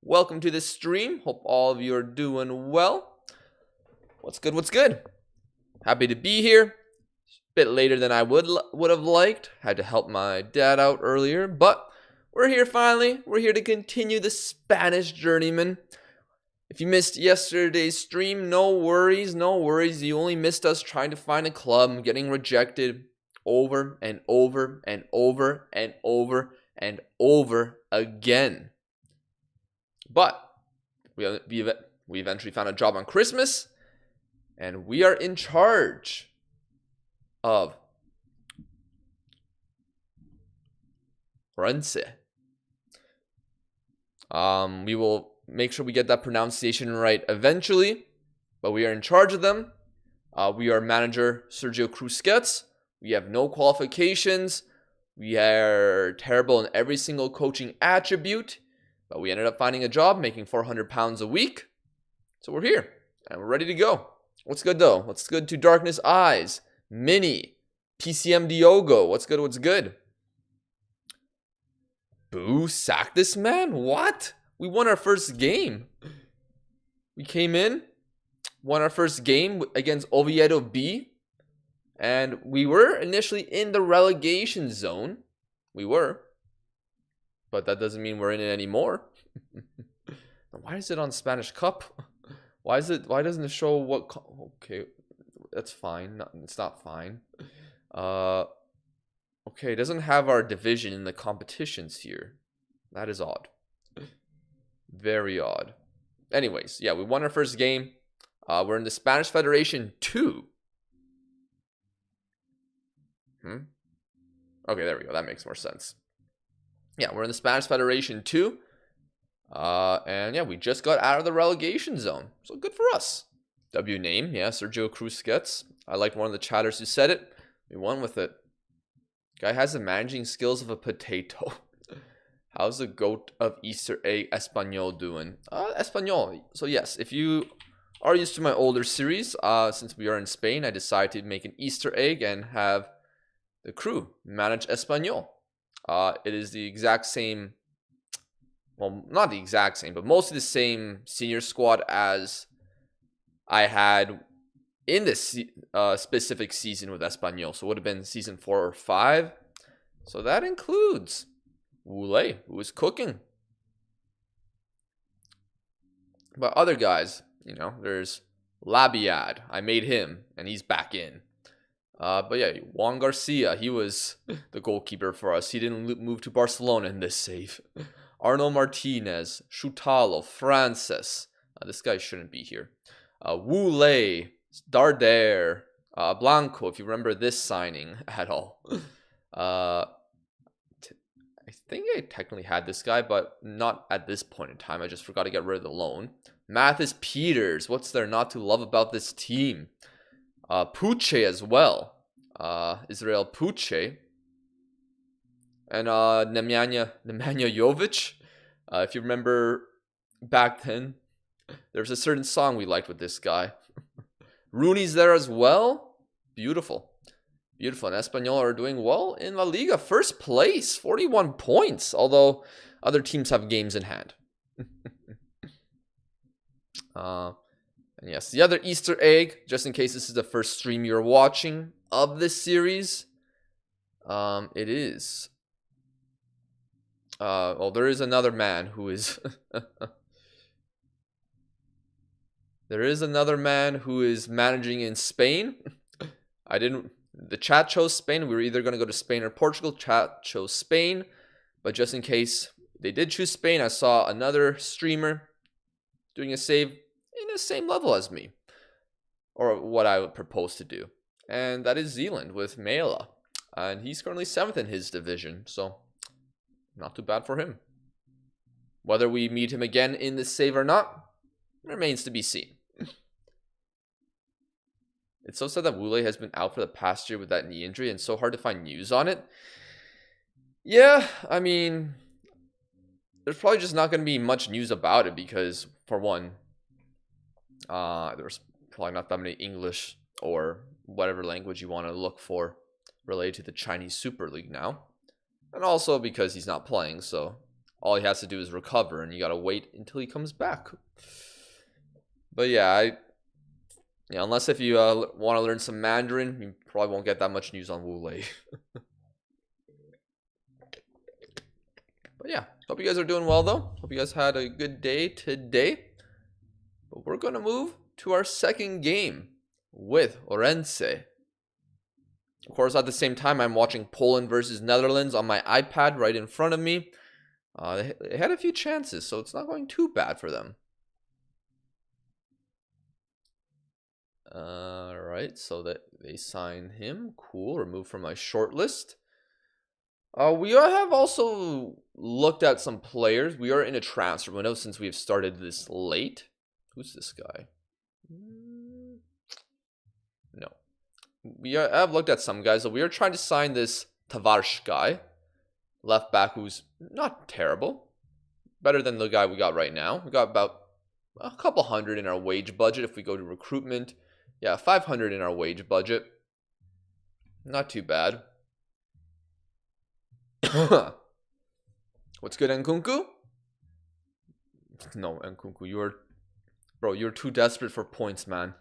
Welcome to this stream. Hope all of you are doing well. What's good? What's good? Happy to be here. Bit later than I would have liked. Had to help my dad out earlier, but we're here finally. We're here to continue the Spanish Journeyman. If you missed yesterday's stream, no worries, no worries. You only missed us trying to find a club, getting rejected over and over and over and over and over again. But we eventually found a job on Christmas, and we are in charge of Rense. We will make sure we get that pronunciation right eventually, but we are in charge of them. We are manager Sergio Cruzquets. We have no qualifications. We are terrible in every single coaching attribute, but we ended up finding a job, making £400 a week. So we're here, and we're ready to go. What's good, though? What's good to Darkness Eyes? Mini. PCM Diogo. What's good? What's good? Boo, sack this man? What? We won our first game. We came in, won our first game against Oviedo B, and we were initially in the relegation zone. We were. But that doesn't mean we're in it anymore. Why is it on Spanish Cup? Why doesn't it show what? Okay, that's fine. It's not fine. Okay, it doesn't have our division in the competitions here. That is odd. Very odd. Anyways, yeah, we won our first game. We're in the Spanish Federation 2. Okay, there we go. That makes more sense. Yeah, we're in the Spanish Federation 2. And yeah, we just got out of the relegation zone. So good for us. W name, yeah, Sergio Cruzquets. I liked one of the chatters who said it. We won with it. Guy has the managing skills of a potato. How's the goat of Easter egg Espanol doing? Espanol. So yes, if you are used to my older series, since we are in Spain, I decided to make an Easter egg and have the crew manage Espanol. It is the exact same, well, not the exact same, but mostly the same senior squad as I had in this specific season with Espanol. So it would have been season 4 or 5. So that includes Wule, who is cooking. But other guys, you know, there's Labiad. I made him, and he's back in. But yeah, Juan Garcia, he was the goalkeeper for us. He didn't move to Barcelona in this save. Arno Martinez, Chutalo, Francis. This guy shouldn't be here. Wu Lei, Darder, Blanco, if you remember this signing at all. I think I technically had this guy, but not at this point in time. I just forgot to get rid of the loan. Mathis Peters, what's there not to love about this team? Puche as well. Israel Puche. And Nemanja Jovic. If you remember back then, there was a certain song we liked with this guy. Rooney's there as well. Beautiful. Beautiful. And Espanyol are doing well in La Liga. First place, 41 points. Although other teams have games in hand. And yes, the other Easter egg, just in case this is the first stream you're watching of this series, it is. Well, there is another man who is. There is another man who is managing in Spain. The chat chose Spain. We were either going to go to Spain or Portugal. Chat chose Spain. But just in case they did choose Spain, I saw another streamer doing a save in the same level as me, or what I would propose to do, and that is Zealand with Mela, and he's currently 7th in his division, so not too bad for him. Whether we meet him again in this save or not remains to be seen. It's so sad that Wule has been out for the past year with that knee injury, and so hard to find news on it. Yeah, I mean, there's probably just not going to be much news about it because, for one, there's probably not that many English or whatever language you want to look for related to the Chinese Super League now. And also because he's not playing, so all he has to do is recover, and you gotta wait until he comes back. But yeah, unless if you want to learn some Mandarin, you probably won't get that much news on Wu Lei. But yeah, hope you guys are doing well though. Hope you guys had a good day today. But we're gonna move to our second game with Orense. Of course, at the same time, I'm watching Poland versus Netherlands on my iPad right in front of me. They had a few chances, so it's not going too bad for them. Alright, so that they sign him. Cool, removed from my short list. We have also looked at some players. We are in a transfer window since we've started this late. Who's this guy? No. We have looked at some guys. So we are trying to sign this Tavares guy. Left back who's not terrible. Better than the guy we got right now. We got about a couple hundred in our wage budget if we go to recruitment. Yeah, 500 in our wage budget. Not too bad. What's good, Nkunku? No, Nkunku, you're too desperate for points, man.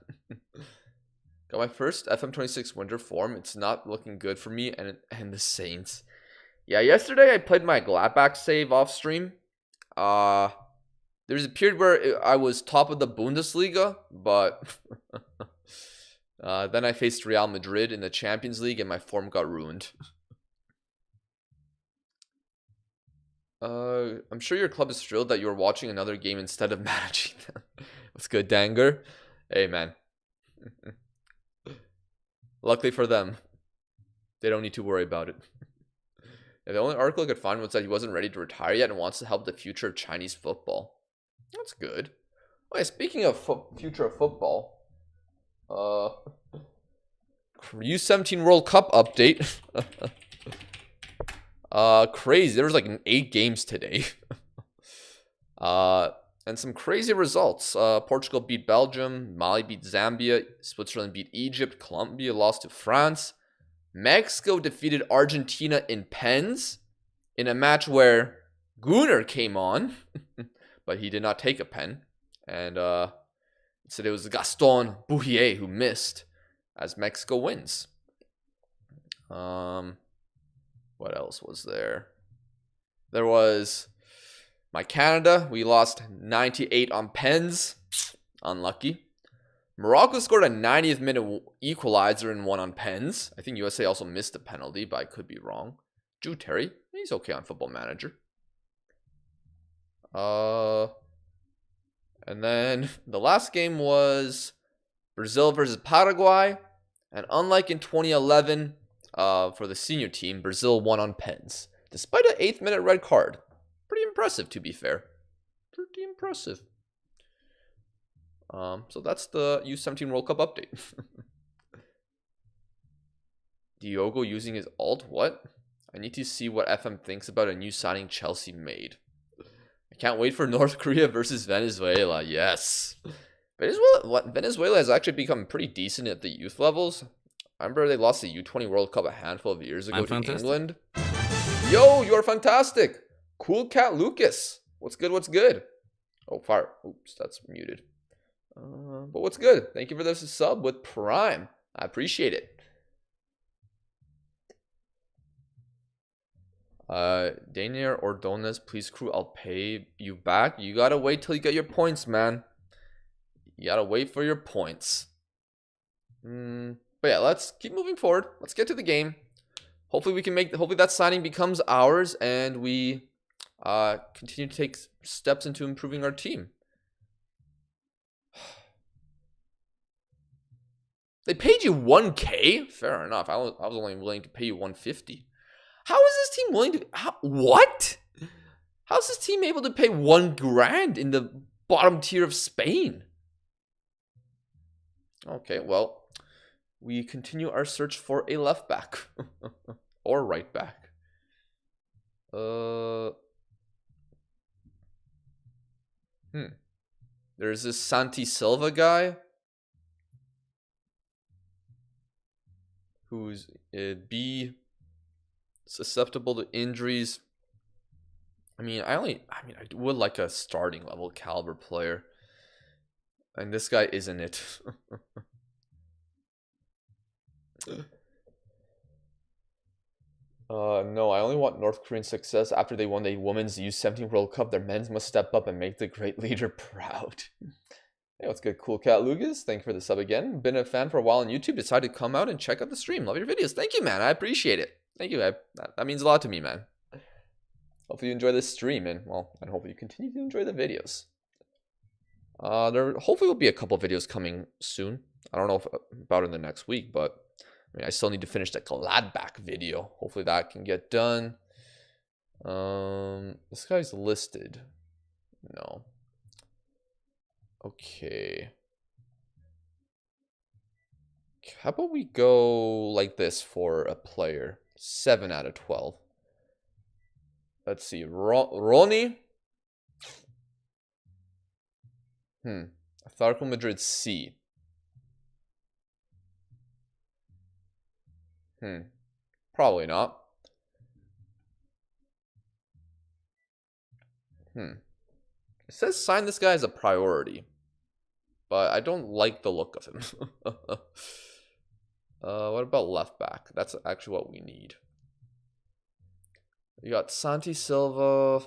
Got my first FM26 winter form. It's not looking good for me and the Saints. Yeah, yesterday I played my Gladbach save off stream. There's a period where I was top of the Bundesliga, but then I faced Real Madrid in the Champions League and my form got ruined. I'm sure your club is thrilled that you're watching another game instead of managing them. What's good, Danger? Hey, man. Luckily for them, they don't need to worry about it. Yeah, the only article I could find was that he wasn't ready to retire yet and wants to help the future of Chinese football. That's good. Okay, speaking of future of football, U17 World Cup update. Crazy. There was like 8 games today. And some crazy results. Portugal beat Belgium, Mali beat Zambia, Switzerland beat Egypt, Colombia lost to France. Mexico defeated Argentina in pens in a match where Gunnar came on, but he did not take a pen. And said it was Gaston Bouhier who missed as Mexico wins. What else was there? There was my Canada. We lost 98 on pens. Unlucky. Morocco scored a 90th minute equalizer and won on pens. I think USA also missed a penalty, but I could be wrong. Drew Terry, he's okay on Football Manager. And then the last game was Brazil versus Paraguay. And unlike in 2011, for the senior team, Brazil won on pens. Despite an 8th minute red card. Pretty impressive, to be fair. Pretty impressive. So that's the U17 World Cup update. Diogo using his alt? What? I need to see what FM thinks about a new signing Chelsea made. I can't wait for North Korea versus Venezuela. Yes. Venezuela has actually become pretty decent at the youth levels. I remember they lost the U20 World Cup a handful of years ago to England. Yo, you are fantastic. Cool Cat Lucas. What's good? What's good? Oh, fire. Oops, that's muted. But what's good? Thank you for this sub with Prime. I appreciate it. Daniel Ordonez, please crew. I'll pay you back. You gotta wait till you get your points, man. You gotta wait for your points. But yeah, let's keep moving forward. Let's get to the game. Hopefully we can hopefully that signing becomes ours and we continue to take steps into improving our team. They paid you 1K? Fair enough. I was only willing to pay you 150. How is this team willing to... what? How's this team able to pay 1 grand in the bottom tier of Spain? Okay, well, we continue our search for a left back. Or right back. There's this Santi Silva guy. Who's B, susceptible to injuries. I would like a starting level caliber player. And this guy isn't it. No, I only want North Korean success after they won the Women's U17 World Cup. Their men's must step up and make the great leader proud. Hey, what's good? Cool Cat Lucas, thank you for the sub again. Been a fan for a while on YouTube. Decided to come out and check out the stream. Love your videos. Thank you, man. I appreciate it. Thank you. That means a lot to me, man. Hopefully you enjoy this stream, and hopefully you continue to enjoy the videos. There hopefully will be a couple videos coming soon. I don't know if about in the next week, but I still need to finish that Gladbach video. Hopefully that can get done. This guy's listed. No. Okay. How about we go like this for a player? 7 out of 12. Let's see. Ronnie. Atletico Madrid C. Probably not. It says sign this guy as a priority, but I don't like the look of him. What about left back? That's actually what we need. You got Santi Silva.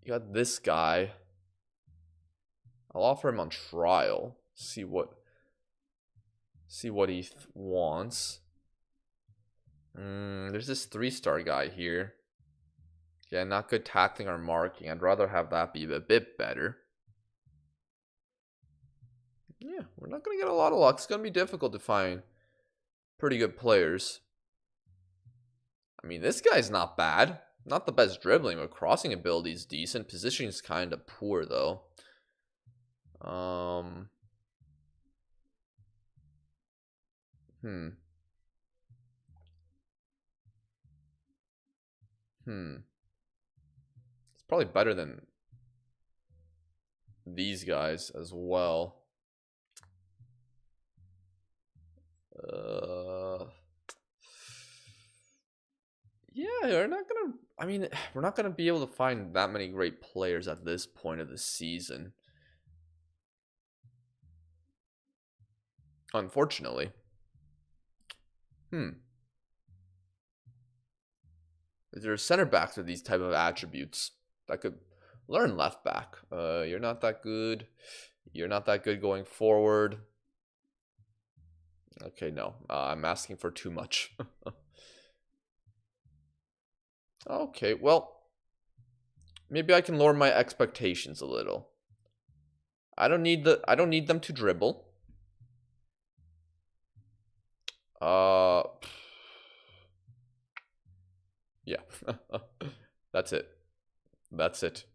You got this guy. I'll offer him on trial. See what he wants. There's this 3-star guy here. Yeah, not good tackling or marking. I'd rather have that be a bit better. Yeah, we're not going to get a lot of luck. It's going to be difficult to find pretty good players. I mean, this guy's not bad. Not the best dribbling, but crossing ability is decent. Positioning is kind of poor, though. It's probably better than these guys as well. Yeah, we're not gonna be able to find that many great players at this point of the season. Unfortunately. Is there center backs with these type of attributes that could learn left back? You're not that good. You're not that good going forward. Okay, no. I'm asking for too much. Okay, well, maybe I can lower my expectations a little. I don't need them to dribble. Yeah. That's it.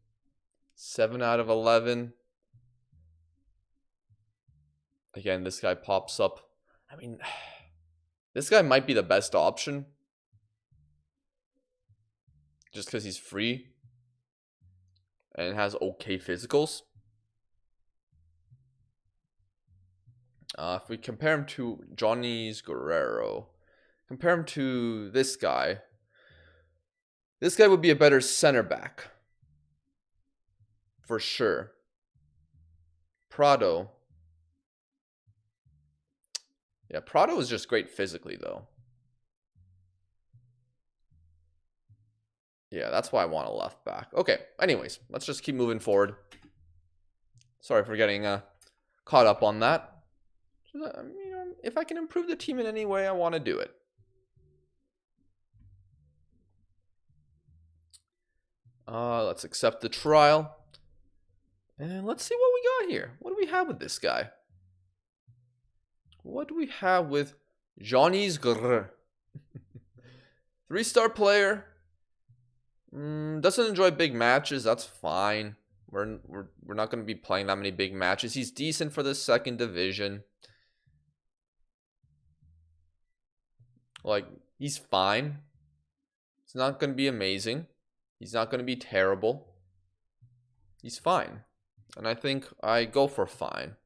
7 out of 11. Again, this guy pops up. I mean, this guy might be the best option. Just because he's free. And has okay physicals. If we compare him to Johnny's Guerrero. Compare him to this guy. This guy would be a better center back. For sure. Prado. Yeah, Prado is just great physically, though. Yeah, that's why I want a left back. Okay, anyways, let's just keep moving forward. Sorry for getting caught up on that. If I can improve the team in any way, I want to do it. Let's accept the trial. And let's see what we got here. What do we have with this guy? What do we have with Johnny's Grrr? 3-star player. Doesn't enjoy big matches. That's fine. We're not going to be playing that many big matches. He's decent for the 2nd division. Like, he's fine. He's not going to be amazing. He's not going to be terrible. He's fine. And I think I go for fine.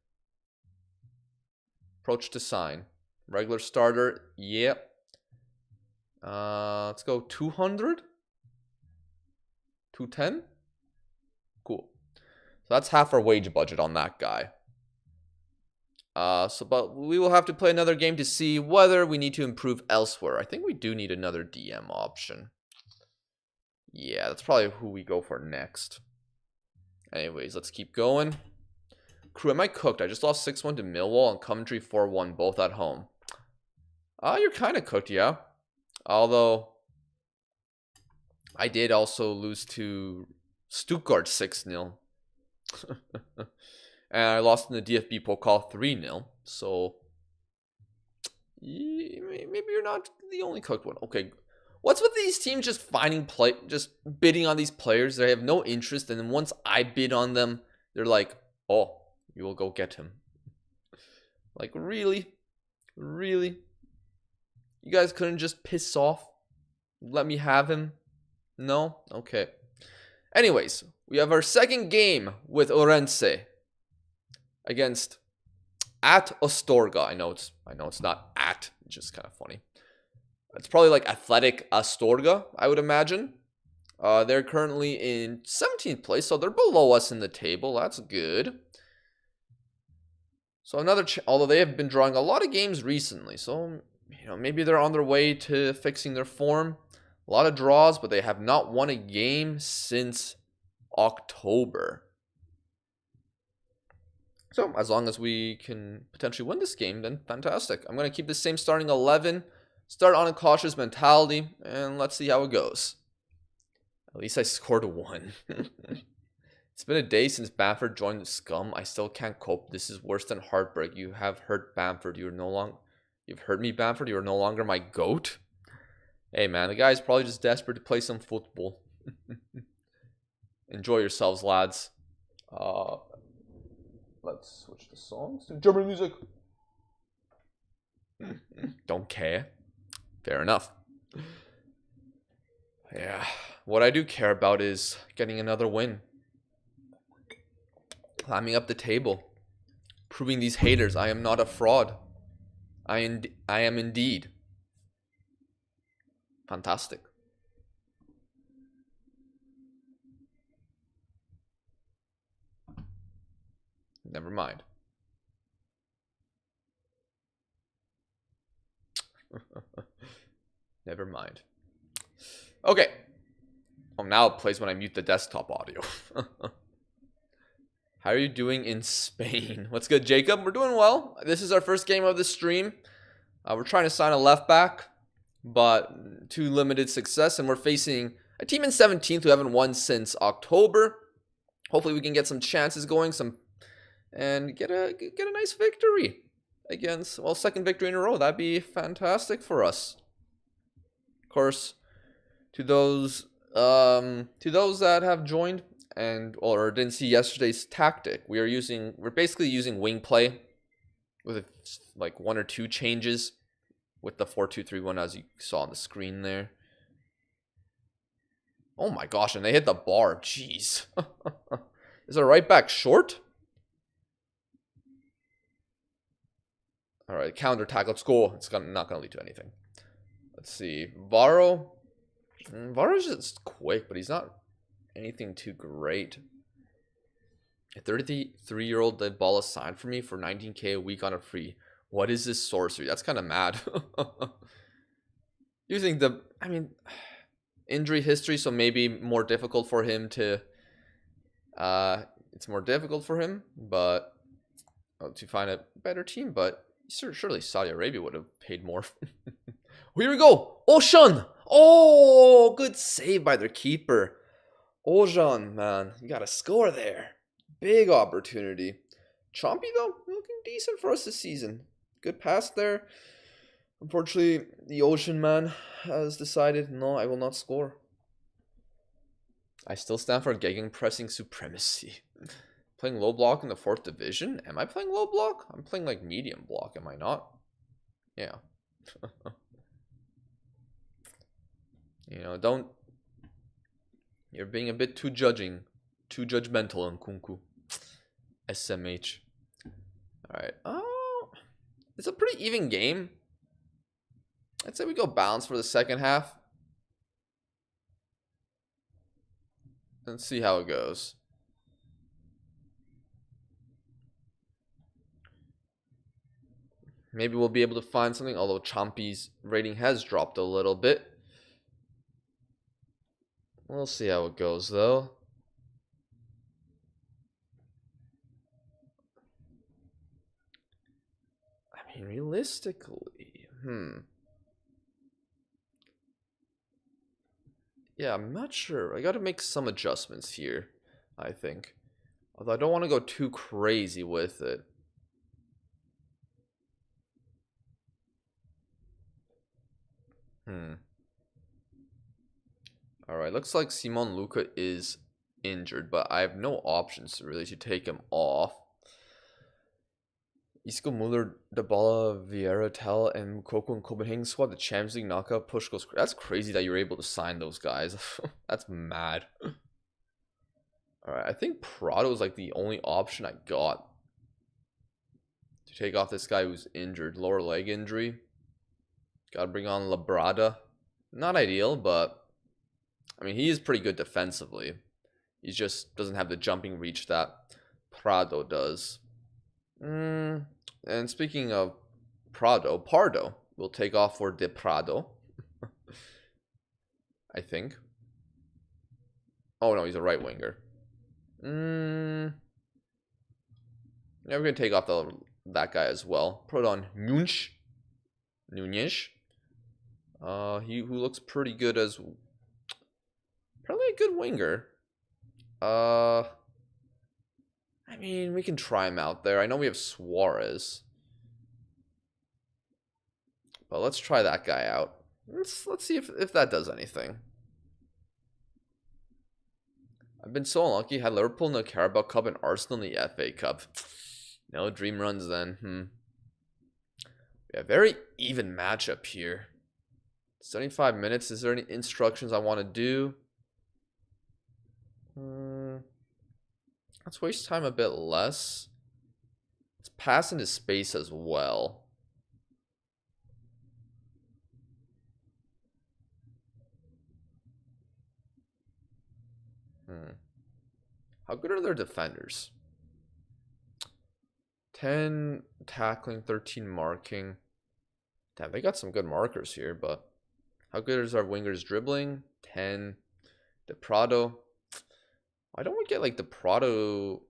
Approach to sign. Regular starter. Yep. Let's go 200. 210? Cool. So that's half our wage budget on that guy. But we will have to play another game to see whether we need to improve elsewhere. I think we do need another DM option. Yeah, that's probably who we go for next. Anyways, let's keep going. Crew, am I cooked? I just lost 6-1 to Millwall and Coventry 4-1, both at home. You're kind of cooked, yeah. Although, I did also lose to Stuttgart 6-0. And I lost in the DFB Pokal 3-0. So, maybe you're not the only cooked one. Okay, what's with these teams just just bidding on these players? They have no interest, and then once I bid on them, they're like, oh, you will go get him. Like, really? Really? You guys couldn't just piss off? Let me have him? No? Okay. Anyways, we have our second game with Orense against at Astorga. I know it's not at, it's just kind of funny. It's probably like Athletic Astorga, I would imagine. They're currently in 17th place, so they're below us in the table. That's good. So although they have been drawing a lot of games recently, so maybe they're on their way to fixing their form. A lot of draws, but they have not won a game since October. So as long as we can potentially win this game, then fantastic. I'm going to keep the same starting 11, start on a cautious mentality, and let's see how it goes. At least I scored a 1. It's been a day since Bamford joined the scum. I still can't cope. This is worse than heartbreak. You have hurt Bamford. You've hurt me, Bamford. You are no longer my goat. Hey, man, the guy's probably just desperate to play some football. Enjoy yourselves, lads. Let's switch the songs to German music. Don't care. Fair enough. Yeah. What I do care about is getting another win. Climbing up the table. Proving these haters I am not a fraud. I am indeed. Fantastic. Never mind. Never mind. Okay. Oh, now it plays when I mute the desktop audio. How are you doing in Spain? What's good, Jacob? We're doing well. This is our first game of the stream. We're trying to sign a left back, but to limited success, and we're facing a team in 17th who haven't won since October. Hopefully we can get some chances going, and get a nice victory against, well, second victory in a row. That'd be fantastic for us. Of course, to those that have joined or didn't see yesterday's tactic, we're basically using wing play with like 1 or 2 changes with the 4-2-3-1 as you saw on the screen there. Oh my gosh, and they hit the bar. Jeez. Is our right back short? All right, counter attack. Let's go. It's not going to lead to anything. Let's see. Varro's just quick, but he's not anything too great. A 33-year-old did ball assigned for me for 19K a week on a free. What is this sorcery? That's kind of mad. Using injury history, so maybe more difficult for him to it's more difficult for him, but to find a better team. But surely Saudi Arabia would have paid more. Here we go. Ocean. Oh, good save by their keeper. Ojan, man, you got to score there. Big opportunity. Chompy, though, looking decent for us this season. Good pass there. Unfortunately, the Ocean man has decided, no, I will not score. I still stand for gegenpressing supremacy. Playing low block in the 4th division? Am I playing low block? I'm playing like medium block, am I not? Yeah. You're being a bit too judgmental on Kunku. SMH. Alright. Oh, it's a pretty even game. I'd say we go balance for the second half. Let's see how it goes. Maybe we'll be able to find something, although Chompy's rating has dropped a little bit. We'll see how it goes, though. I mean, realistically, yeah, I'm not sure. I gotta make some adjustments here, I think. Although I don't want to go too crazy with it. Alright, looks like Simon Luca is injured, but I have no options really to take him off. Isco, Muller, Dybala, Vieira, Tel, and Mukoko and Copenhagen squad, the Champions League knockout push goes. That's crazy that you're able to sign those guys. That's mad. Alright, I think Prado is like the only option I got to take off this guy who's injured. Lower leg injury. Gotta bring on Labrada. Not ideal, but I mean, he is pretty good defensively. He just doesn't have the jumping reach that Prado does. And speaking of Pardo will take off for De Prado. I think. Oh no, he's a right winger. Yeah, we're gonna take off that guy as well. Put on Nunez. Who looks pretty good as probably a good winger. I mean, we can try him out there. I know we have Suarez, but let's try that guy out. Let's see if that does anything. I've been so unlucky. Had Liverpool in the Carabao Cup and Arsenal in the FA Cup. No dream runs then. Yeah, very even matchup here. 75 minutes. Is there any instructions I want to do? Let's waste time a bit less. Let's pass into space as well. How good are their defenders? 10 tackling, 13 marking. Damn, they got some good markers here, but how good is our wingers dribbling? 10. De Prado. Why don't we get like De Prado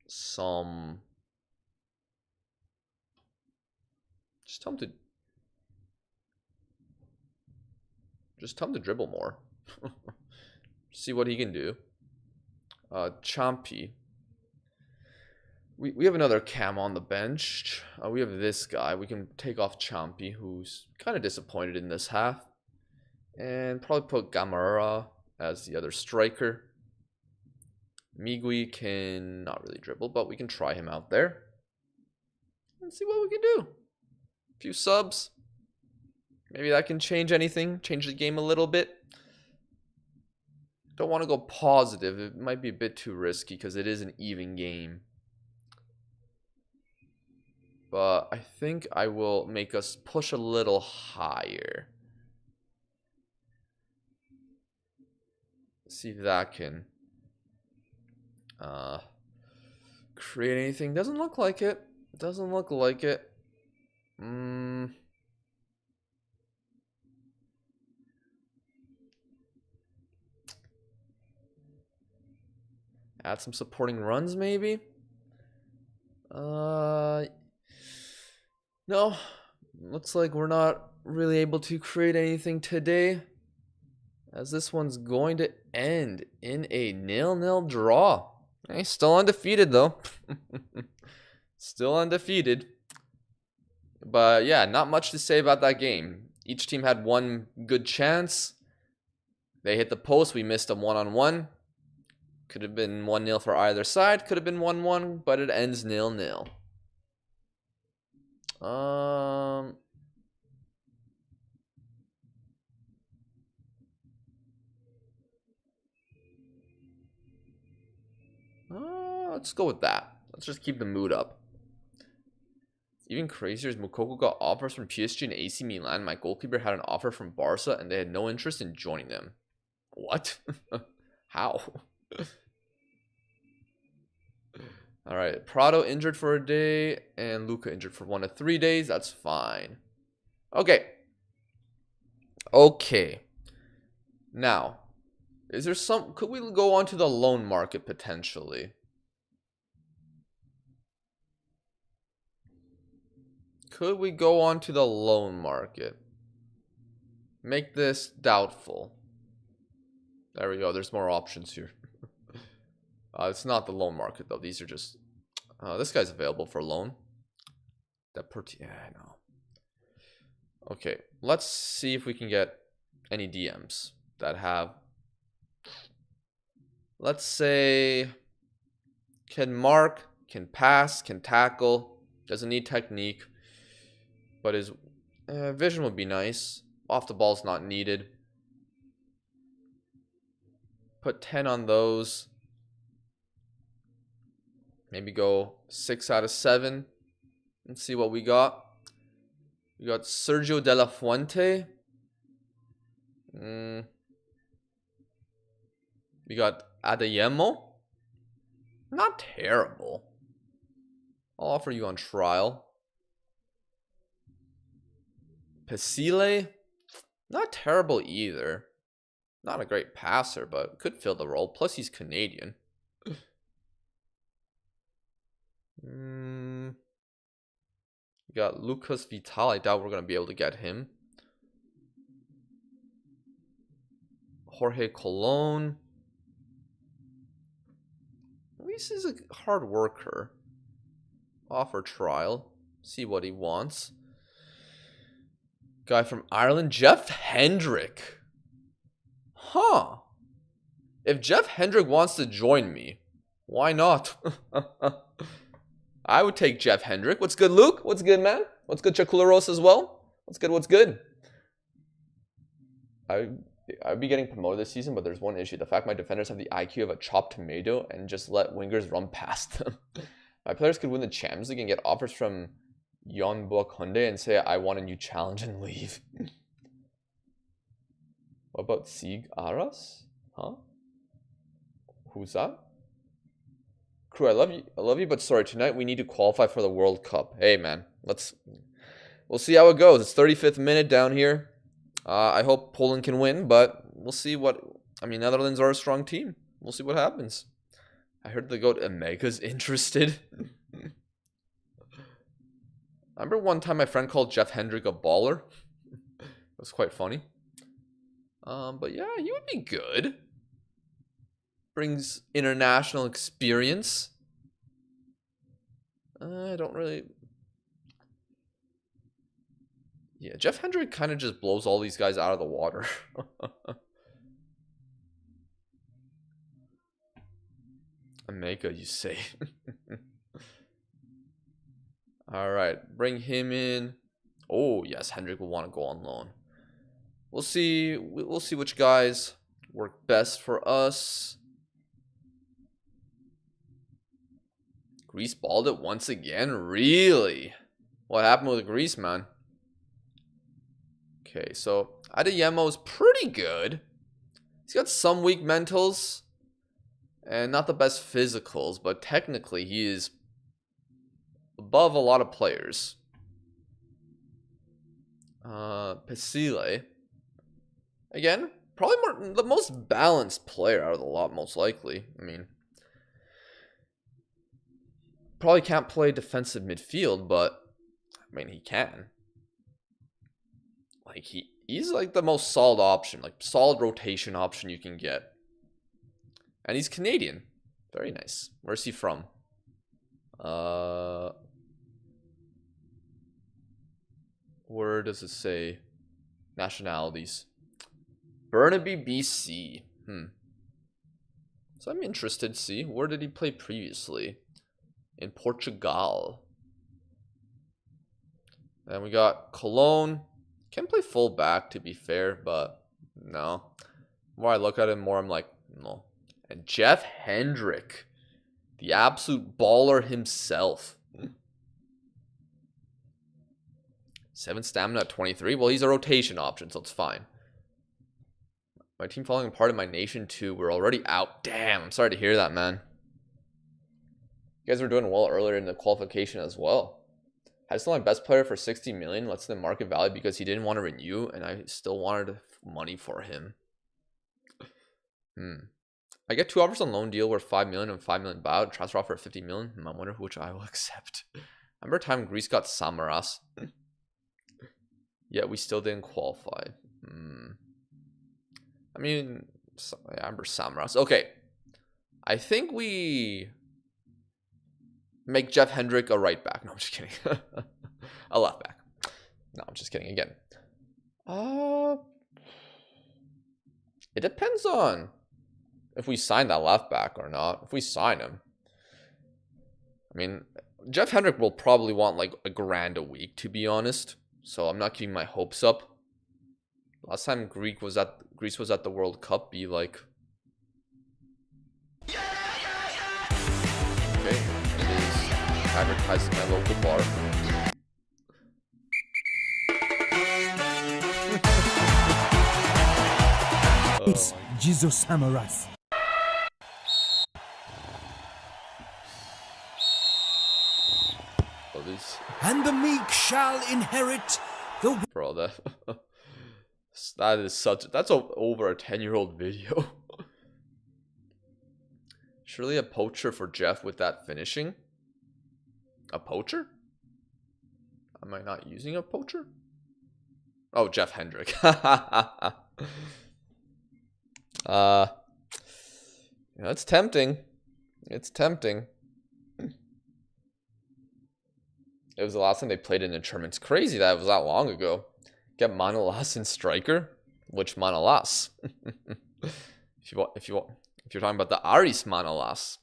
some... Just tell him to dribble more. See what he can do. Chompy. We have another cam on the bench. We have this guy. We can take off Chompy, who's kind of disappointed in this half. And probably put Gamara as the other striker. Migui can not really dribble, but we can try him out there. And see what we can do. A few subs. Maybe that can change anything. Change the game a little bit. Don't want to go positive. It might be a bit too risky because it is an even game. But I think I will make us push a little higher. See if that can create anything. Doesn't look like it. Doesn't look like it. Add some supporting runs, maybe. No. Looks like we're not really able to create anything today, as this one's going to end in a 0-0 draw. Hey, still undefeated though. Still undefeated. But yeah, not much to say about that game. Each team had one good chance. They hit the post. We missed them one-on-one. Could have been 1-0 for either side. Could have been 1-1, but it ends 0-0. Let's go with that. Let's just keep the mood up. Even crazier is Mukoko got offers from PSG and AC Milan. My goalkeeper had an offer from Barca, and they had no interest in joining them. What? How? All right, Prado injured for a day and Luca injured for 1 to 3 days. That's fine. Okay. Okay. Now, is there some... Could we go on to the loan market potentially? Could we go on to the loan market? Make this doubtful. There we go. There's more options here. It's not the loan market, though. These are just... this guy's available for loan. Yeah, I know. Okay, let's see if we can get any DMs that have... Let's say... Can mark, can pass, can tackle. Doesn't need technique. But his vision would be nice. Off the ball's not needed. Put 10 on those. Maybe go 6 out of 7. And see what we got. We got Sergio De La Fuente. We got Adeyemo. Not terrible. I'll offer you on trial. Pesile. Not terrible either. Not a great passer, but could fill the role. Plus, he's Canadian. We got Lucas Vital. I doubt we're going to be able to get him. Jorge Colon. At least he's a hard worker. Offer trial. See what he wants. Guy from Ireland. Jeff Hendrick. Huh. If Jeff Hendrick wants to join me, why not? I would take Jeff Hendrick. What's good, Luke? What's good, man? What's good, Chakularos as well? What's good? What's good? I'd be getting promoted this season, but there's one issue. The fact my defenders have the IQ of a chopped tomato and just let wingers run past them. My players could win the Champions League and get offers from Yonbua Konde and say, I want a new challenge and leave. What about Sieg Aras? Huh? Who's that? Crew, I love you, but sorry, tonight we need to qualify for the World Cup. Hey, man, we'll see how it goes. It's 35th minute down here. I hope Poland can win, but we'll see what... I mean, Netherlands are a strong team. We'll see what happens. I heard the GOAT Omega's interested. I remember one time my friend called Jeff Hendrick a baller. It was quite funny. But yeah, he would be good. Brings international experience. I don't really... Yeah, Jeff Hendrick kind of just blows all these guys out of the water. Omega, you say. Alright, bring him in. Oh, yes, Hendrick will want to go on loan. We'll see which guys work best for us. Grease balled it once again? Really? What happened with Grease, man? Okay, so Adeyemo is pretty good. He's got some weak mentals and not the best physicals, but technically he is above a lot of players. Pesile. Again, probably the most balanced player out of the lot, most likely. I mean, probably can't play defensive midfield, but I mean, he can. Like, he's like the most solid option, like solid rotation option you can get. And he's Canadian. Very nice. Where's he from? Where does it say nationalities? Burnaby, BC. So I'm interested to see, where did he play previously? In Portugal. Then we got Cologne. Can play full back, to be fair, but no. The more I look at him, more I'm like, no. And Jeff Hendrick, the absolute baller himself. 7 stamina at 23. Well, he's a rotation option, so it's fine. My team falling apart in my nation too. We're already out. Damn, I'm sorry to hear that, man. You guys were doing well earlier in the qualification as well. I sold my best player for 60 million, less than market value because he didn't want to renew, and I still wanted money for him. I get 2 offers on loan deal worth 5 million and 5 million buyout, transfer offer at 50 million. I wonder which I will accept. I remember time Greece got Samaras. Yeah, we still didn't qualify. I mean, I remember Samaras. Okay. I think we make Jeff Hendrick a right back. No, I'm just kidding. A left back. No, I'm just kidding again. It depends on if we sign that left back or not. If we sign him, I mean, Jeff Hendrick will probably want like $1,000 a week, to be honest. So I'm not keeping my hopes up. Last time Greece was at the World Cup, be like, okay, it is advertised in my local bar. It's Jesus Samaras. And the meek shall inherit the... Bro, that is that's over a 10-year-old video. Surely a poacher for Jeff with that finishing. A poacher? Am I not using a poacher? Oh, Jeff Hendrick. It's tempting. It's tempting. It was the last time they played in a tournament. It's crazy that it was that long ago. Get Manolas and striker. Which Manolas? if you're talking about the Aris Manolas.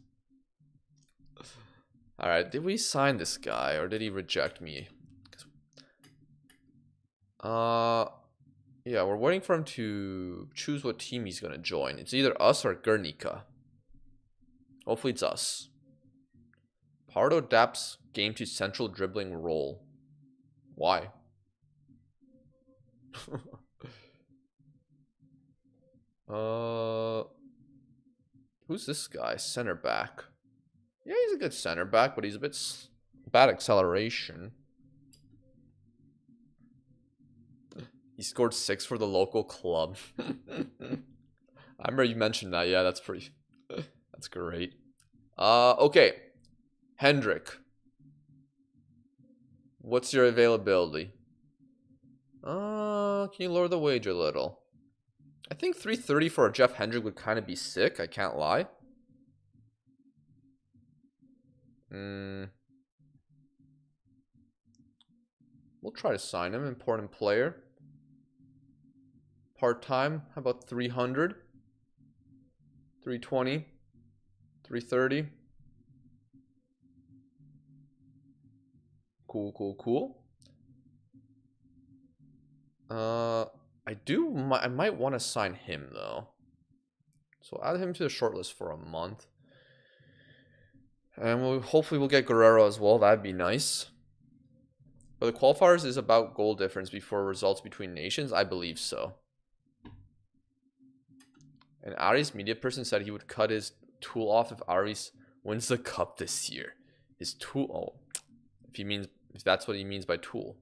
All right, did we sign this guy or did he reject me? Yeah, we're waiting for him to choose what team he's gonna join. It's either us or Guernica. Hopefully it's us. Pardo adapts game to central dribbling role. Why? Who's this guy? Center back. Yeah, he's a good center back, but he's a bit bad acceleration. He scored 6 for the local club. I remember you mentioned that. Yeah, that's pretty. That's great. Okay. Hendrick. What's your availability? Can you lower the wage a little? I think 330 for a Jeff Hendrick would kind of be sick. I can't lie. We'll try to sign him. Important player. Part-time. How about 300? 320? 330? Cool. I might want to sign him though. So add him to the shortlist for a month. And hopefully we'll get Guerrero as well. That'd be nice. But the qualifiers is about goal difference before results between nations. I believe so. And Aris media person said he would cut his tool off if Aris wins the cup this year. His tool. Oh, if that's what he means by tool.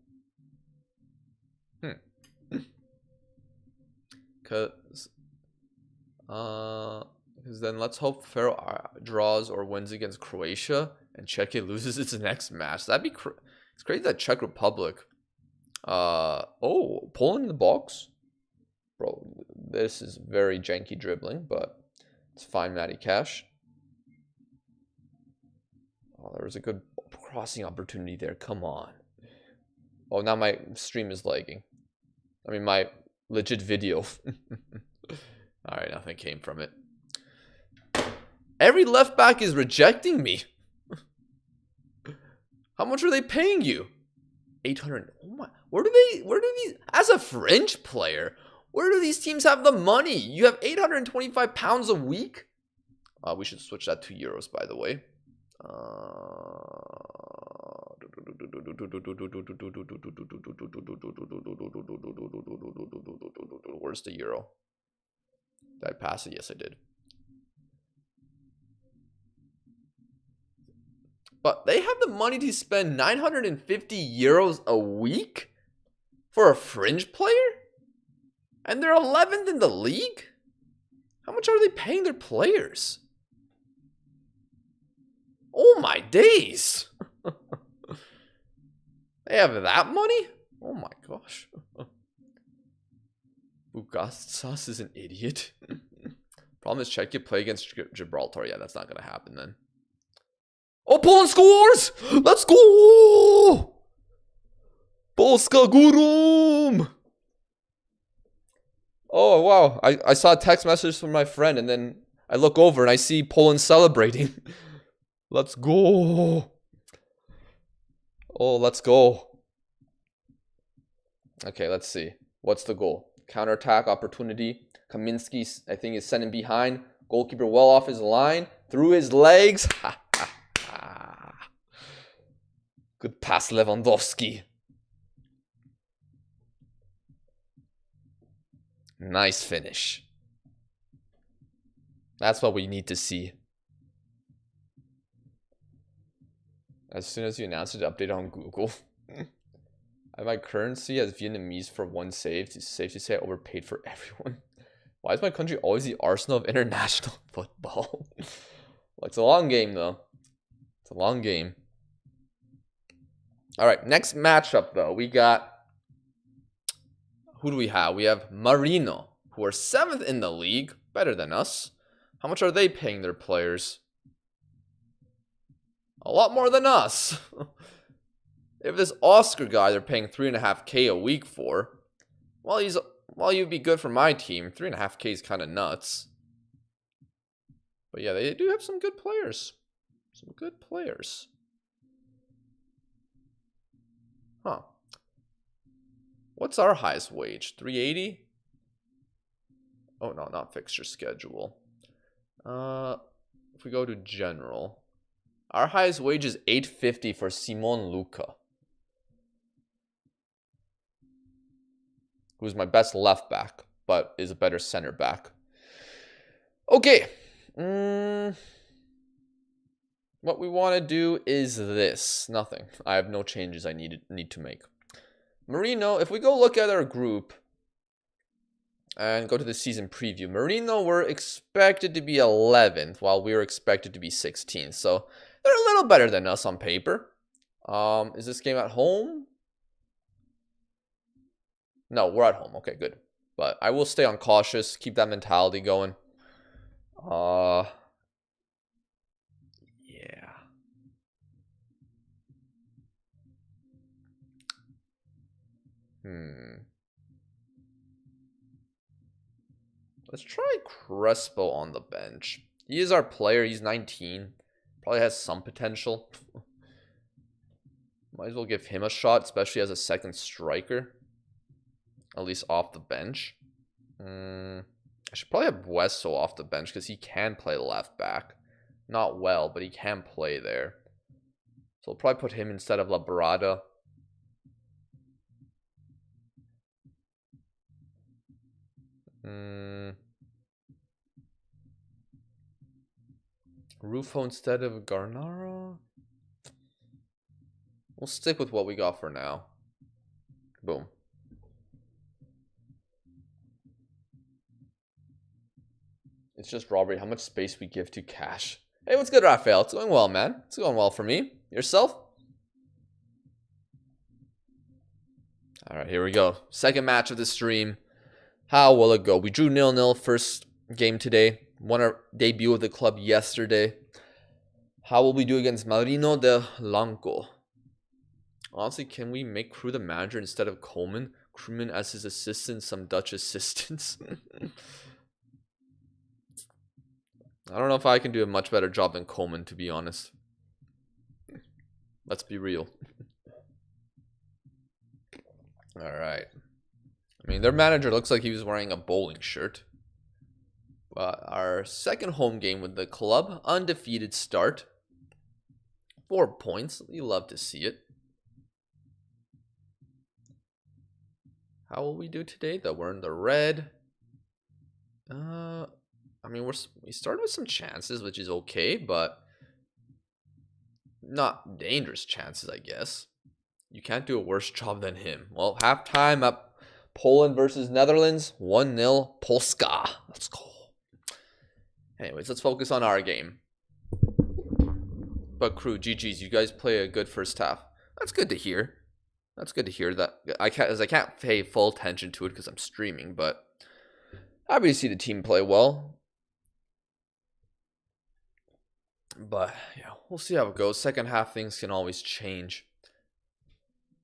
Because then let's hope Faro draws or wins against Croatia and Czechia loses its next match. That'd be it's crazy that Czech Republic. Oh, Poland in the box, bro. This is very janky dribbling, but it's fine. Matty Cash. Oh, there was a good crossing opportunity there. Come on. Oh, now my stream is lagging. I mean, my legit video. Alright, nothing came from it. Every left back is rejecting me. How much are they paying you? 800. Oh my. Where do these, as a French player, where do these teams have the money? You have 825 pounds a week? We should switch that to euros, by the way. Where's the euro? Did I pass it? Yes, I did. But they have the money to spend 950 euros a week for a fringe player? And they're 11th in the league? How much are they paying their players? Oh my days! They have that money? Oh my gosh. Bugastas is an idiot. Problem is Czechia play against Gibraltar. Yeah, that's not going to happen then. Oh, Poland scores! Let's go! Polska Gurum! Oh, wow. I saw a text message from my friend, and then I look over and I see Poland celebrating. Let's go. Oh, let's go. Okay, let's see. What's the goal? Counterattack opportunity. Kaminsky, I think, is sending behind. Goalkeeper well off his line. Through his legs. Good pass, Lewandowski. Nice finish. That's what we need to see. As soon as you announce it, update on Google. I have my currency as Vietnamese for one save. It's safe to say I overpaid for everyone. Why is my country always the arsenal of international football? Well, it's a long game, though. It's a long game. All right, next matchup, though. We got... Who do we have? We have Marino, who are 7th in the league. Better than us. How much are they paying their players? A lot more than us. If this Oscar guy they're paying 3.5K a week for, well, you'd be good for my team. 3.5K is kind of nuts. But yeah, they do have some good players. Some good players. Huh. What's our highest wage? 380? Oh, no, not fixture schedule. If we go to general, our highest wage is 850 for Simon Luca, who's my best left back, but is a better center back. Okay. What we want to do is this. Nothing. I have no changes I need to make. Marino, if we go look at our group and go to the season preview, Marino were expected to be 11th, while we were expected to be 16th. So they're a little better than us on paper. Is this game at home? No, we're at home. Okay, good. But I will stay on cautious, keep that mentality going. Yeah. Let's try Crespo on the bench. He is our player. He's 19. Probably has some potential. Might as well give him a shot, especially as a second striker. At least off the bench. I should probably have Wesso off the bench because he can play left back. Not well, but he can play there. So I'll probably put him instead of Labrada. Rufo instead of Garnara. We'll stick with what we got for now. Boom. It's just robbery. How much space we give to cash. Hey, what's good, Raphael? It's going well, man. It's going well for me. Yourself? All right, here we go. Second match of the stream. How will it go? We drew 0-0 first game today. Won our debut of the club yesterday. How will we do against Marino de Lanco? Honestly, can we make Crew the manager instead of Coleman? Crewman as his assistant, some Dutch assistants. I don't know if I can do a much better job than Coleman, to be honest. Let's be real. All right. I mean, their manager looks like he was wearing a bowling shirt. But our second home game with the club, undefeated start. 4 points. You love to see it. How will we do today, though? We're in the red. I mean, we started with some chances, which is okay, but not dangerous chances, I guess. You can't do a worse job than him. Well, halftime up. Poland versus Netherlands, 1-0 Polska. Let's go. Anyways, let's focus on our game. But crew, GG's, you guys play a good first half. That's good to hear. That's good to hear that. I can't pay full attention to it because I'm streaming, but happy to see the team play well. But yeah, we'll see how it goes. Second half things can always change.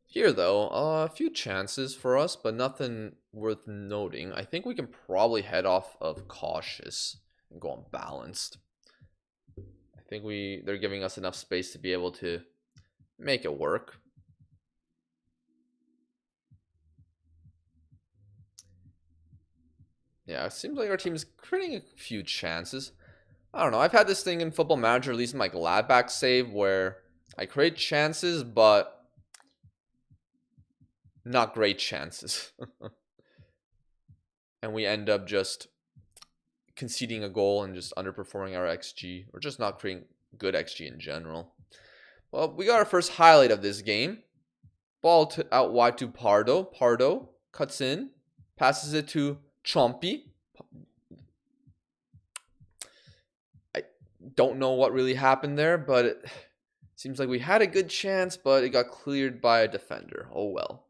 Here though, a few chances for us, but nothing worth noting. I think we can probably head off of cautious and go on balanced. I think they're giving us enough space to be able to make it work. Yeah, it seems like our team is creating a few chances. I don't know. I've had this thing in Football Manager, at least in my Gladbach save, where I create chances, but not great chances. And we end up just conceding a goal and just underperforming our XG, or just not creating good XG in general. Well, we got our first highlight of this game. Ball out wide to Pardo. Pardo cuts in, passes it to Chompy. I don't know what really happened there, but it seems like we had a good chance, but it got cleared by a defender. Oh well.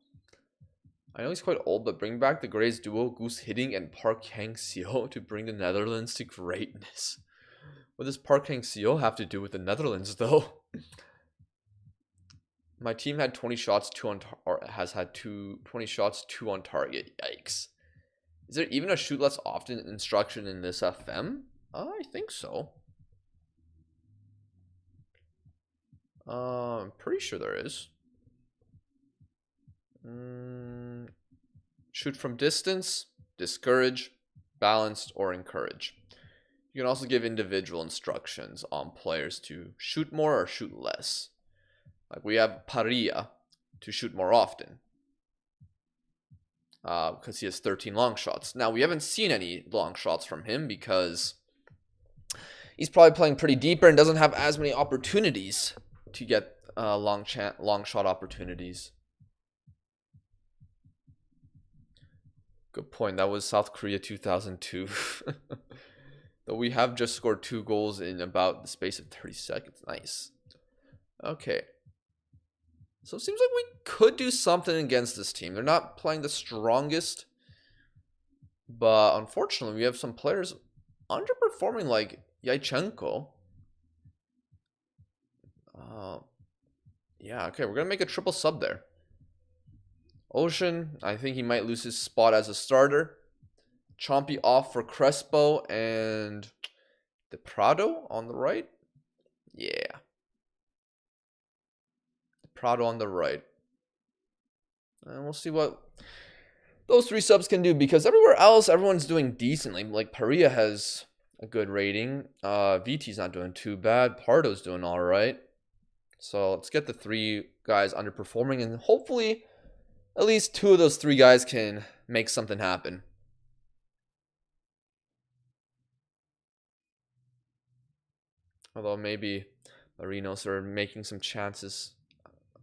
I know he's quite old, but bring back the Grays duo, Goose Hitting and Park Hang-seo to bring the Netherlands to greatness. What does Park Hang-seo have to do with the Netherlands, though? My team had 20 shots, 20 shots, 2 on target. Yikes. Is there even a shoot less often instruction in this FM? I think so. I'm pretty sure there is. Shoot from distance, discourage, balanced, or encourage. You can also give individual instructions on players to shoot more or shoot less. Like we have Paria to shoot more often. Because he has 13 long shots. Now, we haven't seen any long shots from him because he's probably playing pretty deeper and doesn't have as many opportunities to get long shot opportunities. Good point. That was South Korea 2002. Though we have just scored 2 goals in about the space of 30 seconds. Nice. Okay. So it seems like we could do something against this team. They're not playing the strongest. But unfortunately, we have some players underperforming like Yachenko. Yeah, okay. We're going to make a triple sub there. Ocean, I think he might lose his spot as a starter. Chompy off for Crespo and the Prado on the right. Yeah. Prado on the right. And we'll see what those 3 subs can do, because everywhere else, everyone's doing decently. Like Paria has a good rating. VT's not doing too bad. Pardo's doing all right. So let's get the 3 guys underperforming, and hopefully at least 2 of those 3 guys can make something happen. Although maybe Marinos are making some chances.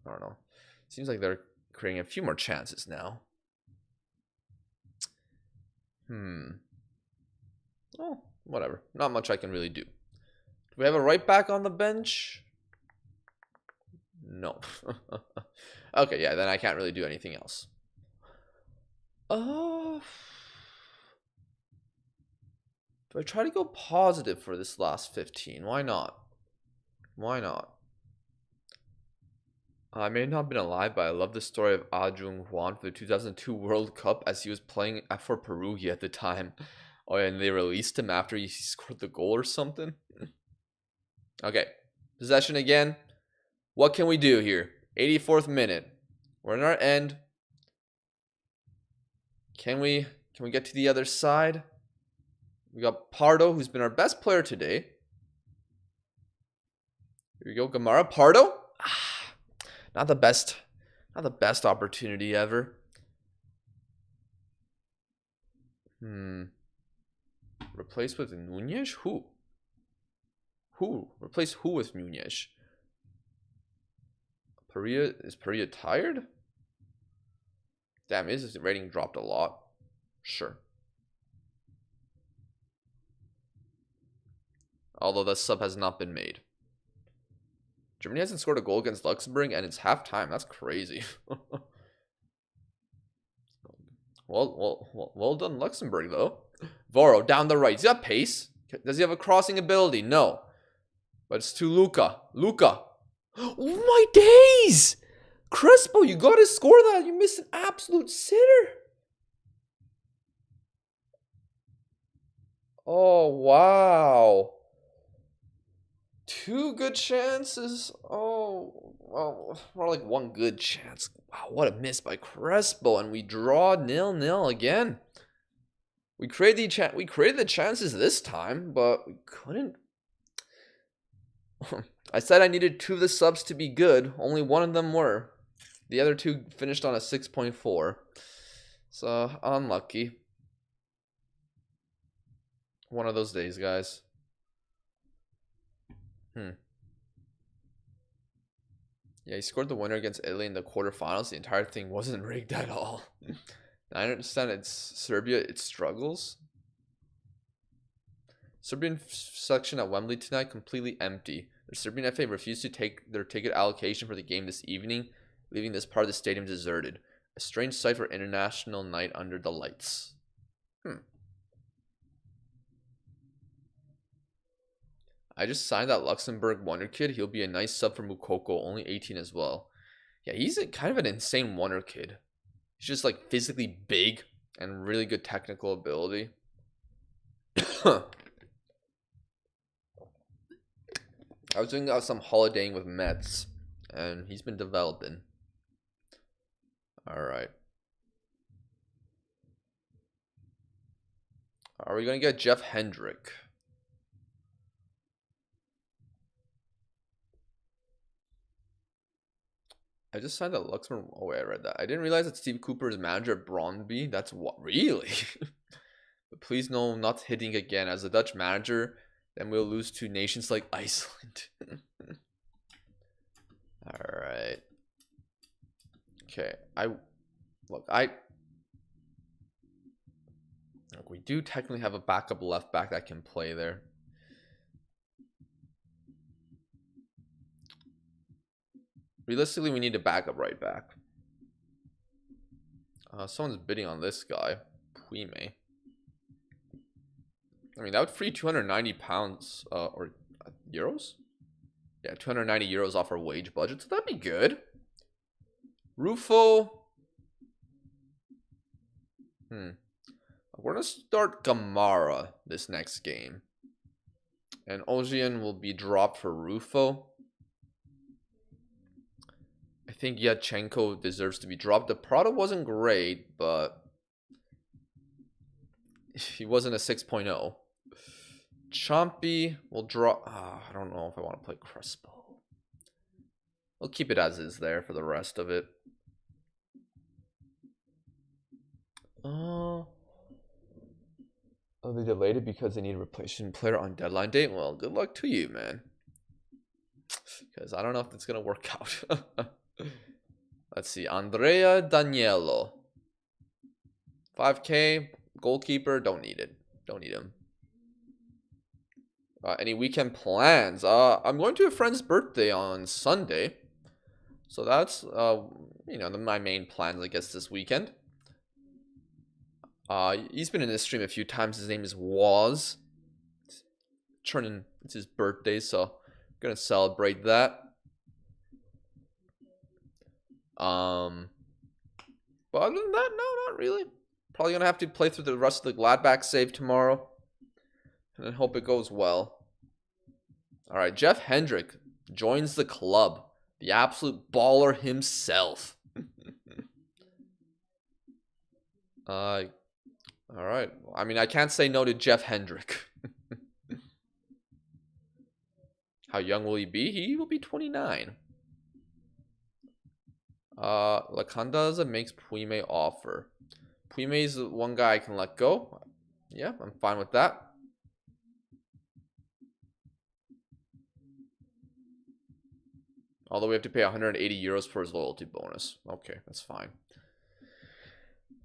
I don't know. Seems like they're creating a few more chances now. Oh, whatever. Not much I can really do. Do we have a right back on the bench? No. Okay, yeah, then I can't really do anything else. Do I try to go positive for this last 15? Why not? Why not? I may not have been alive, but I love the story of Ah Jung Hwan for the 2002 World Cup, as he was playing for Perugia at the time. Oh, yeah, and they released him after he scored the goal or something. Okay, possession again. What can we do here? 84th minute. We're in our end. Can we get to the other side? We got Pardo, who's been our best player today. Here we go, Gamara. Pardo. Not the best opportunity ever. Replace with Nunez? Who? Who? Replace who with Nunez? Perea? Is Perea tired? Damn, his rating dropped a lot. Sure. Although the sub has not been made. Germany hasn't scored a goal against Luxembourg, and it's halftime. That's crazy. Well done, Luxembourg, though. Voro, down the right. Does he have pace? Does he have a crossing ability? No. But it's to Luca. Luca. Oh my days! Crespo, you gotta score that. You missed an absolute sitter. Oh, wow. 2 good chances. Oh, well, more like 1 good chance. Wow, what a miss by Crespo, and we draw 0-0 again. We created the chances this time, but we couldn't. I said I needed 2 of the subs to be good. Only 1 of them were. The other 2 finished on a 6.4. So unlucky. One of those days, guys. Yeah, he scored the winner against Italy in the quarterfinals. The entire thing wasn't rigged at all. I understand it's Serbia, it struggles. Serbian section at Wembley tonight completely empty. The Serbian FA refused to take their ticket allocation for the game this evening, leaving this part of the stadium deserted. A strange sight for international night under the lights. I just signed that Luxembourg wonder kid. He'll be a nice sub for Mukoko, only 18 as well. Yeah, he's kind of an insane wonder kid. He's just like physically big and really good technical ability. I was doing some holidaying with Mets, and he's been developing. All right. Are we going to get Jeff Hendrick? I just signed that Luxembourg. Oh, wait, I read that. I didn't realize that Steve Cooper is manager at Brøndby. That's what? Really? But please no, not hitting again. As a Dutch manager, then we'll lose to nations like Iceland. Alright. Okay. Look, we do technically have a backup left back that can play there. Realistically, we need a backup right back. Someone's bidding on this guy, Puime. I mean, that would free 290 pounds or euros. Yeah, 290 euros off our wage budget, so that'd be good. Rufo. We're gonna start Gamara this next game, and Ojian will be dropped for Rufo. I think Yachenko deserves to be dropped. The product wasn't great, but he wasn't a 6.0. Chompy will drop. I don't know if I want to play Crespo. We'll keep it as is there for the rest of it. Oh, they delayed it because they need a replacement player on deadline date. Well, good luck to you, man. Because I don't know if it's gonna work out. Let's see. Andrea Daniello. 5K. Goalkeeper. Don't need it. Don't need him. Any weekend plans? I'm going to a friend's birthday on Sunday. So that's, my main plans, I guess, this weekend. He's been in this stream a few times. His name is Waz. It's his birthday, so I'm going to celebrate that. But other than that, no, not really. Probably gonna have to play through the rest of the Gladbach save tomorrow, and then hope it goes well. All right, Jeff Hendrick joins the club. The absolute baller himself. All right. I mean, I can't say no to Jeff Hendrick. How young will he be? He will be 29. Lacandaza makes Puime offer. Puime is one guy I can let go. Yeah, I'm fine with that. Although we have to pay 180 euros for his loyalty bonus. Okay, that's fine.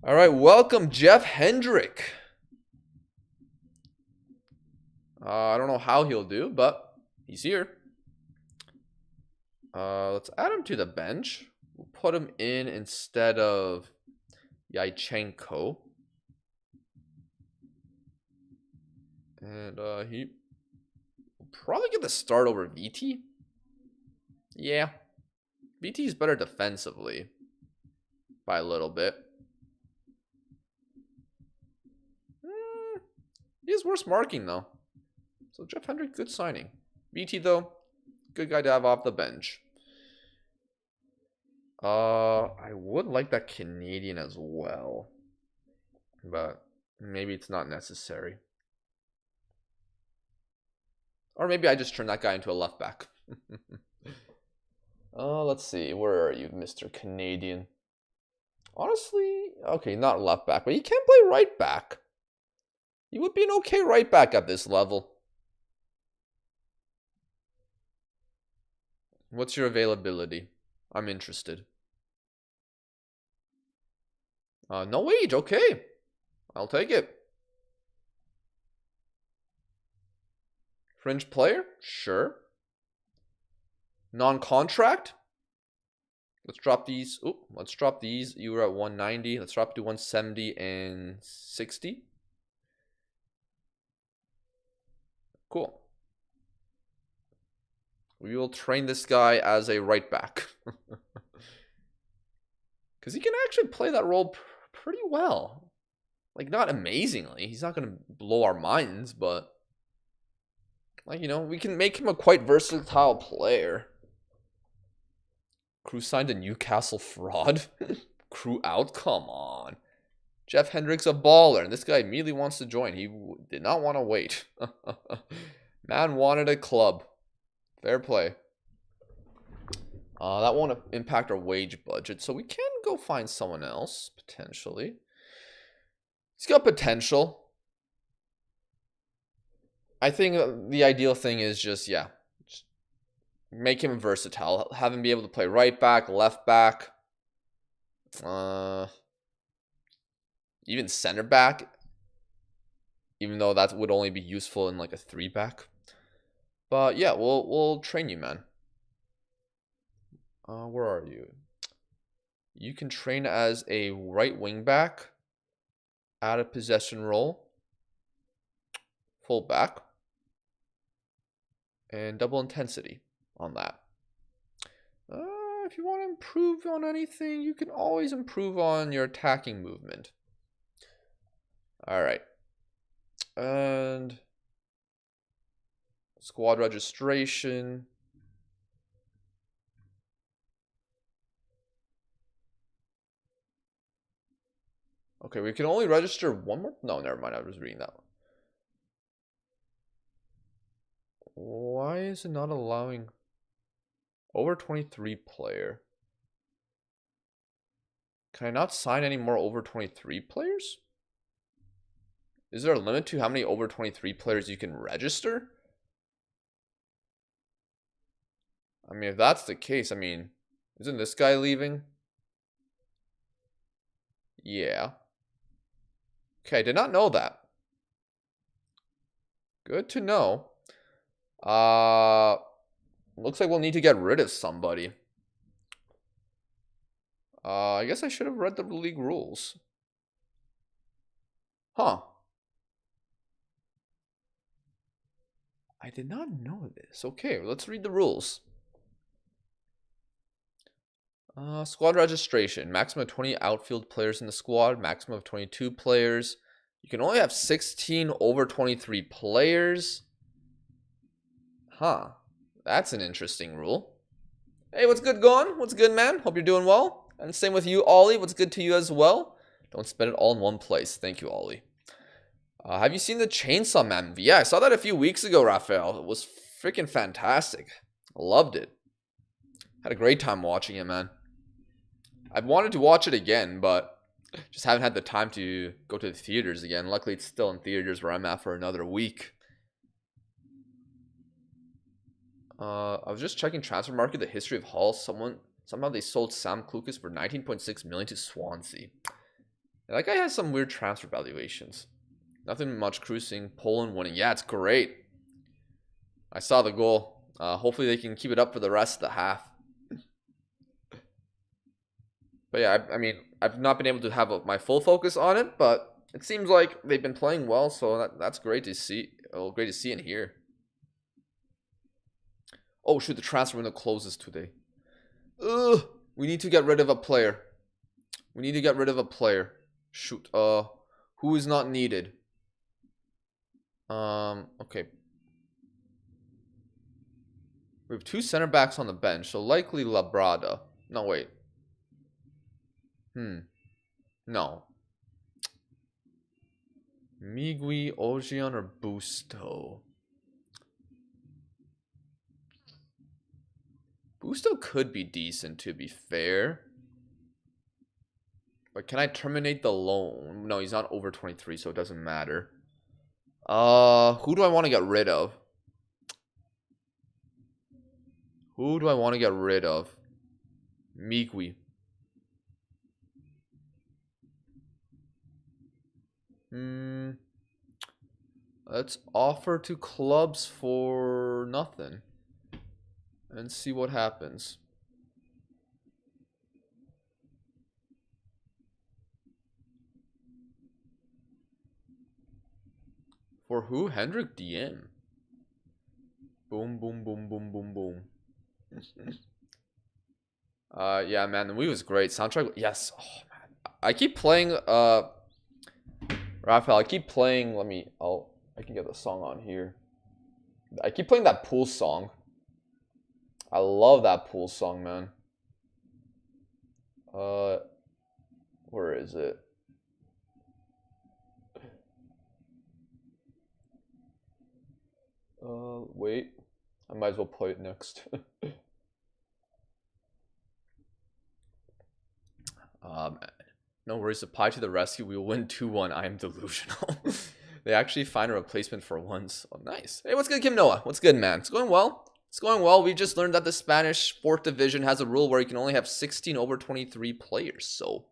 All right, welcome Jeff Hendrick. I don't know how he'll do, but he's here. Let's add him to the bench. We'll put him in instead of Yaichenko. And he will probably get the start over VT. Yeah. VT is better defensively by a little bit. He is worse marking, though. So Jeff Hendrick, good signing. VT, though, good guy to have off the bench. I would like that Canadian as well. But maybe it's not necessary. Or maybe I just turn that guy into a left back. Let's see. Where are you, Mr. Canadian? Honestly, okay, not left back, but he can play right back. He would be an okay right back at this level. What's your availability? I'm interested. No wage, okay. I'll take it. Fringe player? Sure. Non-contract? Let's drop these. Oh, let's drop these. You were at 190. Let's drop to 170 and 60. Cool. We will train this guy as a right back. Because he can actually play that role pretty well. Like, not amazingly. He's not going to blow our minds, but... like, you know, we can make him a quite versatile player. Crew signed a Newcastle fraud. Crew out? Come on. Jeff Hendrick's a baller, and this guy immediately wants to join. He did not want to wait. Man wanted a club. Fair play. That won't impact our wage budget, so we can go find someone else, potentially. He's got potential. I think the ideal thing is just, yeah, just make him versatile. Have him be able to play right back, left back, even center back, even though that would only be useful in like a 3-back. But yeah, we'll train you, man. Where are you? You can train as a right wing back, out of possession role, full back, and double intensity on that. If you want to improve on anything, you can always improve on your attacking movement. All right. And squad registration. Okay, we can only register one more. No, never mind. I was reading that one. Why is it not allowing over 23 player? Can I not sign any more over 23 players? Is there a limit to how many over 23 players you can register? I mean, if that's the case, I mean, isn't this guy leaving? Yeah. Okay, I did not know that. Good to know. Looks like we'll need to get rid of somebody. I guess I should have read the league rules. Huh. I did not know this. Okay, let's read the rules. Squad registration. Maximum of 20 outfield players in the squad. Maximum of 22 players. You can only have 16 over 23 players. Huh. That's an interesting rule. Hey, what's good going? What's good, man? Hope you're doing well. And same with you, Ollie. What's good to you as well? Don't spend it all in one place. Thank you, Ollie. Have you seen the Chainsaw Man movie? Yeah, I saw that a few weeks ago, Raphael. It was freaking fantastic. I loved it. Had a great time watching it, man. I've wanted to watch it again, but just haven't had the time to go to the theaters again. Luckily, it's still in theaters where I'm at for another week. I was just checking transfer market, the history of Hull. Somehow they sold Sam Klukas for 19.6 million to Swansea. That guy has some weird transfer valuations. Nothing much cruising. Poland winning. Yeah, it's great. I saw the goal. Hopefully they can keep it up for the rest of the half. But yeah, I mean, I've not been able to have my full focus on it, but it seems like they've been playing well, so that's great to see. Oh, great to see and hear. Oh shoot, the transfer window closes today. Ugh, we need to get rid of a player. We need to get rid of a player. Shoot, who is not needed? Okay. We have 2 center backs on the bench, so likely Labrada. No, wait. No. Migui, Ojian, or Busto? Busto could be decent, to be fair. But can I terminate the loan? No, he's not over 23, so it doesn't matter. Who do I want to get rid of? Who do I want to get rid of? Migui. Let's offer to clubs for nothing. And see what happens. For who? Hendrik DM. Boom, boom, boom, boom, boom, boom. Yeah, man, the movie was great. Soundtrack, yes. Oh man, I keep playing. Raphael, I keep playing. I can get the song on here. I keep playing that pool song. I love that pool song, man. Where is it? Wait. I might as well play it next. No worries. Apply to the rescue. We will win 2-1. I am delusional. They actually find a replacement for once. Oh, nice. Hey, what's good, Kim Noah? What's good, man? It's going well. It's going well. We just learned that the Spanish 4th division has a rule where you can only have 16 over 23 players. So,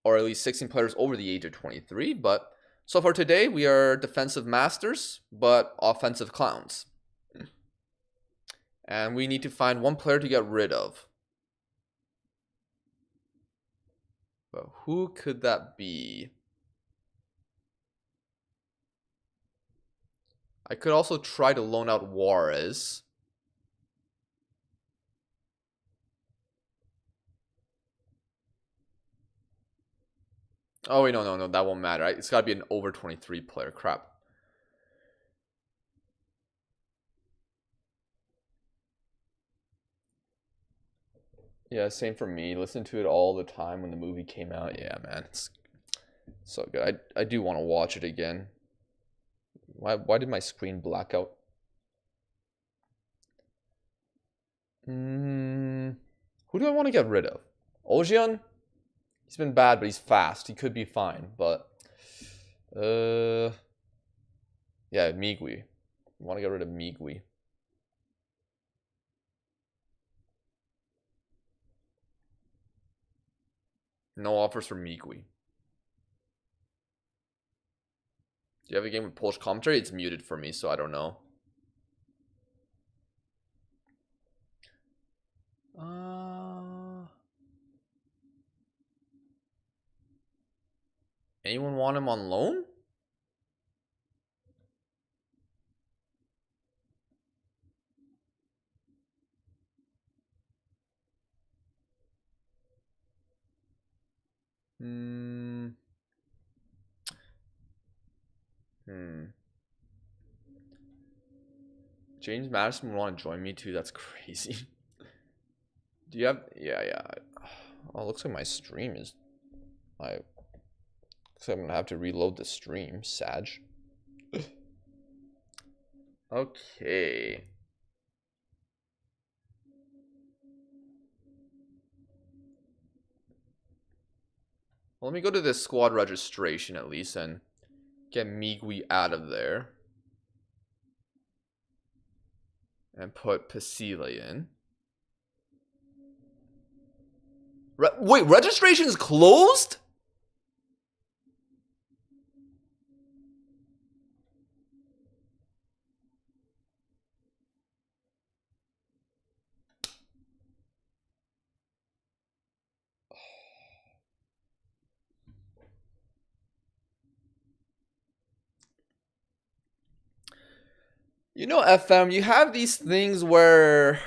or at least 16 players over the age of 23. But so far today, we are defensive masters, but offensive clowns. And we need to find one player to get rid of. But who could that be? I could also try to loan out Juarez. Oh, wait, no, that won't matter. It's got to be an over 23 player. Crap. Yeah, same for me. Listen to it all the time when the movie came out. Yeah, man, it's so good. I do want to watch it again. Why did my screen black out? Who do I want to get rid of? Ojian? He's been bad, but he's fast. He could be fine, but yeah, Migui. I want to get rid of Migui. No offers for Migui. Do you have a game with Polish commentary? It's muted for me, so I don't know. Anyone want him on loan? James Madison would want to join me too. That's crazy. Do you have? Yeah. Oh, it looks like my stream is. Looks like I'm gonna have to reload the stream. Sag. Okay. Well, let me go to this squad registration at least and get Migui out of there. and put Pasila in. Wait, registration is closed? You know, FM, you have these things where...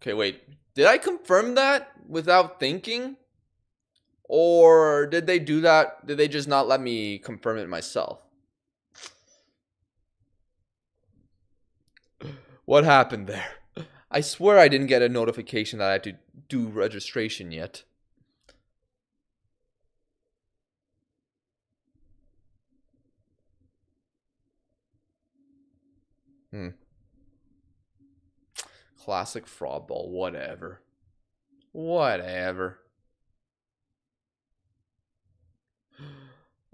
Okay, wait. Did I confirm that without thinking? Or did they do that? Did they just not let me confirm it myself? What happened there? I swear I didn't get a notification that I had to do registration yet. Classic fraud ball, whatever. Whatever.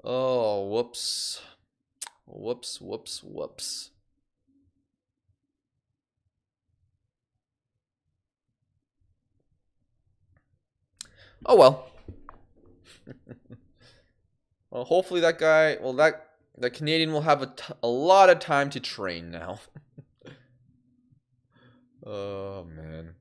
Oh, whoops. Whoops, whoops, whoops. Oh well. Well, hopefully that guy, well, that Canadian will have a lot of time to train now. Oh, man.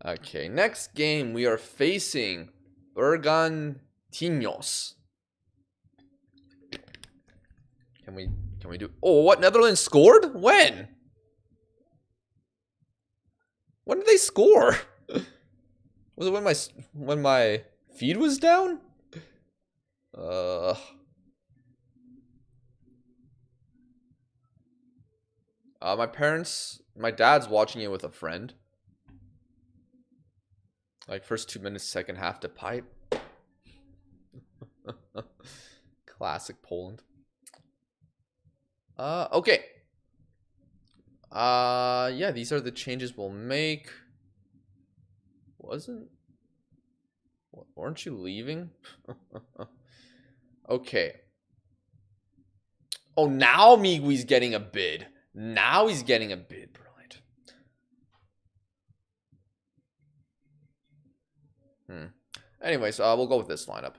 Okay, next game we are facing Bergantinos. Can we do? Oh, what? Netherlands scored? When? When did they score? Was it when my feed was down? My dad's watching it with a friend. Like first 2 minutes, second half to pipe. Classic Poland. Okay. Yeah, these are the changes we'll make. Weren't you leaving? Okay. Oh, now Migui's getting a bid. Now he's getting a bid. Brilliant. Anyways, we'll go with this lineup.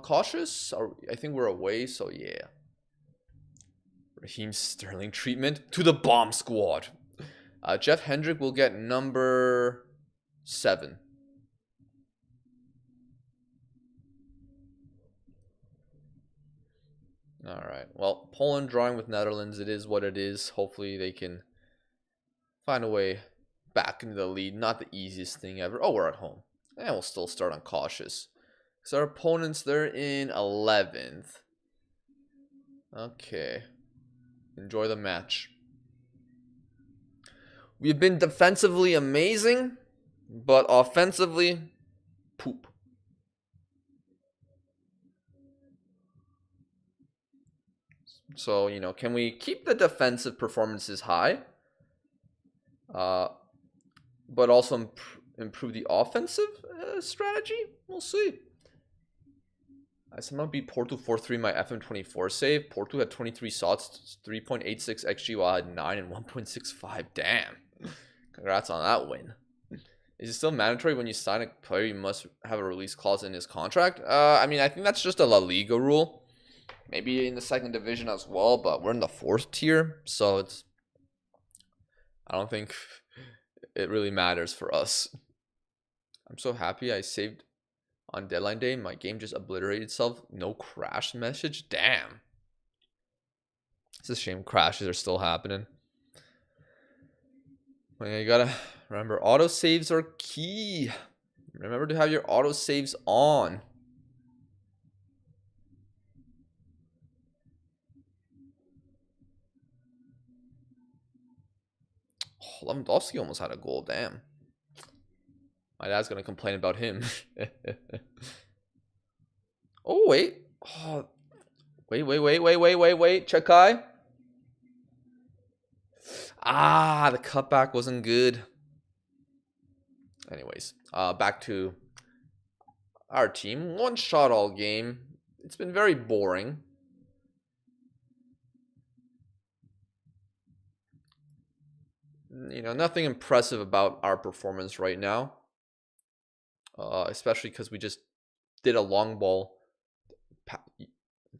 Cautious? I think we're away, so yeah. Raheem Sterling treatment to the bomb squad. Jeff Hendrick will get number 7. Alright, well, Poland drawing with Netherlands. It is what it is. Hopefully they can find a way back into the lead. Not the easiest thing ever. Oh, we're at home. And we'll still start on cautious. Because our opponents, they're in 11th. Okay. Enjoy the match. We've been defensively amazing, but offensively, poop. So, you know, can we keep the defensive performances high? But also improve the offensive strategy? We'll see. I somehow beat Porto 4-3 my FM24 save. Porto had 23 shots, 3.86 XG, while I had 9 and 1.65. Damn. Congrats on that win. Is it still mandatory when you sign a player you must have a release clause in his contract? I mean, I think that's just a La Liga rule. Maybe in the second division as well, but we're in the 4th tier, so I don't think it really matters for us. I'm so happy I saved on deadline day. My game just obliterated itself. No crash message. Damn. It's a shame crashes are still happening. Well, you gotta remember, autosaves are key. Remember to have your autosaves on. Oh, Lewandowski almost had a goal. Damn. My dad's gonna complain about him. Oh, wait. Oh, wait. Chekai. Ah, the cutback wasn't good. Anyways, back to our team. One shot all game. It's been very boring. You know, nothing impressive about our performance right now. Especially because we just did a long ball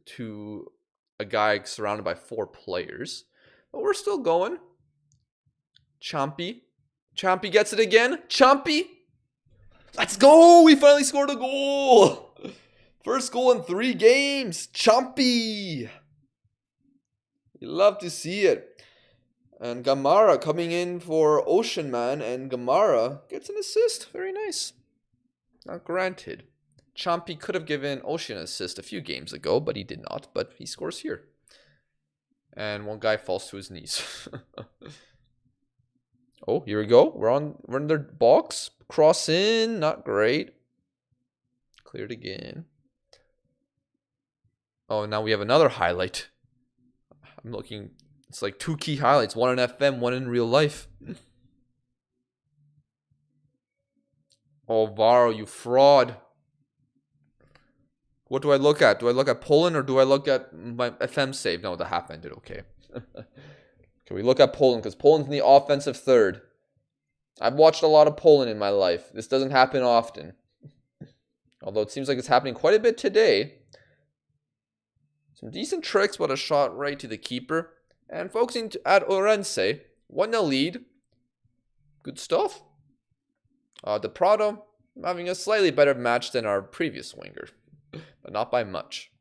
to a guy surrounded by 4 players. But we're still going. Chompy. Chompy gets it again. Chompy. Let's go. We finally scored a goal. First goal in 3 games. Chompy. You love to see it. And Gamara coming in for Ocean Man. And Gamara gets an assist. Very nice. Not granted. Chompy could have given Ocean an assist a few games ago, but he did not. But he scores here. And one guy falls to his knees. Oh, here we go. We're in their box. Cross in. Not great. Cleared again. Oh, now we have another highlight. I'm looking. It's like 2 key highlights. One in FM, one in real life. Oh, Varo, you fraud. What do I look at? Do I look at Poland or do I look at my FM save? No, the half ended okay. Can we look at Poland? Because Poland's in the offensive third. I've watched a lot of Poland in my life. This doesn't happen often. Although it seems like it's happening quite a bit today. Some decent tricks, but a shot right to the keeper. And focusing at Orense. 1-0 lead. Good stuff. The Prado having a slightly better match than our previous winger. But not by much.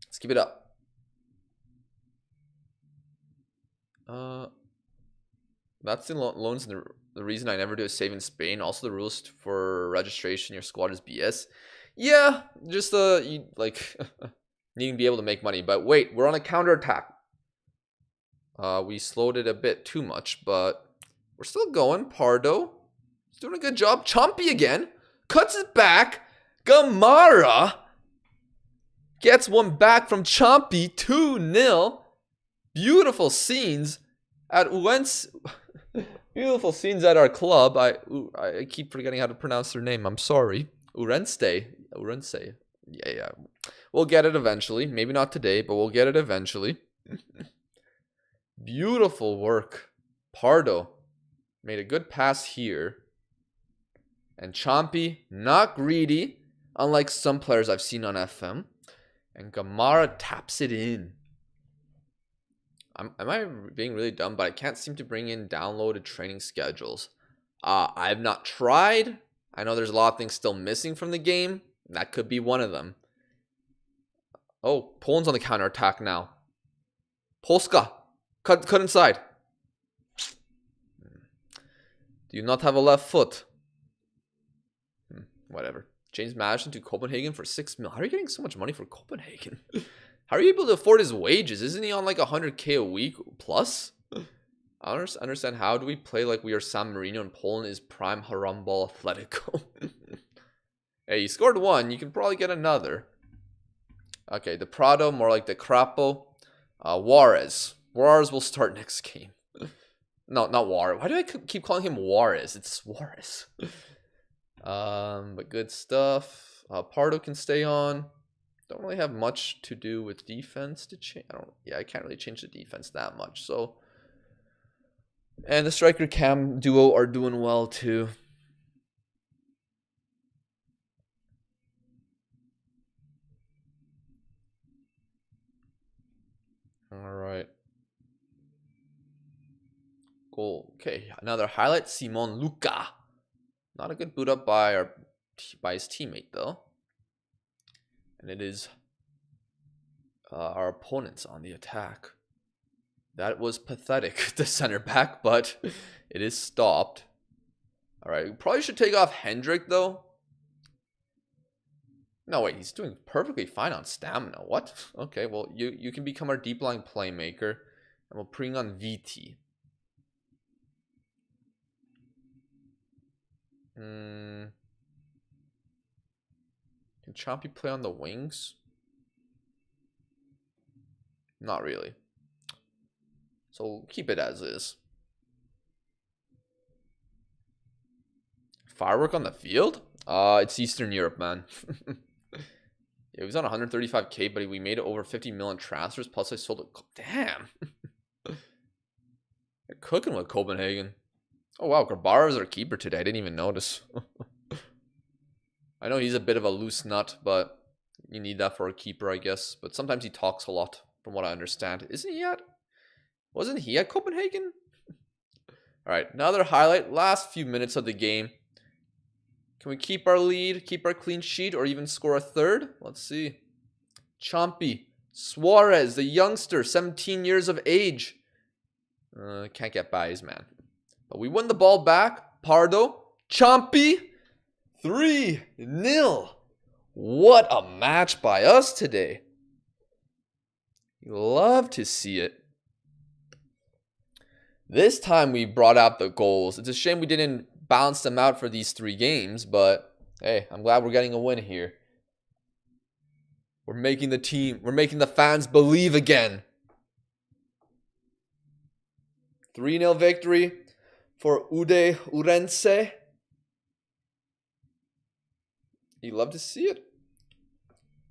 Let's keep it up. That's the loans and the reason I never do a save in Spain. Also the rules for registration, your squad is BS. Yeah, just you, like needing to be able to make money. But wait, we're on a counterattack. We slowed it a bit too much, but we're still going. Pardo is doing a good job. Chompy again. Cuts it back. Gamara gets one back from Chompy. 2-0. Beautiful scenes at Uens. Beautiful scenes at our club. I keep forgetting how to pronounce their name. I'm sorry. Urense. Yeah. We'll get it eventually. Maybe not today, but we'll get it eventually. Beautiful work. Pardo made a good pass here. And Chompy, not greedy, unlike some players I've seen on FM. And Gamara taps it in. Am I being really dumb? But I can't seem to bring in downloaded training schedules. I have not tried. I know there's a lot of things still missing from the game. That could be one of them. Oh, Poland's on the counterattack now. Polska. Cut inside. Do you not have a left foot? Whatever. James Madison to Copenhagen for 6 mil. How are you getting so much money for Copenhagen? How are you able to afford his wages? Isn't he on like 100K a week plus? I don't understand. How do we play like we are San Marino and Poland is prime Harambal Atletico? Hey, you scored 1. You can probably get another. Okay, the Prado, more like the Crapo. Juarez. Juarez will start next game. No, not Juarez. Why do I keep calling him Juarez? It's Juarez. But good stuff. Pardo can stay on. Don't really have much to do with defense to change. I can't really change the defense that much. So, and the striker cam duo are doing well too. All right. Goal. Okay, another highlight. Simon Luca. Not a good boot up by his teammate though. And it is our opponents on the attack. That was pathetic, the center back, but it is stopped. All right, we probably should take off Hendrick though. No, wait, he's doing perfectly fine on stamina. What? Okay, well, you can become our deep line playmaker, and we'll bring on VT. Can Chompy play on the wings? Not really. So we'll keep it as is. Firework on the field? It's Eastern Europe, man. Yeah, he was on 135K, but we made it over 50 million transfers. Plus, I sold it. Damn. They're cooking with Copenhagen. Oh, wow. Grabara's our keeper today. I didn't even notice. I know he's a bit of a loose nut, but you need that for a keeper, I guess. But sometimes he talks a lot, from what I understand. Isn't he at... Wasn't he at Copenhagen? All right, another highlight. Last few minutes of the game. Can we keep our lead, keep our clean sheet, or even score a third? Let's see. Chompy. Suarez, the youngster, 17 years of age. Can't get by his man. But we win the ball back. Pardo. Chompy. 3-0. What a match by us today. You love to see it. This time we brought out the goals. It's a shame we didn't balance them out for these 3 games, but hey, I'm glad we're getting a win here. We're making the fans believe again. 3-0 victory for Ude Urense. You love to see it.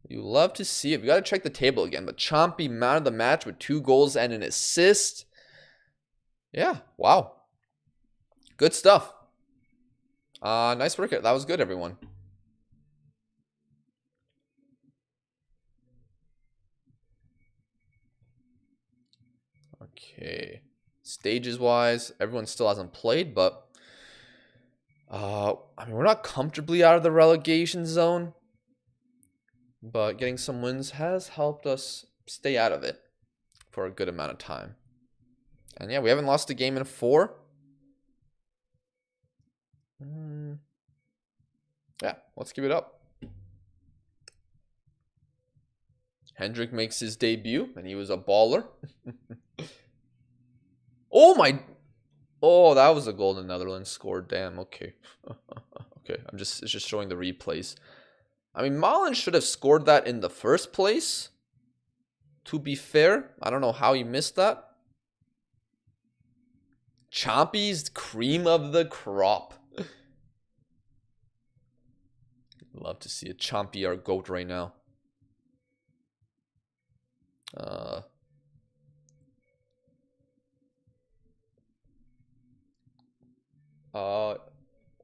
You love to see it. We got to check the table again, but Chompy, man of the match with 2 goals and an assist. Yeah, wow. Good stuff. Nice work. That was good, everyone. Okay. Stages-wise, everyone still hasn't played, but... I mean, we're not comfortably out of the relegation zone. But getting some wins has helped us stay out of it for a good amount of time. And yeah, we haven't lost a game in 4. Yeah, let's give it up. Hendrick makes his debut, and he was a baller. Oh my... Oh, that was a goal the Netherlands scored. Damn, okay. Okay, it's just showing the replays. I mean, Malen should have scored that in the first place. To be fair, I don't know how he missed that. Chompy's cream of the crop. Love to see a Chompy, our GOAT right now.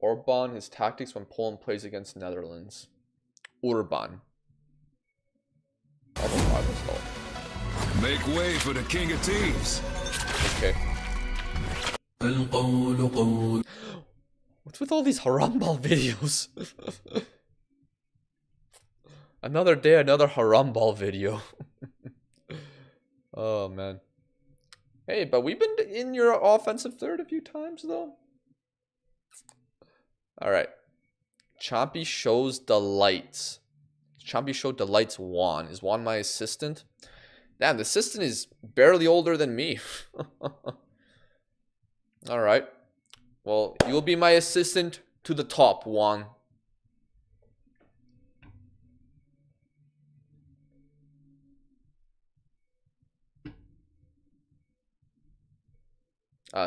Orban, his tactics when Poland plays against Netherlands. Urban. Make way for the king of teams. Okay. What's with all these Harambal videos? Another day, another Harambal video. Oh, man. Hey, but we've been in your offensive third a few times, though. Alright. Chompy shows delights. Chompy showed delights Juan. Is Juan my assistant? Damn, the assistant is barely older than me. Alright. Well, you'll be my assistant to the top, Juan.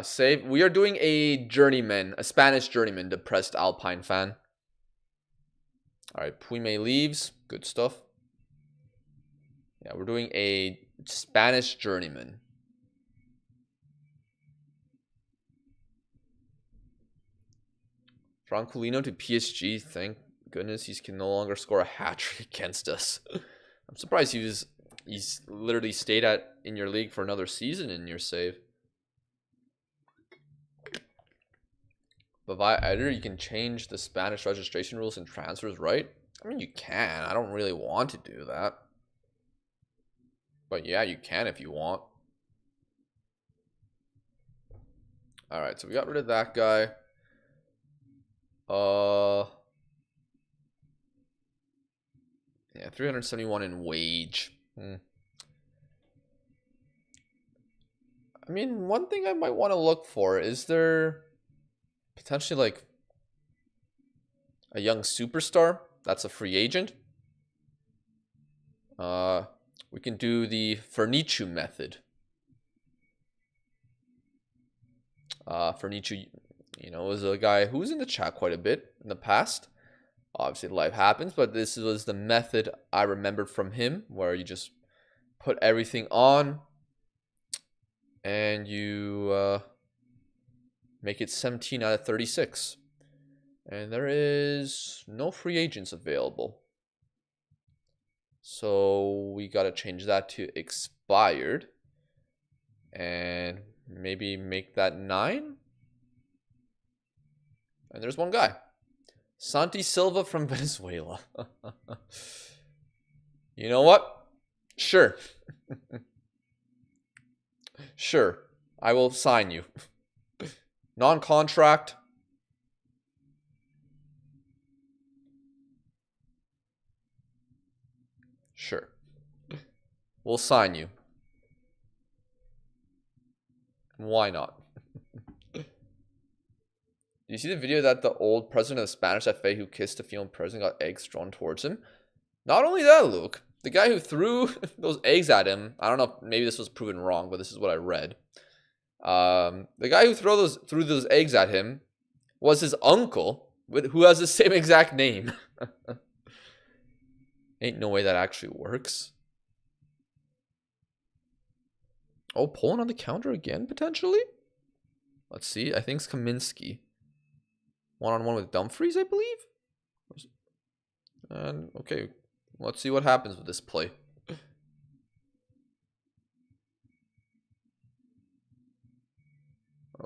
Save. We are doing a Journeyman, a Spanish Journeyman, depressed Alpine fan. Alright, Puime leaves. Good stuff. Yeah, we're doing a Spanish Journeyman. Francolino to PSG. Thank goodness he can no longer score a hat-trick against us. I'm surprised he's literally stayed in your league for another season in your save. But either you can change the Spanish registration rules and transfers, right? I mean, you can. I don't really want to do that. But yeah, you can if you want. Alright, so we got rid of that guy. Yeah, 371 in wage. I mean, one thing I might want to look for, is there potentially like a young superstar that's a free agent? We can do the Furnichu method. Furnichu, you know, is a guy who was in the chat quite a bit in the past. Obviously, life happens, but this was the method I remembered from him, where you just put everything on and you make it 17 out of 36. And there is no free agents available. So we got to change that to expired. And maybe make that 9. And there's one guy. Santi Silva from Venezuela. You know what? Sure. Sure. I will sign you. Non-contract. Sure. We'll sign you. Why not? Do you see the video that the old president of the Spanish FA who kissed a female president got eggs thrown towards him? Not only that, Luke, the guy who threw those eggs at him, I don't know if maybe this was proven wrong, but this is what I read. The guy who threw those eggs at him was his uncle, who has the same exact name. Ain't no way that actually works. Oh, Poland on the counter again, potentially? Let's see. I think it's Kaminsky. One-on-one with Dumfries, I believe? And, okay. Let's see what happens with this play.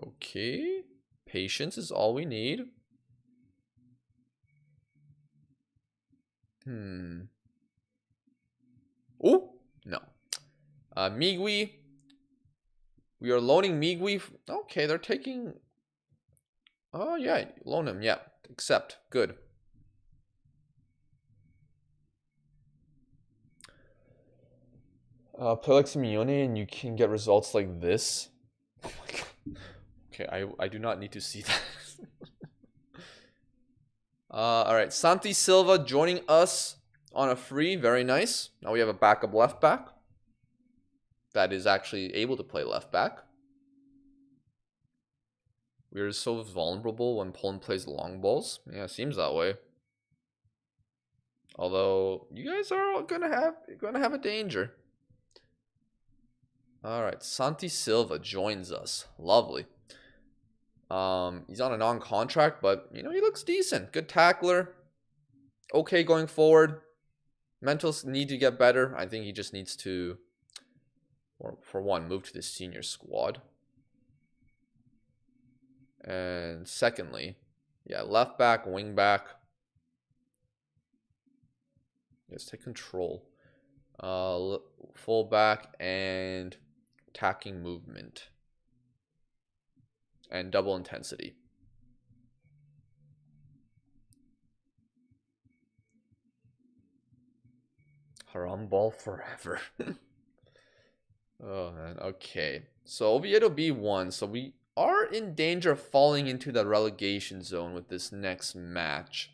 Okay. Patience is all we need. Oh, no. Migui. We are loaning Migui. Okay, they're taking... Oh, yeah. Loan him. Yeah. Accept. Good. Play like Simeone and you can get results like this. Oh my god. Okay, I do not need to see that. Alright. Santi Silva joining us on a free. Very nice. Now we have a backup left back that is actually able to play left back. We are so vulnerable when Poland plays long balls. Yeah, it seems that way. Although you guys are gonna have a danger. All right, Santi Silva joins us. Lovely. He's on a non-contract, but you know he looks decent. Good tackler. Okay, going forward. Mentals need to get better. I think he just needs to, for one, move to the senior squad. And secondly, yeah, left back, wing back. Let's take control. Full back and attacking movement. And double intensity. Haram ball forever. Oh man, okay. So Oviedo B1. So we are in danger of falling into the relegation zone with this next match.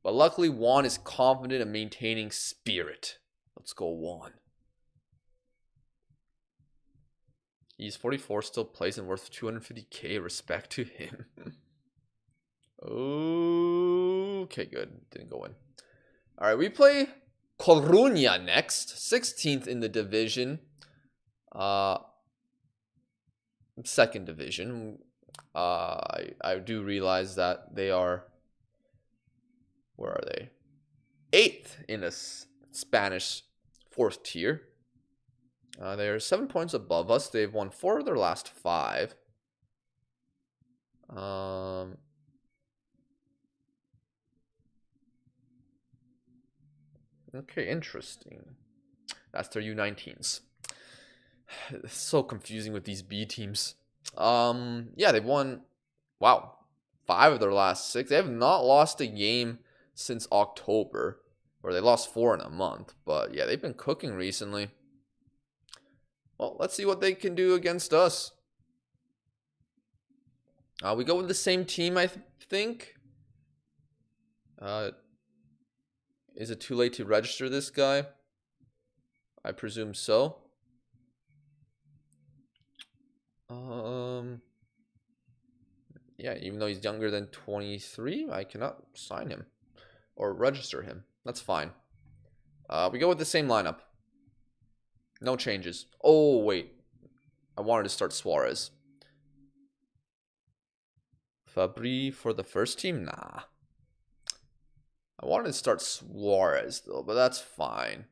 But luckily Juan is confident in maintaining spirit. Let's go Juan. He's 44, still plays and worth 250k. Respect to him. Okay, good. Didn't go in. Alright, we play Coruña next. 16th in the division. Second division. I do realize that they are... Where are they? 8th in the Spanish 4th tier. They're 7 points above us. They've won 4 of their last 5. Okay, interesting. That's their U19s. It's so confusing with these B teams. Yeah, they've won, wow, 5 of their last 6. They have not lost a game since October, or they lost 4 in a month. But yeah, they've been cooking recently. Well, let's see what they can do against us. We go with the same team, I think. Is it too late to register this guy? I presume so. Yeah, even though he's younger than 23, I cannot sign him. or register him. That's fine. We go with the same lineup. No changes. Oh, wait. I wanted to start Suarez. Fabri for the first team? Nah. I wanted to start Suarez, though, but that's fine.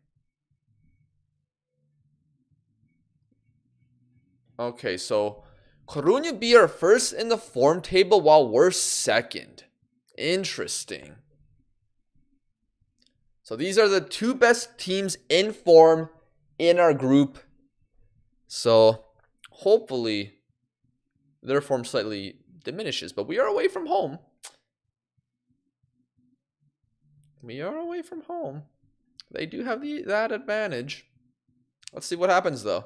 Okay, so Coruña be our first in the form table while we're second. Interesting. So these are the two best teams in form in our group. So hopefully their form slightly diminishes, but we are away from home. We are away from home. They do have that advantage. Let's see what happens, though.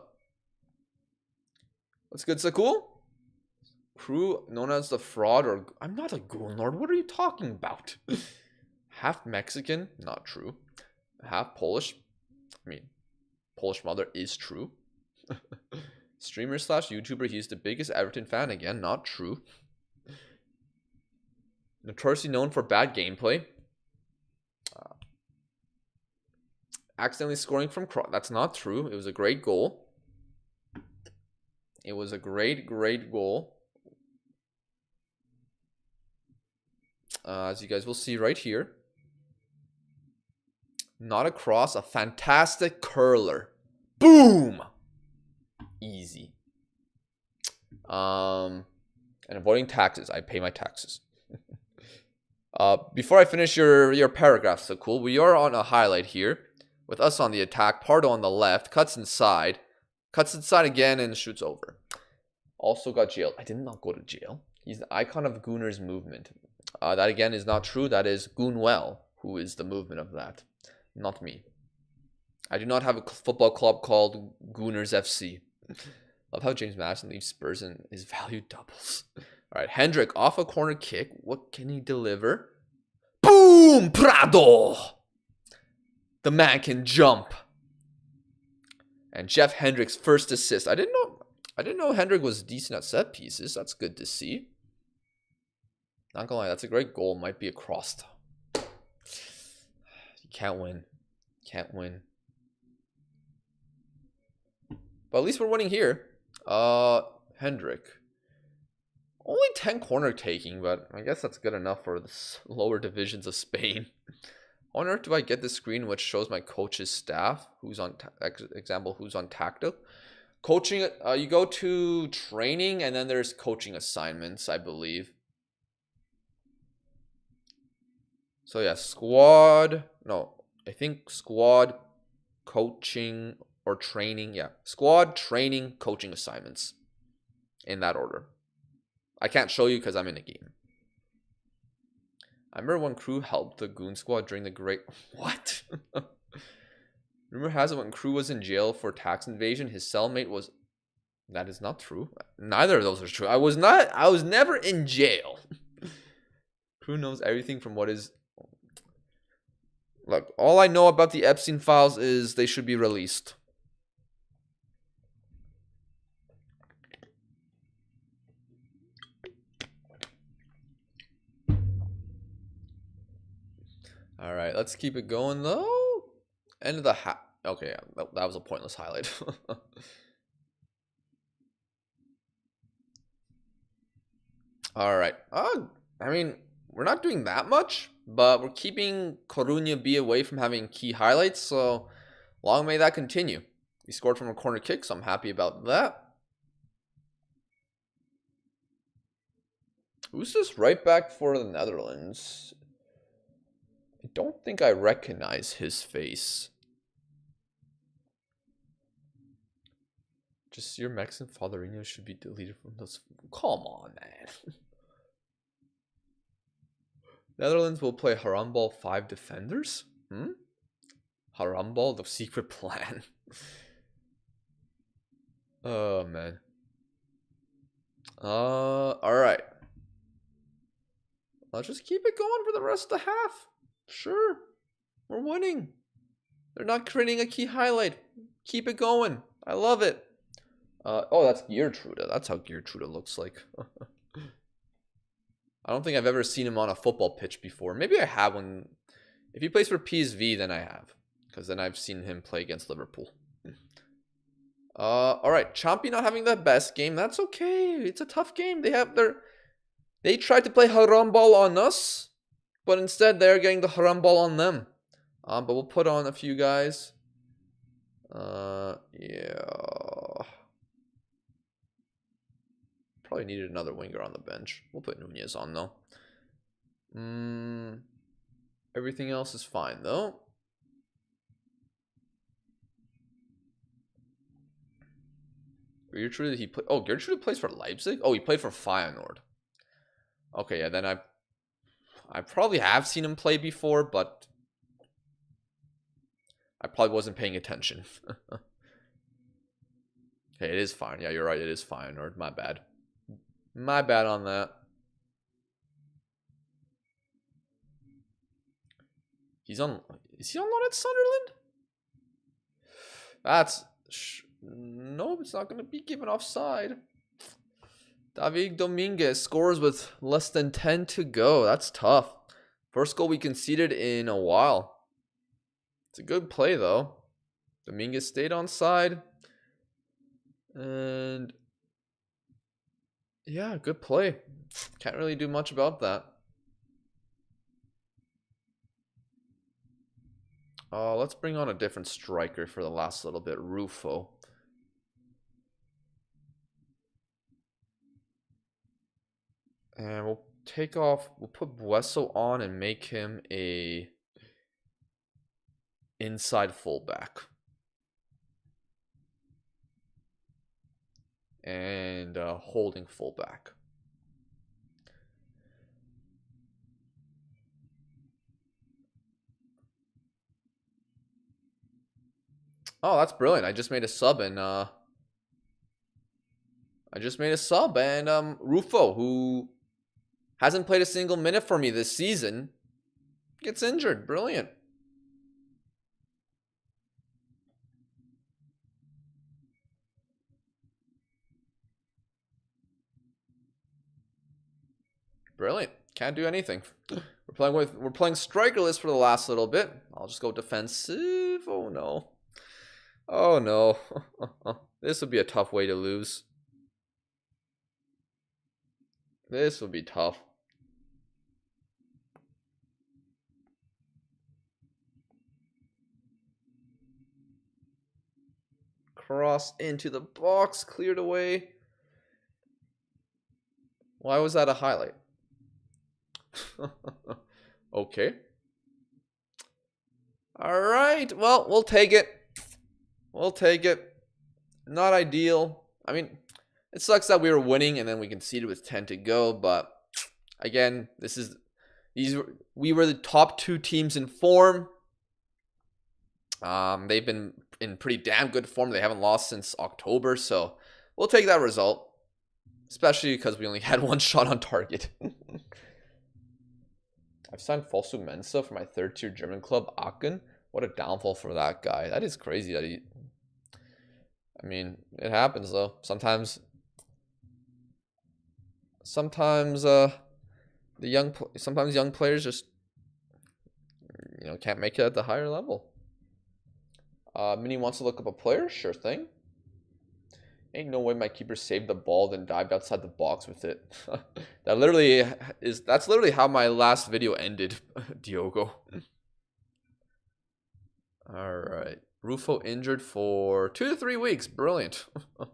What's good, Sakul? Crew known as the fraud, or I'm not a goon lord. What are you talking about? Half Mexican, not true. Half Polish. I mean, Polish mother is true. Streamer slash YouTuber. He's the biggest Everton fan. Again, not true. Notoriously known for bad gameplay. Accidentally scoring from cross. That's not true. It was a great goal. It was a great goal. As you guys will see right here. Not a cross, a fantastic curler. Boom! Easy. And avoiding taxes. I pay my taxes. Before I finish your paragraph, so cool. We are on a highlight here. With us on the attack. Pardo on the left. Cuts inside. Cuts inside again and shoots over. Also got jailed. I did not go to jail. He's the icon of Gooner's movement. That again is not true. That is Goonwell, who is the movement of that. Not me. I do not have a football club called Gooners FC. Love how James Madison leaves Spurs and his value doubles. All right, Hendrick off a corner kick. What can he deliver? Boom! Prado! The man can jump. And Jeff Hendrick's first assist. I didn't know Hendrick was decent at set pieces. That's good to see. Not gonna lie, that's a great goal. Might be a cross though. You can't win. Can't win. But at least we're winning here. Hendrick. Only 10 corner taking, but I guess that's good enough for the lower divisions of Spain. On earth do I get the screen which shows my coach's staff? Who's on, example, who's on tactical? Coaching, you go to training and then there's coaching assignments, I believe. So yeah, squad, no, I think squad, coaching, or training. Yeah, squad, training, coaching assignments. In that order. I can't show you because I'm in a game. I remember when Crew helped the Goon Squad during the Great... What? Rumor has it when Crew was in jail for tax invasion, his cellmate was... That is not true. Neither of those are true. I was never in jail. Crew knows everything from what is... Look, all I know about the Epstein files is they should be released. All right, let's keep it going though. End of the okay, yeah, that was a pointless highlight. All right. I mean, we're not doing that much, but we're keeping Coruña B away from having key highlights, so long may that continue. We scored from a corner kick, so I'm happy about that. Who's this right back for the Netherlands? I don't think I recognize his face. Just your Mexican fatherino should be deleted from those. Come on, man. Netherlands will play Harambal 5 defenders? Harambal, the secret plan. Oh, man. Alright. Let's just keep it going for the rest of the half. Sure. We're winning. They're not creating a key highlight. Keep it going. I love it. Oh, that's Geertrude. That's how Geertrude looks like. I don't think I've ever seen him on a football pitch before. Maybe I have when If he plays for PSV, then I have. Because then I've seen him play against Liverpool. Alright. Chompy not having the best game. That's okay. It's a tough game. They tried to play haram ball on us. But instead, they're getting the haram ball on them. But we'll put on a few guys. Yeah. Probably needed another winger on the bench. We'll put Nunez on, though. Everything else is fine, though. Gertrude, he play. Oh, Gertrude plays for Leipzig. Oh, he played for Feyenoord. Okay, yeah. Then I probably have seen him play before, but I probably wasn't paying attention. Okay, it is fine. Yeah, you're right. It is Feyenoord. My bad. My bad on that. Is he on loan at Sunderland? Nope, it's not going to be given offside. David Dominguez scores with less than 10 to go. That's tough. First goal we conceded in a while. It's a good play, though. Dominguez stayed on side. And yeah, good play. Can't really do much about that. Let's bring on a different striker for the last little bit. Rufo. And we'll put Bueso on and make him a inside fullback. And holding fullback. Oh, that's brilliant. I just made a sub and Rufo, who hasn't played a single minute for me this season, gets injured. Brilliant. Brilliant. Can't do anything. We're playing strikerless for the last little bit. I'll just go defensive. Oh no. Oh no. This would be a tough way to lose. This will be tough. Cross into the box, cleared away. Why was that a highlight? Okay. All right. Well, we'll take it. We'll take it. Not ideal. I mean, it sucks that we were winning and then we conceded with 10 to go. But again, we were the top two teams in form. They've been in pretty damn good form. They haven't lost since October. So we'll take that result. Especially because we only had one shot on target. I've signed Fosu Mensah for my third-tier German club, Aachen. What a downfall for that guy. That is crazy that he... I mean, it happens, though. Sometimes young players just, can't make it at the higher level. Mini wants to look up a player? Sure thing. Ain't no way my keeper saved the ball then dived outside the box with it. That's literally how my last video ended, Diogo. Alright. Rufo injured for 2 to 3 weeks. Brilliant. I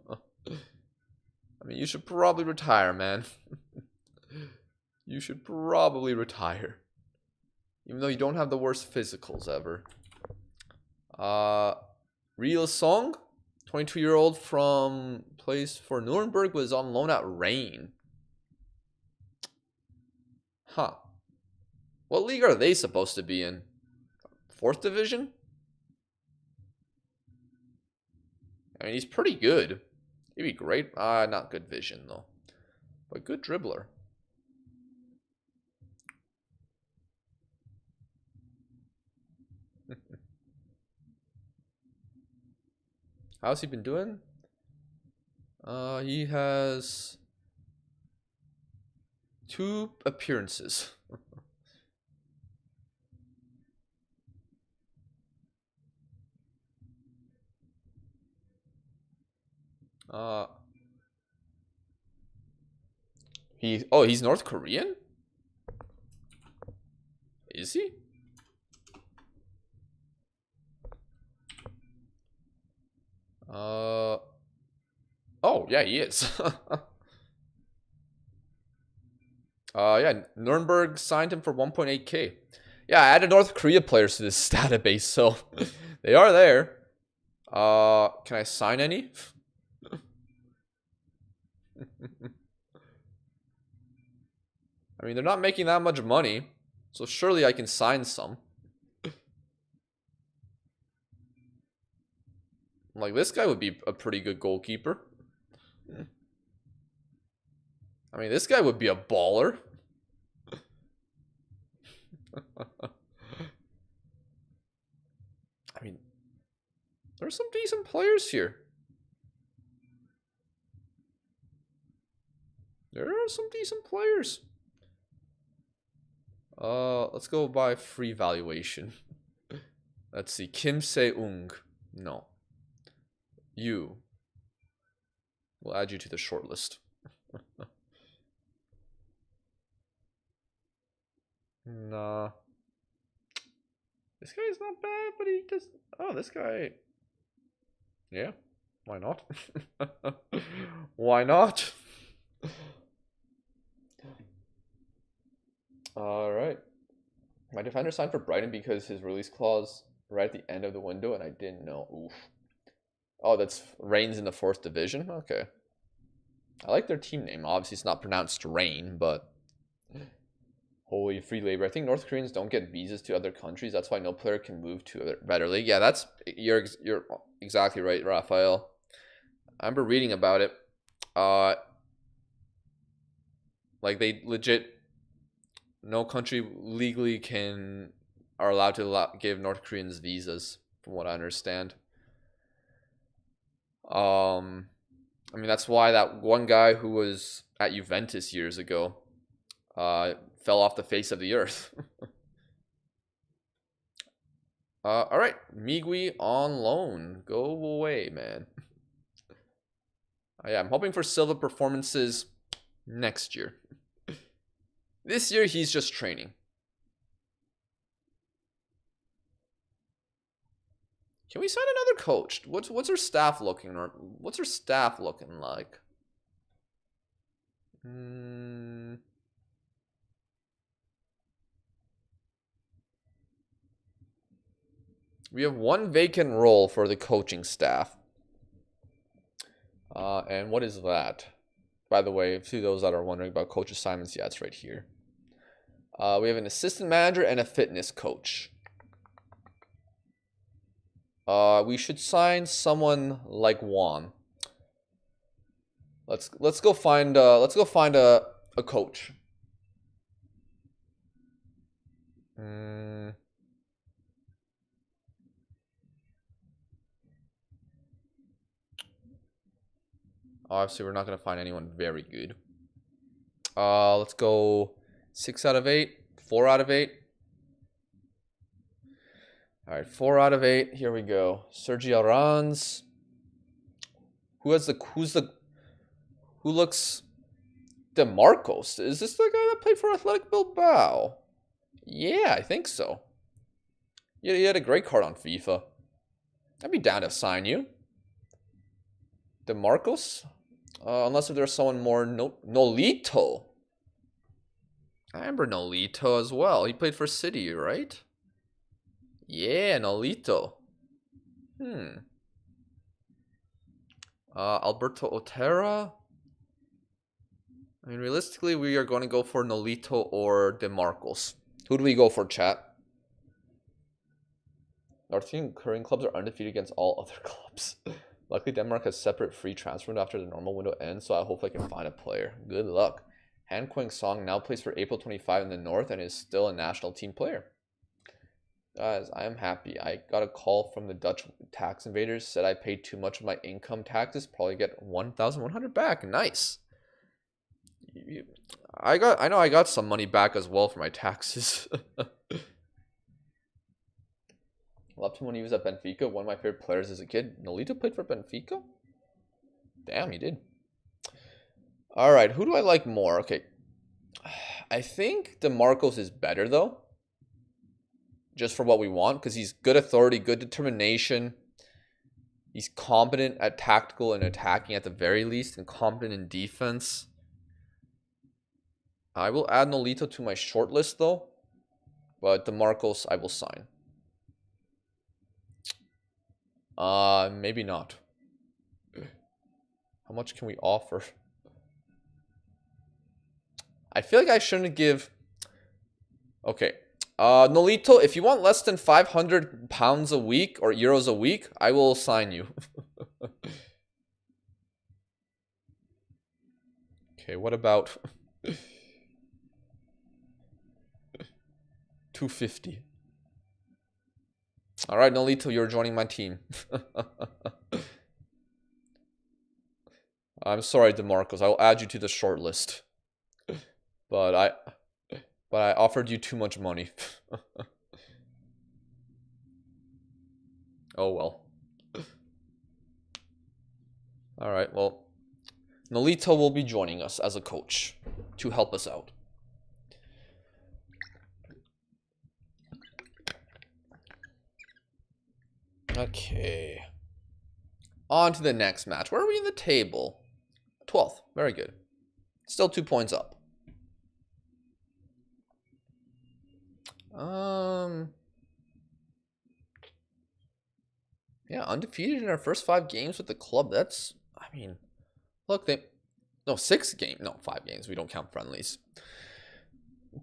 mean, you should probably retire, man. You should probably retire. Even though you don't have the worst physicals ever. Real Song, 22-year-old plays for Nuremberg, was on loan at Rain. Huh. What league are they supposed to be in? 4th division? I mean, he's pretty good. He'd be great. Not good vision, though. But good dribbler. How's he been doing? He has 2 appearances. Uh, he's North Korean? Is he? Oh, yeah, he is. Yeah, Nuremberg signed him for 1.8K. Yeah, I added North Korea players to this database, so they are there. Can I sign any? I mean, they're not making that much money, so surely I can sign some. Like, this guy would be a pretty good goalkeeper. I mean, this guy would be a baller. I mean, there's some decent players here. There are some decent players. Let's go by free valuation. Let's see. Kim Se-ung. No. You. We'll add you to the short list. Nah. This guy's not bad, but he does. Oh, this guy. Yeah. Why not? Why not? Alright. My defender signed for Brighton because his release clause right at the end of the window, and I didn't know. Oof. Oh, that's Reigns in the 4th division? Okay. I like their team name. Obviously, it's not pronounced Rain, but holy free labor. I think North Koreans don't get visas to other countries. That's why no player can move to a better league. Yeah, that's you're exactly right, Raphael. I remember reading about it. Like they legit, no country legally are allowed to give North Koreans visas, from what I understand. I mean, that's why that one guy who was at Juventus years ago fell off the face of the earth. All right, Migui on loan. Go away, man. Yeah, I'm hoping for Silva performances next year. This year, he's just training. Can we sign another coach? What's our staff looking, or what's our staff looking like? We have one vacant role for the coaching staff. And what is that? By the way, to those that are wondering about coach assignments, yeah, it's right here. We have an assistant manager and a fitness coach. We should sign someone like Juan. Let's go find a coach. Obviously, we're not gonna find anyone very good. Let's go 6 out of 8, 4 out of 8. All right, 4 out of 8. Here we go. Sergio Rans. Who looks DeMarcos? Is this the guy that played for Athletic Bilbao? Yeah, I think so. Yeah, you had a great card on FIFA. I'd be down to sign you. DeMarcos? Unless if there's someone more. Nolito. I remember Nolito as well. He played for City, right? Yeah, Nolito. Alberto Otero. I mean, realistically, we are going to go for Nolito or DeMarcos. Who do we go for, chat? North Korean clubs are undefeated against all other clubs. Luckily, Denmark has separate free transfer window after the normal window ends, so I hope I can find a player. Good luck. Han Kwang-song now plays for April 25 in the North and is still a national team player. Guys, I am happy. I got a call from the Dutch tax invaders. Said I paid too much of my income taxes. Probably get 1,100 back. Nice. I know I got some money back as well for my taxes. Loved him when he was at Benfica. One of my favorite players as a kid. Nolito played for Benfica? Damn, he did. Alright, who do I like more? Okay. I think DeMarcos is better, though. Just for what we want, because he's good authority, good determination. He's competent at tactical and attacking at the very least, and competent in defense. I will add Nolito to my short list, though. But DeMarcos, I will sign. Maybe not. How much can we offer? I feel like I shouldn't give... Okay. Nolito, if you want less than 500 pounds a week or euros a week, I will sign you. Okay, what about 250? All right, Nolito, you're joining my team. I'm sorry, DeMarcos. I'll add you to the short list. But I offered you too much money. Oh well. All right, well, Nolito will be joining us as a coach to help us out. Okay. On to the next match. Where are we in the table? 12th. Very good. Still 2 points up. Yeah, undefeated in our first 5 games with the club. That's, I mean, look, no, 6 games. No, 5 games. We don't count friendlies.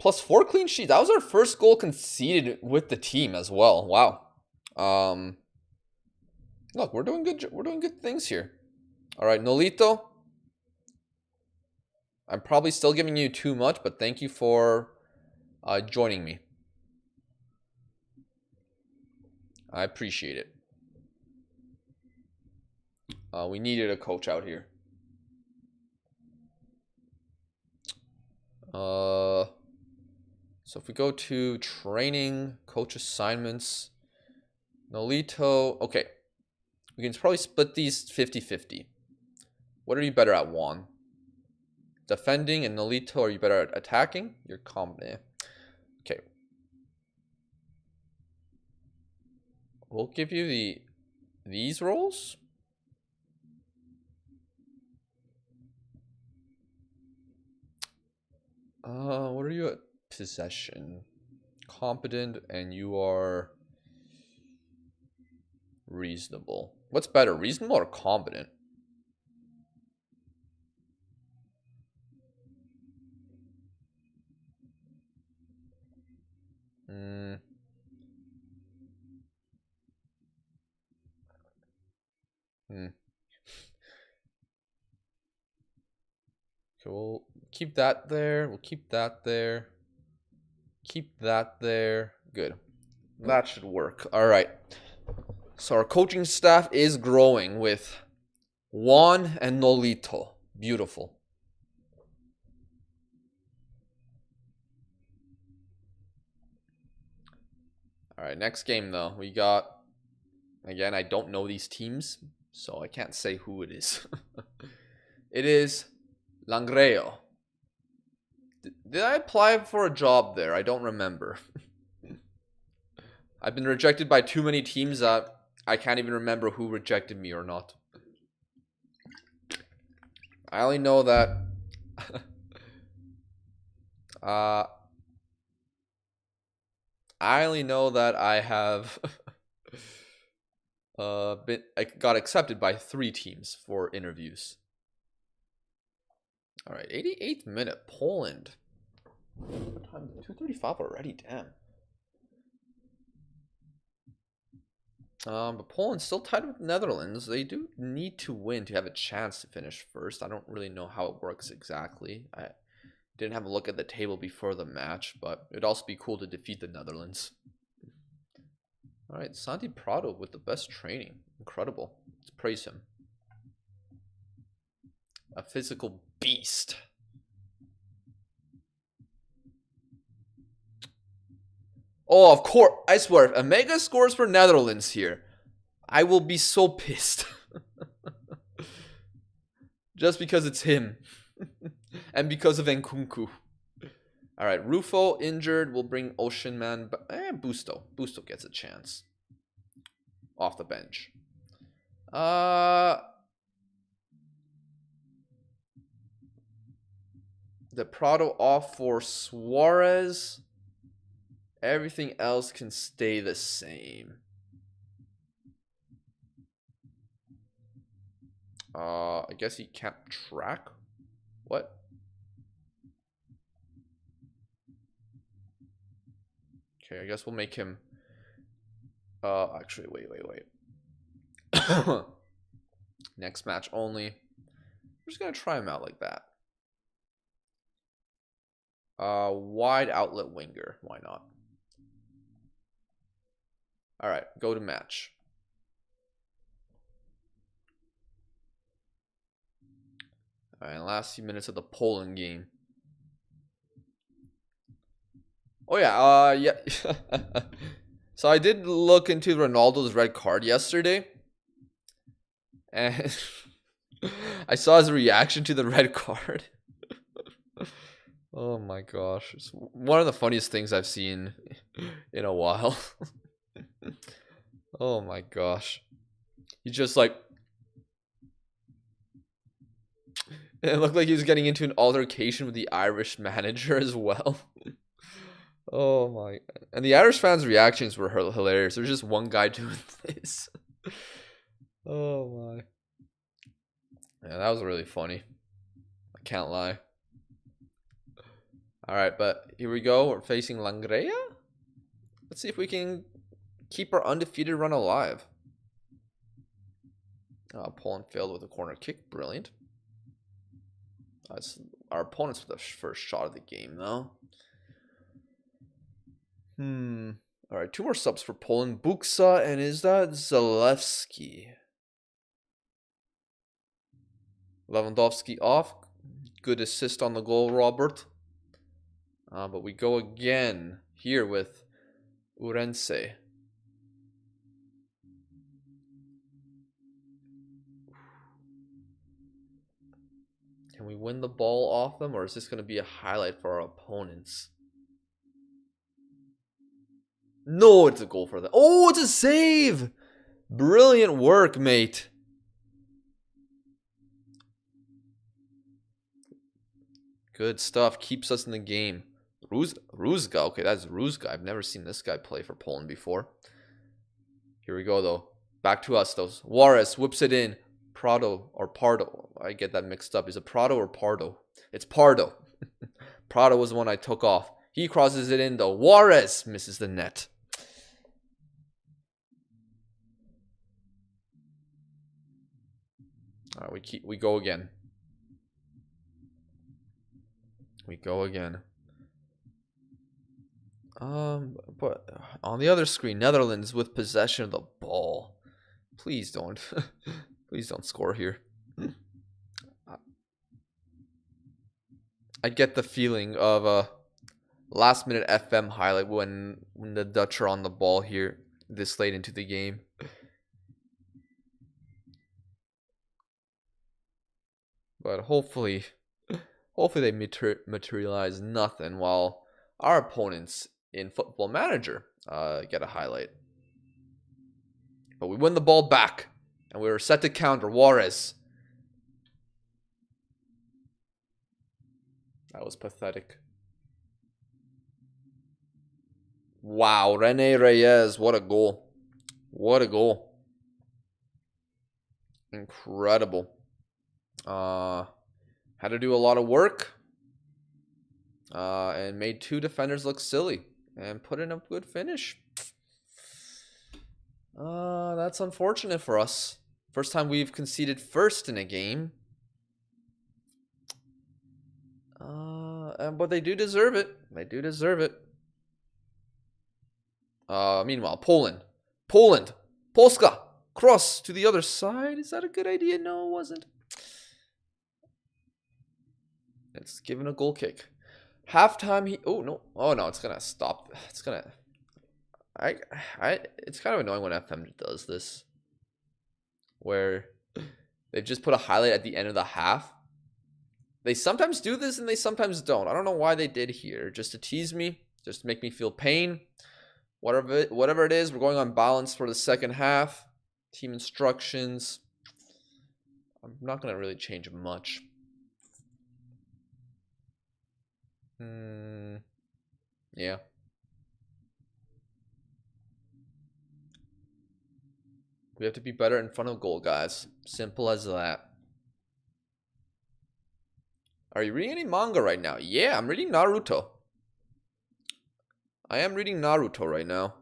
Plus 4 clean sheets. That was our first goal conceded with the team as well. Wow. Look, we're doing good. We're doing good things here. All right, Nolito. I'm probably still giving you too much, but thank you for joining me. I appreciate it. We needed a coach out here. So if we go to training, coach assignments, Nolito. Okay. We can probably split these 50-50. What are you better at, Juan? Defending, and Nolito, are you better at attacking? You're competent. Okay. We'll give you these roles. What are you at? Possession. Competent, and you are reasonable. What's better, reasonable or competent? Okay, we'll keep that there. We'll keep that there. Keep that there. Good. That should work. All right. So our coaching staff is growing with Juan and Nolito. Beautiful. All right, next game though. We got, again, I don't know these teams, so I can't say who it is. It is Langreo. Did I apply for a job there? I don't remember. I've been rejected by too many teams that I can't even remember who rejected me or not. I only know that I only know that I have I got accepted by 3 teams for interviews. All right, 88th minute, Poland. What time? 2:35 already. Damn. But Poland's still tied with Netherlands. They do need to win to have a chance to finish first. I don't really know how it works exactly. I didn't have a look at the table before the match, but it'd also be cool to defeat the Netherlands. All right, Santi Prado with the best training. Incredible. Let's praise him. A physical beast. Oh, of course. I swear, if Omega scores for Netherlands here, I will be so pissed. Just because it's him. And because of Nkunku. Alright, Rufo injured. We'll bring Ocean Man. Busto. Busto gets a chance. Off the bench. The Prado off for Suarez. Everything else can stay the same. I guess he can't track. What? Okay, I guess we'll make him. Actually, wait. Next match only. I'm just gonna try him out like that. Wide outlet winger. Why not? All right, go to match. All right, last few minutes of the Poland game. Oh yeah, yeah. So I did look into Ronaldo's red card yesterday, and I saw his reaction to the red card. Oh my gosh, it's one of the funniest things I've seen in a while. Oh my gosh, he just like, it looked like he was getting into an altercation with the Irish manager as well. Oh my, and the Irish fans' reactions were hilarious. There's just one guy doing this. Oh my. Yeah, that was really funny. I can't lie. Alright, but here we go. We're facing Langrea. Let's see if we can keep our undefeated run alive. Poland failed with a corner kick. Brilliant. That's our opponents with the first shot of the game, though. Alright, 2 more subs for Poland. Buksa, and is that Zalewski? Lewandowski off. Good assist on the goal, Robert. But we go again here with Urense. Can we win the ball off them, or is this going to be a highlight for our opponents? No, it's a goal for them. Oh, it's a save! Brilliant work, mate. Good stuff. Keeps us in the game. Ruzga. Okay, that's Ruzga. I've never seen this guy play for Poland before. Here we go, though. Back to us, though. Juarez whips it in. Prado or Pardo. I get that mixed up. Is it Prado or Pardo? It's Pardo. Prado was the one I took off. He crosses it in, though. Juarez misses the net. All right, we go again. We go again. But on the other screen, Netherlands with possession of the ball. Please don't. Please don't score here. I get the feeling of a last minute FM highlight when the Dutch are on the ball here this late into the game. But hopefully they materialize nothing while our opponents in Football Manager get a highlight. But we win the ball back, and we were set to counter. Juarez. That was pathetic. Wow, Rene Reyes, what a goal. What a goal. Incredible. Had to do a lot of work. And made 2 defenders look silly. And put in a good finish. That's unfortunate for us. First time we've conceded first in a game. But they do deserve it. They do deserve it. Meanwhile, Poland. Polska. Cross to the other side. Is that a good idea? No, it wasn't. It's given a goal kick. Halftime. Oh no, it's gonna stop. It's gonna. It's kind of annoying when FM does this, where They've just put a highlight at the end of the half. They sometimes do this and they sometimes don't. I don't know why they did here. Just to tease me, just to make me feel pain. Whatever it is, we're going on balance for the second half. Team instructions. I'm not going to really change much. Yeah. We have to be better in front of goal, guys. Simple as that. Are you reading any manga right now? Yeah, I'm reading Naruto. I am reading Naruto right now.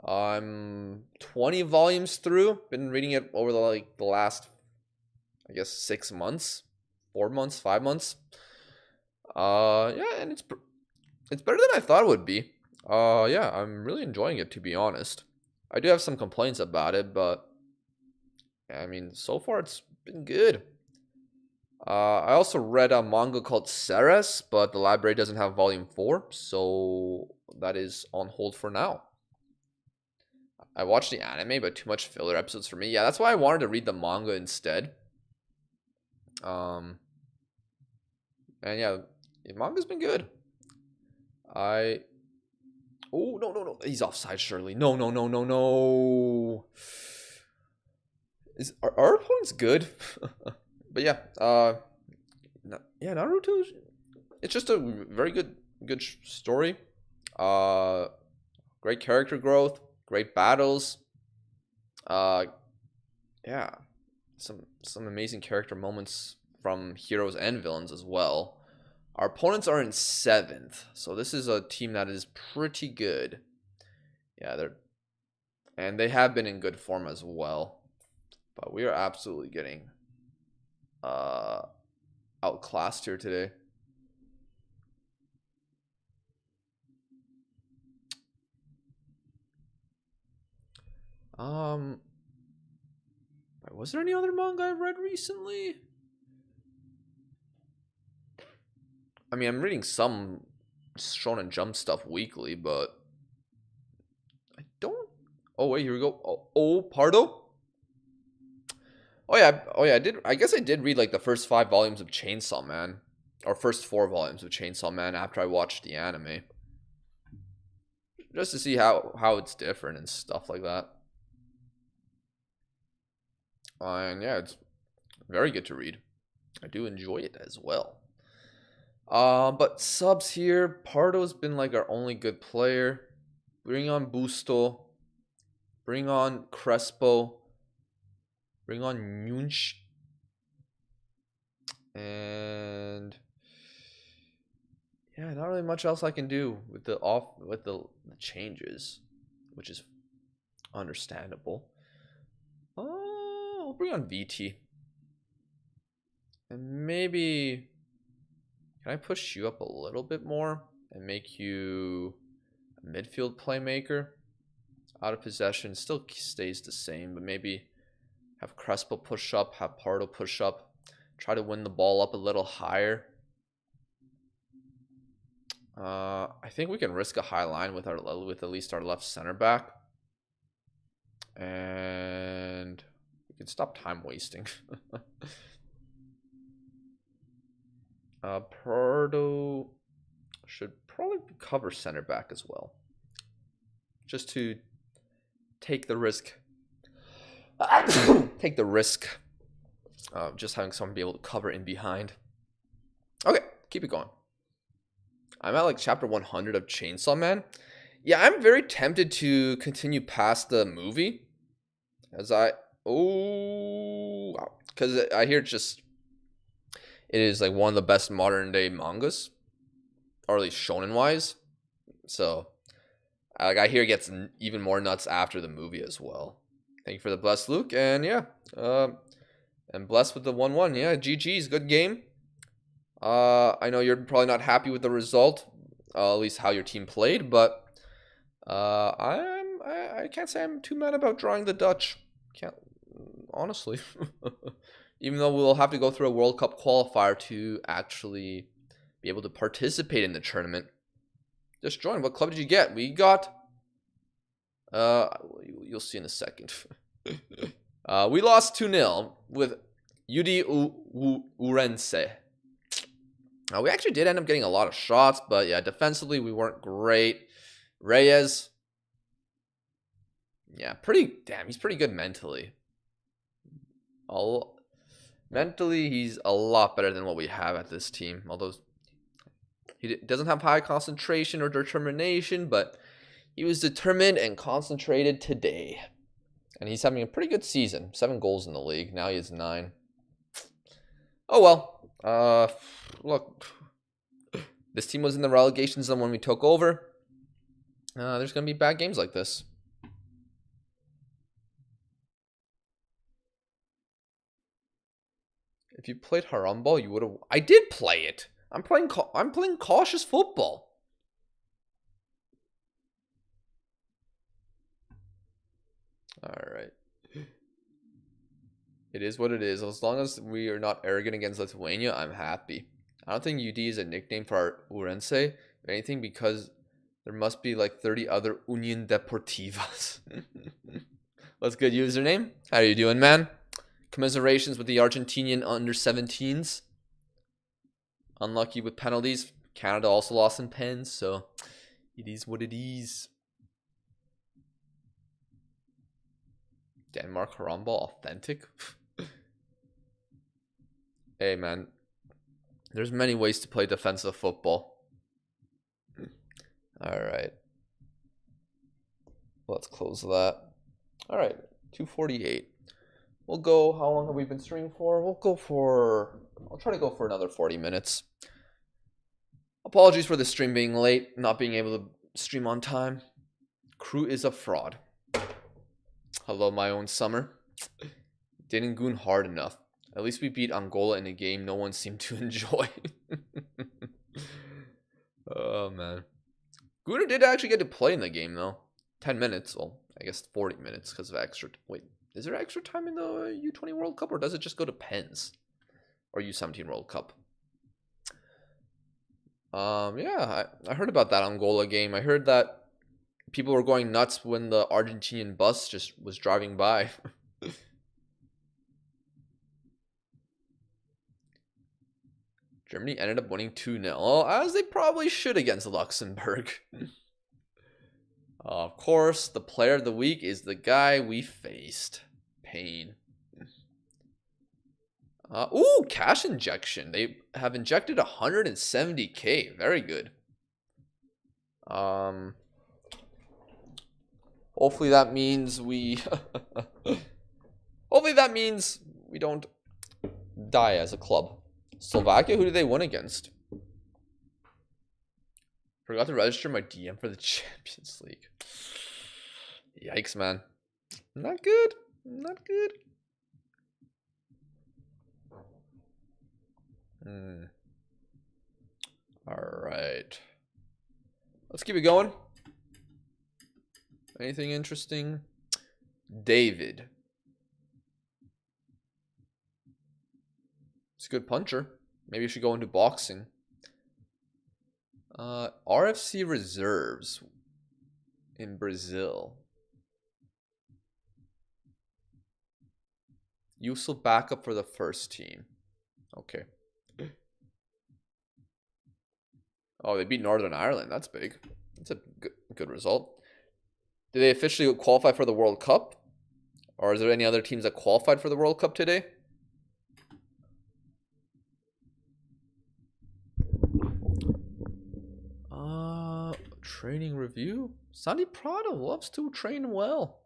I'm 20 volumes through. Been reading it over the last, I guess, 6 months, 4 months, 5 months. Yeah, and it's better than I thought it would be. Yeah, I'm really enjoying it, to be honest. I do have some complaints about it, but I mean, so far it's been good. I also read a manga called Ceres, but the library doesn't have volume 4, so that is on hold for now. I watched the anime, but too much filler episodes for me. Yeah, that's why I wanted to read the manga instead. And yeah, the manga's been good. Oh, no. He's offside, surely. No. Are our opponents good? But yeah, Naruto. It's just a very good story. Great character growth, great battles. Yeah, some amazing character moments from heroes and villains as well. Our opponents are in 7th, so this is a team that is pretty good. Yeah, they have been in good form as well. But we are absolutely getting outclassed here today. Was there any other manga I read recently? I mean, I'm reading some Shonen Jump stuff weekly, but I don't. Oh wait, here we go. Oh, Pardo. Oh yeah, I did. I guess I did read like the first 5 volumes of Chainsaw Man, or first 4 volumes of Chainsaw Man after I watched the anime, just to see how it's different and stuff like that. And yeah, it's very good to read. I do enjoy it as well. But subs here, Pardo's been like our only good player. Bring on Busto. Bring on Crespo. Bring on Nunch. And yeah, not really much else I can do with the changes, which is understandable. I'll bring on VT. And maybe can I push you up a little bit more and make you a midfield playmaker? Out of possession still stays the same, but maybe have Crespo push up, have Pardo push up, try to win the ball up a little higher. I think we can risk a high line with at least our left center back, and we can stop time wasting. Pardo should probably cover center back as well, just to take the risk. Take the risk of just having someone be able to cover in behind. Okay, keep it going. I'm at like chapter 100 of Chainsaw Man. Yeah, I'm very tempted to continue past the movie, because I hear it is like one of the best modern day mangas, or at least shonen wise. So I hear it gets even more nuts after the movie as well. Thank you for the bless, Luke, and yeah, and blessed with the 1-1. Yeah, GG's, good game. I know you're probably not happy with the result, at least how your team played, but I can't say I'm too mad about drawing the Dutch. Can't, honestly. Even though we'll have to go through a World Cup qualifier to actually be able to participate in the tournament. Just join. What club did you get? We got you'll see in a second. We lost 2-0 with UD Urense. We actually did end up getting a lot of shots, but yeah, defensively we weren't great. Reyes, yeah, he's pretty good mentally. Mentally, he's a lot better than what we have at this team. Although he doesn't have high concentration or determination, but he was determined and concentrated today. And he's having a pretty good season. 7 goals in the league. Now he has 9. Oh well. Look, this team was in the relegation zone when we took over. There's going to be bad games like this. If you played Harambal, you would have. I did play it. I'm playing cautious football. All right. It is what it is. As long as we are not arrogant against Lithuania, I'm happy. I don't think UD is a nickname for our Urense. If anything, because there must be like 30 other Union Deportivas. That's a good username. How are you doing, man? Commiserations with the Argentinian under-17s. Unlucky with penalties. Canada also lost in pens, so it is what it is. Denmark Harambal authentic. Hey man, there's many ways to play defensive football. All right, let's close that. All right, 2:48. We'll go. How long have we been streaming for? I'll try to go for another 40 minutes. Apologies for the stream being late, not being able to stream on time. Crew is a fraud. Hello, my own summer. Didn't goon hard enough. At least we beat Angola in a game no one seemed to enjoy. Oh, man. Gooner did actually get to play in the game, though. 10 minutes. Well, I guess 40 minutes because of extra. Wait, is there extra time in the U20 World Cup, or does it just go to pens? Or U17 World Cup? Yeah, I heard about that Angola game. I heard that people were going nuts when the Argentinian bus just was driving by. Germany ended up winning 2-0, as they probably should against Luxembourg. Of course, the player of the week is the guy we faced. Pain. Ooh, cash injection. They have injected 170k. Very good. Hopefully that means we hopefully that means we don't die as a club. Slovakia, who did they win against? Forgot to register my DM for the Champions League. Yikes, man. Not good. Not good. All right. Let's keep it going. Anything interesting? David. He's a good puncher. Maybe you should go into boxing. RFC reserves in Brazil. Useful backup for the first team. Okay. Oh, they beat Northern Ireland. That's big. That's a good result. Did they officially qualify for the World Cup? Or is there any other teams that qualified for the World Cup today? Training review? Sandy Prado loves to train well.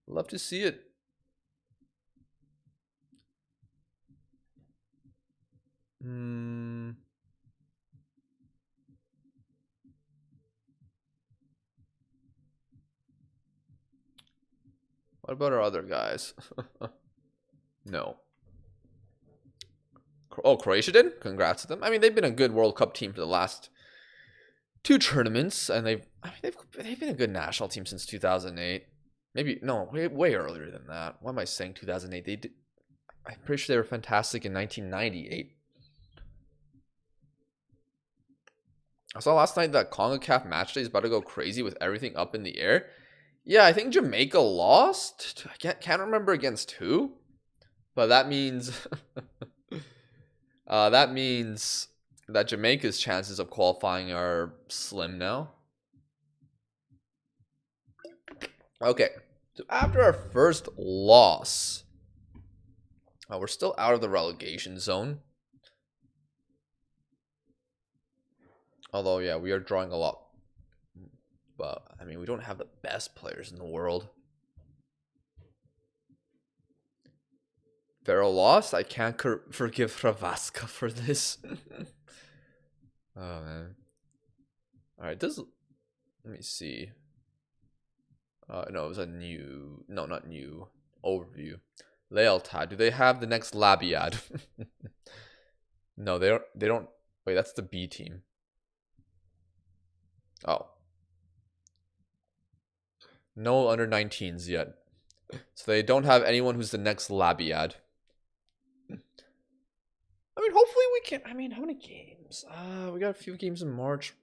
Love to see it. What about our other guys? No. Oh, Croatia did? Congrats to them. I mean, they've been a good World Cup team for the last 2 tournaments, and they've been a good national team since 2008. Maybe no, way earlier than that. Why am I saying 2008? I'm pretty sure they were fantastic in 1998. I saw last night that CONCACAF match day is about to go crazy with everything up in the air. Yeah, I think Jamaica lost. I can't remember against who, but that means that means that Jamaica's chances of qualifying are slim now. Okay, so after our first loss, we're still out of the relegation zone. Although, yeah, we are drawing a lot. But, I mean, we don't have the best players in the world. Pharaoh lost. I can't forgive Hravaska for this. Oh, man. Alright, let me see. No, it was a new... No, not new. Overview. Lealtad. Do they have the next Labiad? No, they don't. Wait, that's the B team. Oh. No under 19s yet. So they don't have anyone who's the next Labiad. I mean, hopefully we can. I mean, how many games? We got a few games in March.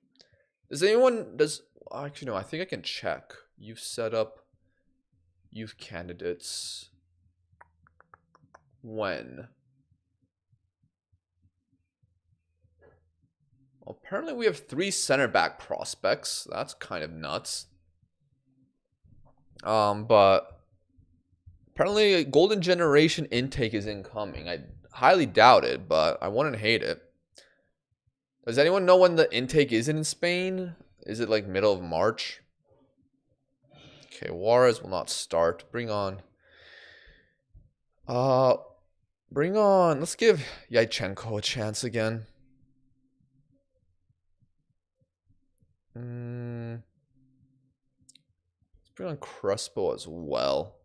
Actually, no, I think I can check. You've set up youth candidates. When? Well, apparently we have 3 center back prospects. That's kind of nuts. But apparently a golden generation intake is incoming. I highly doubt it, but I wouldn't hate it. Does anyone know when the intake is in Spain? Is it like middle of March? Okay, Juarez will not start. Bring on. Let's give Yachenko a chance again. Let's bring on Crespo as well.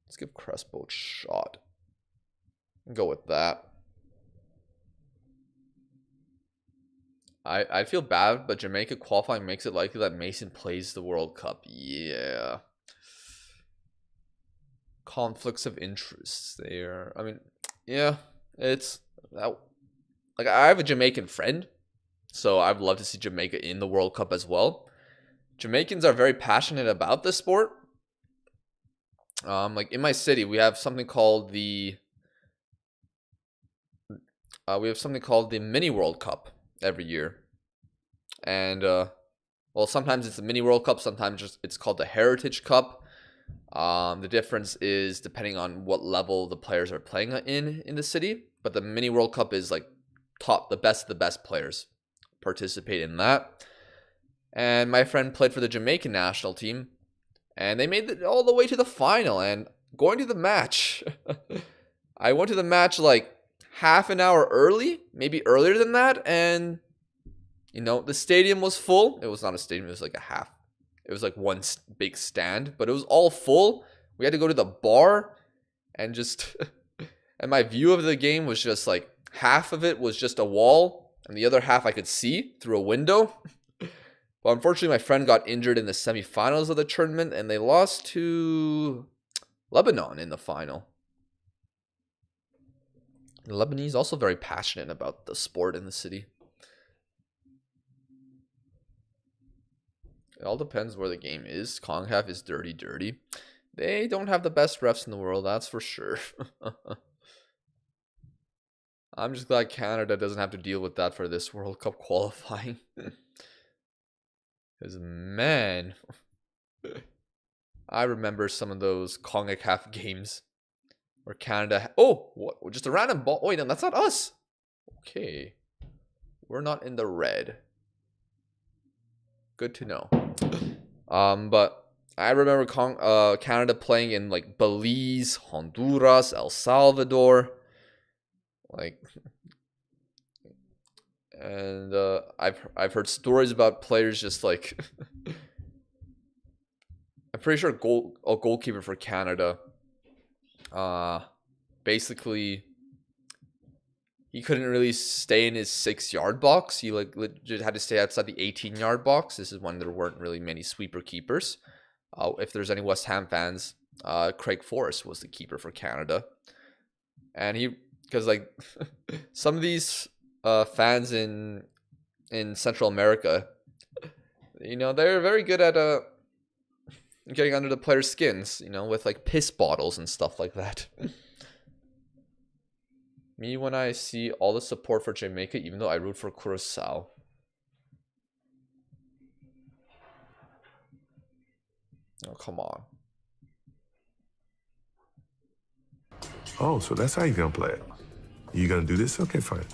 Let's give Crespo a shot. Go with that. I feel bad, but Jamaica qualifying makes it likely that Mason plays the World Cup. Yeah. Conflicts of interest there. I mean, yeah, it's that. Like, I have a Jamaican friend, so I'd love to see Jamaica in the World Cup as well. Jamaicans are very passionate about this sport. Like in my city, we have something called the Mini World Cup every year, and well, sometimes it's a Mini World Cup, sometimes it's called the Heritage Cup. The difference is depending on what level the players are playing in the city, but the Mini World Cup is like the best of the best players participate in that. And my friend played for the Jamaican national team, and they made it all the way to the final. And going to the match, I went to the match like half an hour early, maybe earlier than that, and the stadium was full. It was not a stadium, it was like it was like one big stand, but it was all full. We had to go to the bar and just and my view of the game was just like half of it was just a wall and the other half I could see through a window. But unfortunately, my friend got injured in the semifinals of the tournament, and they lost to Lebanon in the final. The Lebanese also very passionate about the sport in the city. It all depends where the game is. CONCACAF is dirty. They don't have the best refs in the world, that's for sure. I'm just glad Canada doesn't have to deal with that for this World Cup qualifying. Because, man, I remember some of those CONCACAF games where Canada... Oh, what? Just a random ball. Wait, no, that's not us. Okay. We're not in the red. Good to know. But I remember Canada playing in like Belize, Honduras, El Salvador. Like... And I've heard stories about players just like I'm pretty sure a goalkeeper for Canada basically he couldn't really stay in his 6-yard box. He like legit had to stay outside the 18-yard box. This is when there weren't really many sweeper keepers. If there's any West Ham fans, Craig Forrest was the keeper for Canada. And because like some of these fans in Central America, they're very good at getting under the players' skins, you know, with like piss bottles and stuff like that. Me when I see all the support for Jamaica, even though I root for Curacao. Oh, come on. Oh, so that's how you're gonna play it. You gonna do this? Okay, fine.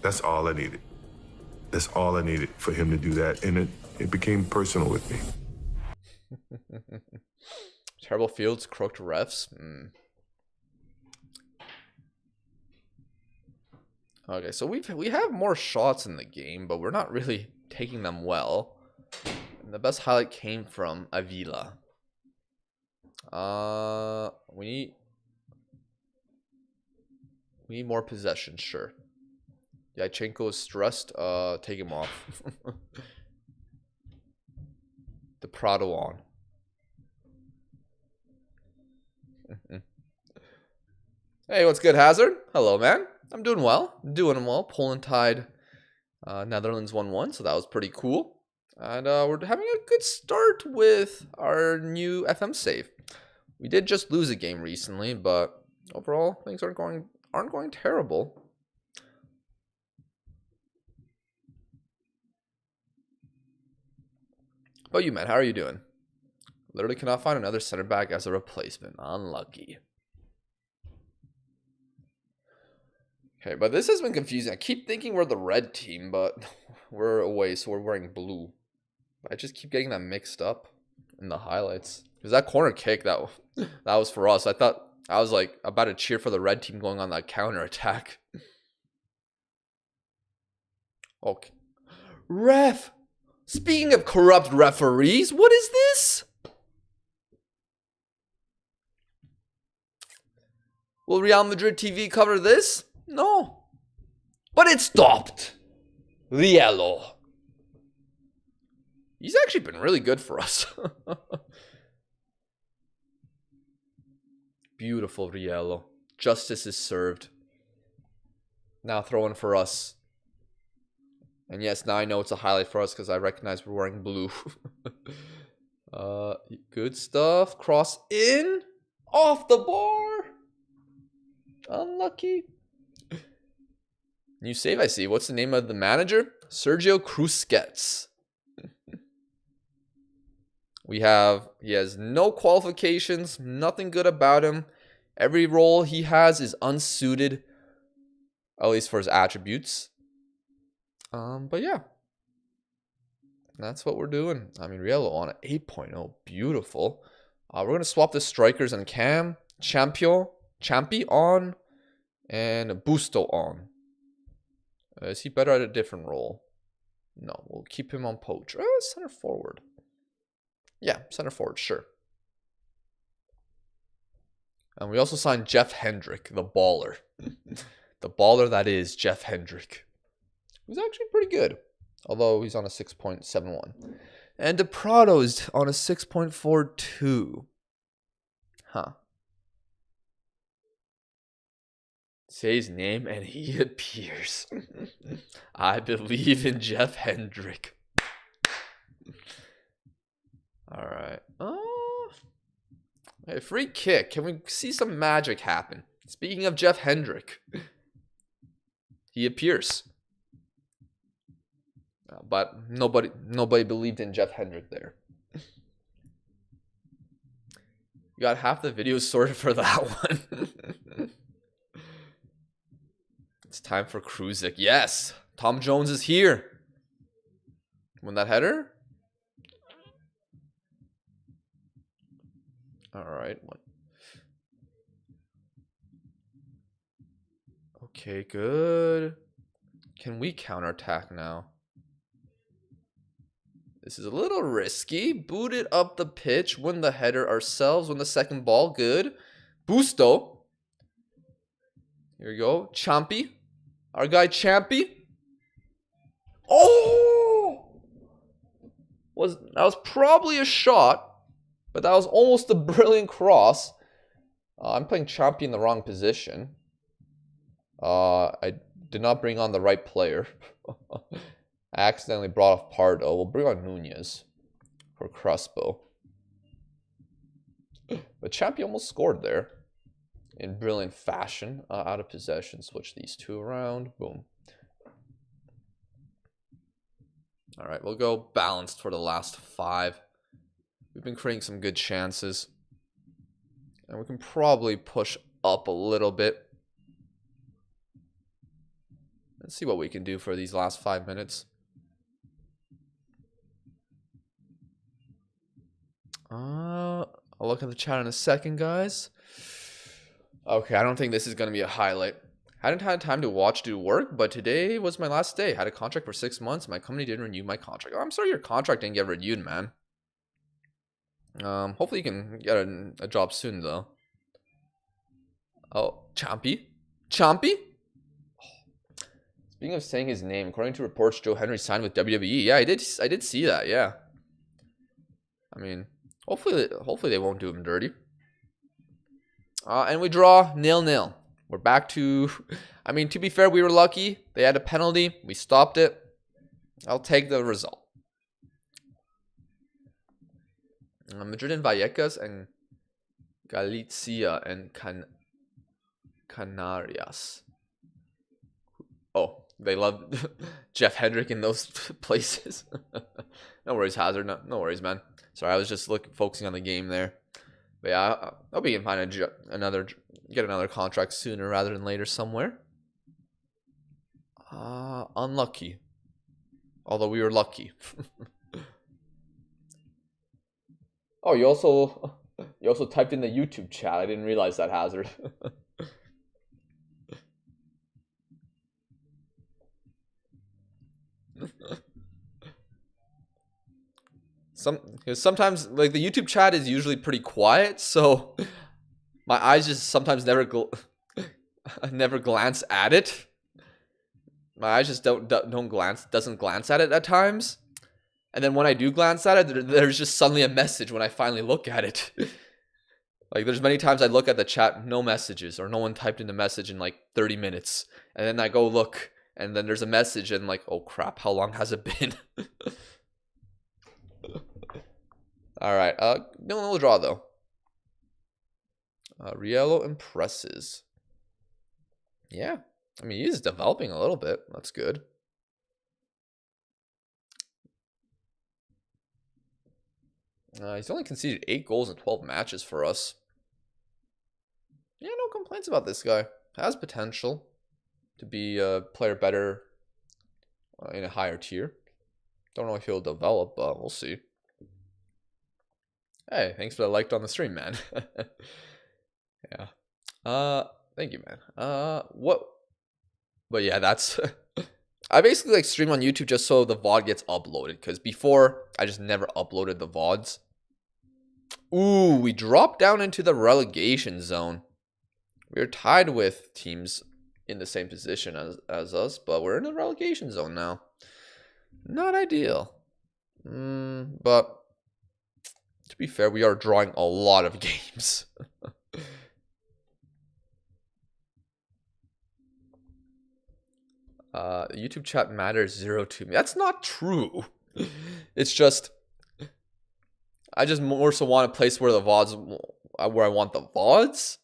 That's all I needed. That's all I needed for him to do that. And it became personal with me. Terrible fields, crooked refs. Okay, so we have more shots in the game, but we're not really taking them well. And the best highlight came from Avila. We need more possession, sure. Yachenko is stressed. Take him off. The Prado on. Hey, what's good, Hazard? Hello, man. I'm doing well. Poland tied Netherlands 1-1, so that was pretty cool. And we're having a good start with our new FM save. We did just lose a game recently, but overall things aren't going terrible. But you, man, how are you doing? Literally cannot find another center back as a replacement. Unlucky. Okay, but this has been confusing. I keep thinking we're the red team, but we're away, so we're wearing blue. I just keep getting that mixed up in the highlights. Because that corner kick, that was for us. I was like about to cheer for the red team going on that counter attack. Okay. Ref! Speaking of corrupt referees, what is this? Will Real Madrid TV cover this? No. But it stopped. Riello. He's actually been really good for us. Beautiful Riello. Justice is served. Now throwing for us. And yes, now I know it's a highlight for us because I recognize we're wearing blue. Good stuff. Cross in. Off the bar. Unlucky. New save I see. What's the name of the manager? Sergio Cruzquets. He has no qualifications, nothing good about him. Every role he has is unsuited, at least for his attributes. But yeah, that's what we're doing. I mean, Riello on an 8.0, beautiful. We're gonna swap the strikers and Cam, Champi on, and Busto on. Is he better at a different role? No, we'll keep him on poach. Center forward. Yeah, center forward, sure. And we also signed Jeff Hendrick, the baller. The baller that is Jeff Hendrick. Who's actually pretty good. Although he's on a 6.71. And De Prado is on a 6.42. Huh. Say his name and he appears. I believe in Jeff Hendrick. All right. Hey, free kick. Can we see some magic happen? Speaking of Jeff Hendrick, he appears. But nobody believed in Jeff Hendrick there. You got half the videos sorted for that one. It's time for Cruzik. Yes, Tom Jones is here. Win that header. All right. Okay, good. Can we counterattack now? This is a little risky. Boot it up the pitch. Win the header ourselves. Win the second ball. Good. Busto. Here we go. Champi. Our guy Champi. Oh! That was probably a shot. But that was almost a brilliant cross. I'm playing Champi in the wrong position. I did not bring on the right player. I accidentally brought off Pardo. We'll bring on Nunez for Crespo. But Champy almost scored there in brilliant fashion. Out of possession, switch these two around. Boom. All right, we'll go balanced for the last 5. We've been creating some good chances. And we can probably push up a little bit. Let's see what we can do for these last 5 minutes. I'll look at the chat in a second, guys. Okay, I don't think this is going to be a highlight. Hadn't had time to watch due to work, but today was my last day. Had a contract for 6 months. My company didn't renew my contract. Oh, I'm sorry your contract didn't get renewed, man. Hopefully you can get a job soon, though. Oh, Champy? Champy? Speaking of saying his name, according to reports, Joe Henry signed with WWE. Yeah, I did see that, yeah. I mean, hopefully they won't do him dirty. And we draw 0-0. We're back to... I mean, to be fair, we were lucky. They had a penalty. We stopped it. I'll take the result. Madrid and Vallecas and Galicia and Canarias. Oh, they love Jeff Hendrick in those places. No worries, Hazard. No worries, man. Sorry, I was just focusing on the game there. But yeah, I hope we can find get another contract sooner rather than later somewhere. Unlucky. Although we were lucky. Oh, you also typed in the YouTube chat. I didn't realize that, Hazard. Sometimes like the YouTube chat is usually pretty quiet, so my eyes just sometimes never glance at it. My eyes just doesn't glance at it at times. And then when I do glance at it, there's just suddenly a message when I finally look at it. Like there's many times I look at the chat, no messages, or no one typed in a message in like 30 minutes. And then I go look, and then there's a message, and like, oh crap, how long has it been? All right, no draw though. Riello impresses. Yeah, I mean he's developing a little bit. That's good. He's only conceded 8 goals in 12 matches for us. Yeah, no complaints about this guy. Has potential to be a player better in a higher tier. Don't know if he'll develop, but we'll see. Hey, thanks for the like on the stream, man. Yeah. Thank you, man. What? But yeah, that's... I basically like stream on YouTube just so the VOD gets uploaded. Because before, I just never uploaded the VODs. Ooh, we dropped down into the relegation zone. We're tied with teams in the same position as us. But we're in the relegation zone now. Not ideal. But to be fair, we are drawing a lot of games. YouTube chat matters 0 to me. That's not true. It's just I just more so want a place where the VODs, where I want the VODs,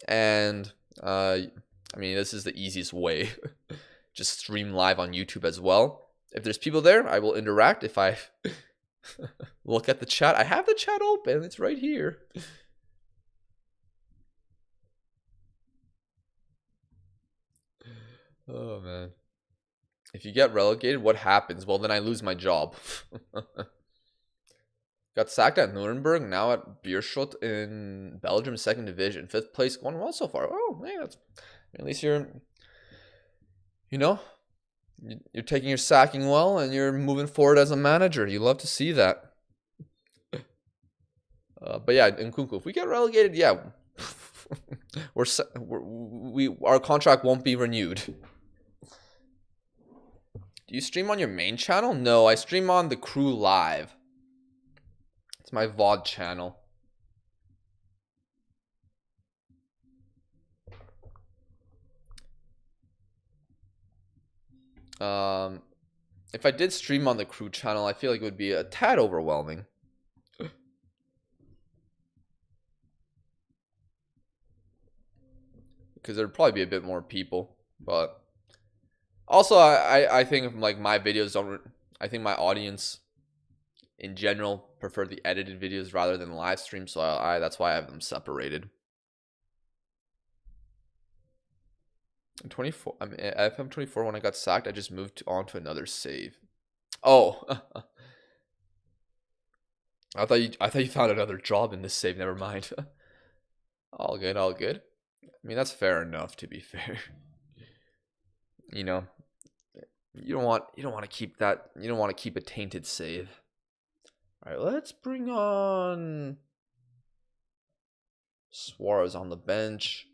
and I mean this is the easiest way. Just stream live on YouTube as well. If there's people there, I will interact. If I look at the chat, I have the chat open. It's right here. Oh, man. If you get relegated, what happens? Well, then I lose my job. Got sacked at Nuremberg, now at Beerschot in Belgium, 2nd division. 5th place, going well so far. Oh, yeah, at least you're, you know, you're taking your sacking well and you're moving forward as a manager. You love to see that. But yeah, in Kunku, if we get relegated, yeah, our contract won't be renewed. Do you stream on your main channel? No, I stream on the Crew Live. It's my VOD channel. If I did stream on the Crew channel, I feel like it would be a tad overwhelming. because there'd probably be a bit more people. But also, I think like my videos don't. I think my audience in general prefer the edited videos rather than live stream, so that's why I have them separated. In 24, I mean, FM 24 when I got sacked, I just moved on to another save. Oh, I thought you found another job in this save. Never mind. All good, all good. I mean, that's fair enough, to be fair. You know, you don't want to keep that. You don't want to keep a tainted save. All right, let's bring on Suarez on the bench.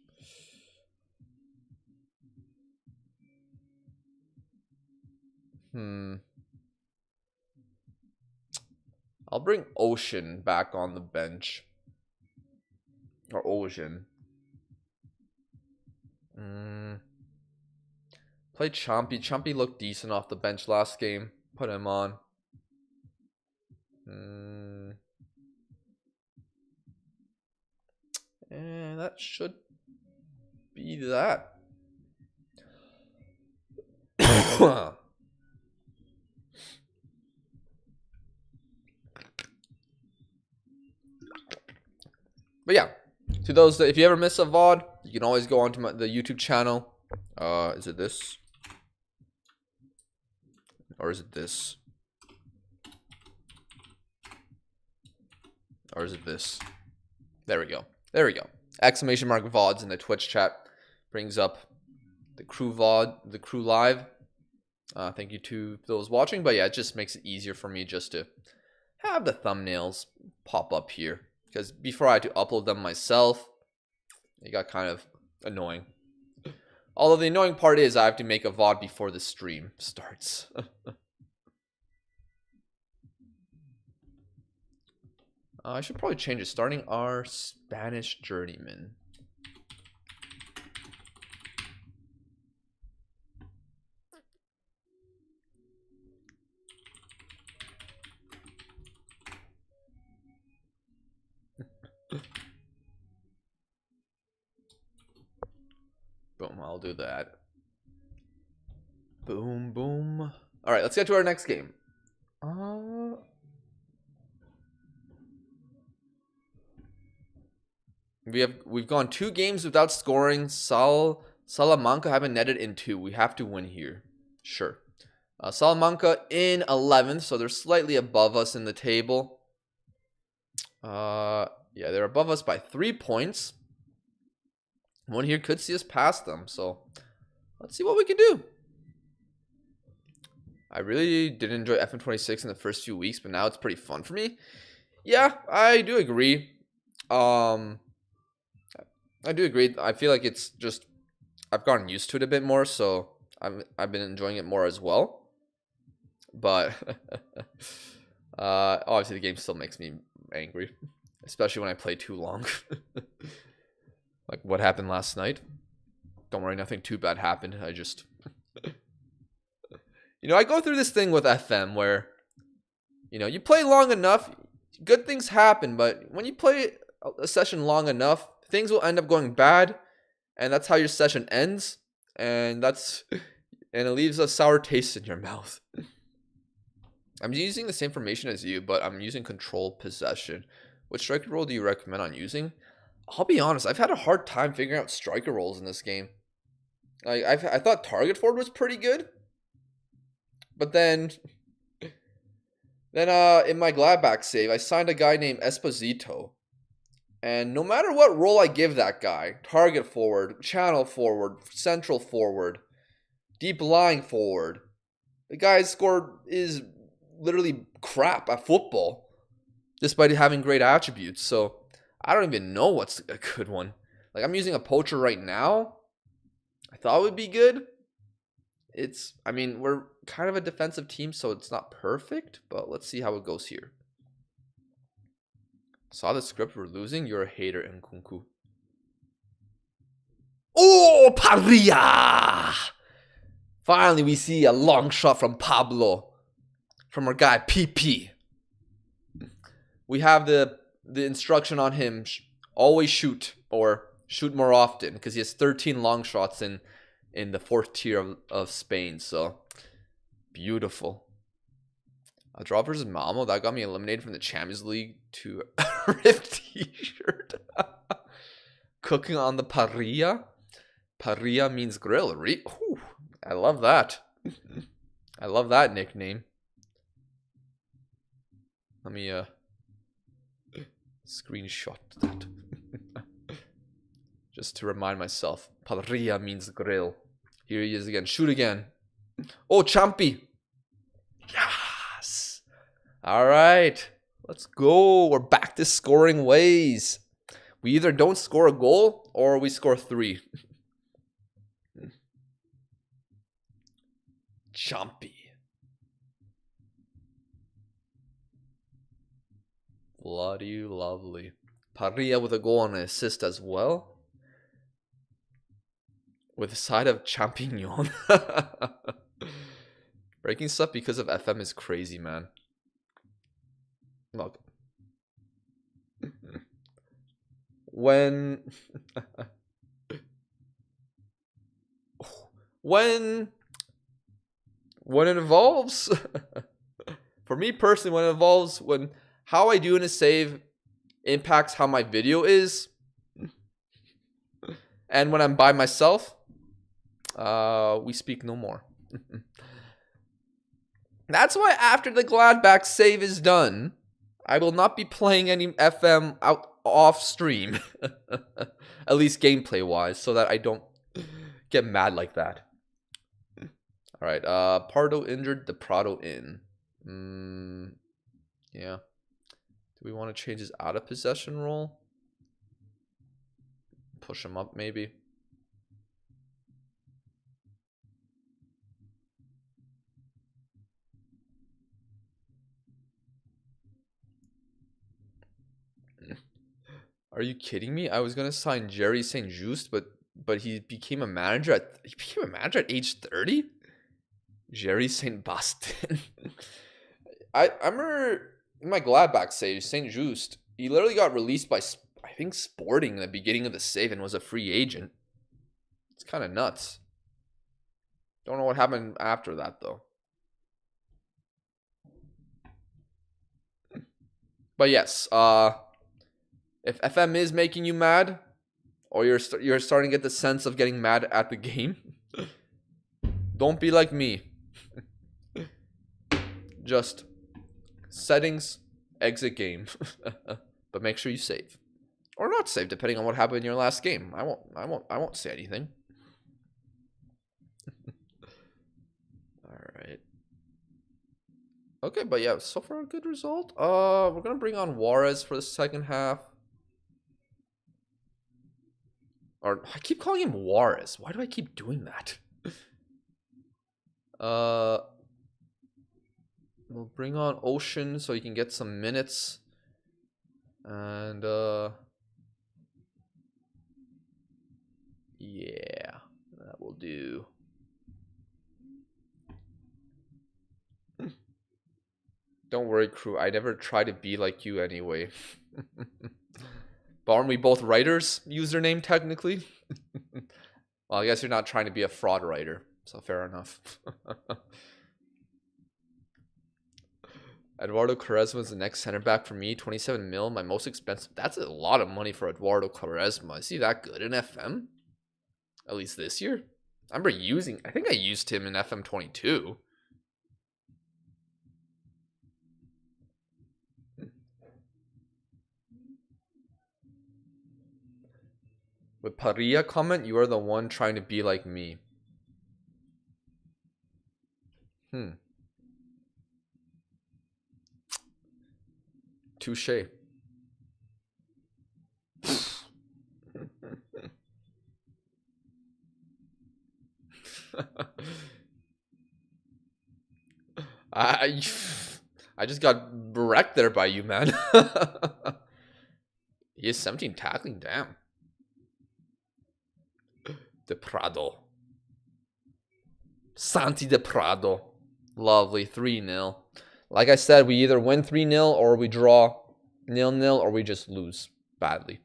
I'll bring Ocean back on the bench. Or Ocean. Play Chompy. Chompy looked decent off the bench last game. Put him on. And that should be that. But yeah, to those that, if you ever miss a VOD, you can always go onto the YouTube channel. Is it this? Or is it this? Or is it this? There we go. There we go. Exclamation mark VODs in the Twitch chat brings up the crew VOD, the crew live. Thank you to those watching. But yeah, it just makes it easier for me just to have the thumbnails pop up here. Because before I had to upload them myself, it got kind of annoying. Although the annoying part is I have to make a VOD before the stream starts. I should probably change it. Starting our Spanish Journeyman. Boom, I'll do that. Boom, boom. All right, let's get to our next game. We've gone 2 games without scoring. Salamanca haven't netted in 2. We have to win here. Sure. Salamanca in 11th, so they're slightly above us in the table. Yeah, they're above us by 3 points. One here could see us past them, so let's see what we can do. I really did enjoy FM26 in the first few weeks, but now it's pretty fun for me. Yeah, I do agree. I do agree. I feel like it's just I've gotten used to it a bit more, so I've been enjoying it more as well. But obviously the game still makes me angry, especially when I play too long. Like what happened last night. Don't worry, nothing too bad happened. I just I go through this thing with FM where you play long enough, good things happen, but when you play a session long enough, things will end up going bad, and that's how your session ends, and it leaves a sour taste in your mouth. I'm using the same formation as you, but I'm using control possession. What striker role do you recommend on using? I'll be honest, I've had a hard time figuring out striker roles in this game. Like I thought target forward was pretty good, but then in my Gladbach save, I signed a guy named Esposito. And no matter what role I give that guy, target forward, channel forward, central forward, deep lying forward, the guy's score is literally crap at football, despite having great attributes. So I don't even know what's a good one. Like I'm using a poacher right now. I thought it would be good. I mean, we're kind of a defensive team, so it's not perfect, but let's see how it goes here. Saw the script, we're losing. You're a hater, Nkunku. Oh, Parrilla! Finally, we see a long shot from Pablo. From our guy, PP. We have the instruction on him. Always shoot. Or shoot more often because he has 13 long shots in the 4th tier of Spain. So beautiful. A draw versus Malmo, that got me eliminated from the Champions League to a Rift t-shirt. Cooking on the parrilla. Parrilla means grill. Ooh, I love that. I love that nickname. Let me screenshot that. Just to remind myself. Parrilla means grill. Here he is again. Shoot again. Oh, Champy. Yes. All right. Let's go. We're back to scoring ways. We either don't score a goal or we score 3. Champy. Bloody lovely. Parrilla with a goal and an assist as well. With a side of champignon. Breaking stuff because of FM is crazy, man. Look. When it involves for me personally, when it involves when how I do in a save impacts how my video is, and when I'm by myself, we speak no more. That's why after the Gladbach save is done, I will not be playing any FM off stream, at least gameplay wise, so that I don't get mad like that. All right, Pardo injured, the Prado in. Yeah. Do we want to change his out of possession role? Push him up, maybe. Are you kidding me? I was gonna sign Jerry St. Just, but he became a manager at age 30. Jerry St. Bastin. I remember in my Gladbach save, St. Just, he literally got released by I think Sporting in the beginning of the save and was a free agent. It's kind of nuts. Don't know what happened after that though. But yes, if FM is making you mad, or you're starting to get the sense of getting mad at the game, don't be like me. Just settings, exit game, but make sure you save or not save, depending on what happened in your last game. I won't say anything. All right. Okay, but yeah, so far a good result. We're gonna bring on Juarez for the second half. Or I keep calling him Juarez. Why do I keep doing that? We'll bring on Ocean so he can get some minutes. And yeah, that will do. Don't worry, crew. I never try to be like you anyway. But aren't we both writers? Username technically. Well, I guess you're not trying to be a fraud writer, so fair enough. Eduardo Quaresma is the next center back for me. 27 mil, my most expensive. That's a lot of money for Eduardo Quaresma. Is he that good in FM? At least this year. I remember I think I used him in FM 22. With Parrilla comment, you are the one trying to be like me. Touche. I just got wrecked there by you, man. He is 17 tackling, damn. De Prado. Santi De Prado. Lovely. 3-0. Like I said, we either win 3-0 or we draw 0-0 or we just lose badly.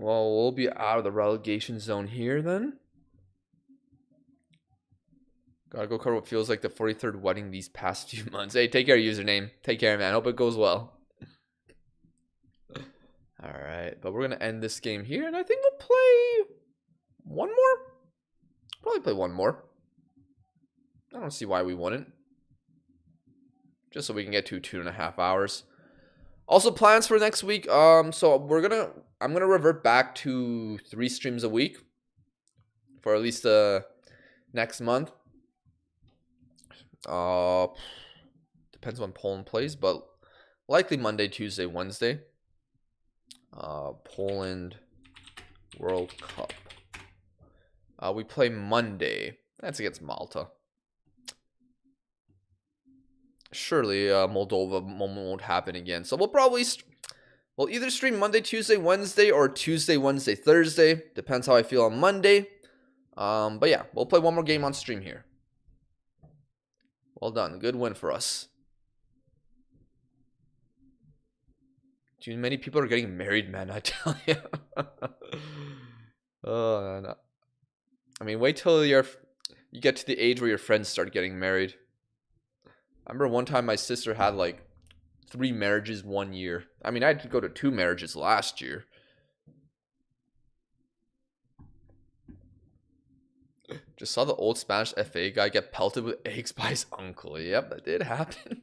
Well, we'll be out of the relegation zone here then. Gotta go cover what feels like the 43rd wedding these past few months. Hey, take care, username. Take care, man. Hope it goes well. Alright, but we're gonna end this game here, and I think we'll play one more? Probably play one more. I don't see why we wouldn't. Just so we can get to 2.5 hours. Also, plans for next week. So I'm gonna revert back to 3 streams a week for at least next month. Depends when Poland plays, but likely Monday, Tuesday, Wednesday. Poland World Cup. We play Monday. That's against Malta. Surely Moldova won't happen again. So we'll probably we'll either stream Monday, Tuesday, Wednesday, or Tuesday, Wednesday, Thursday. Depends how I feel on Monday. But yeah, we'll play one more game on stream here. Well done. Good win for us. Too many people are getting married, man, I tell you. Oh, no. I mean, wait till you get to the age where your friends start getting married. I remember one time my sister had like 3 marriages 1 year. I mean, I had to go to 2 marriages last year. Just saw the old Spanish FA guy get pelted with eggs by his uncle. Yep, that did happen.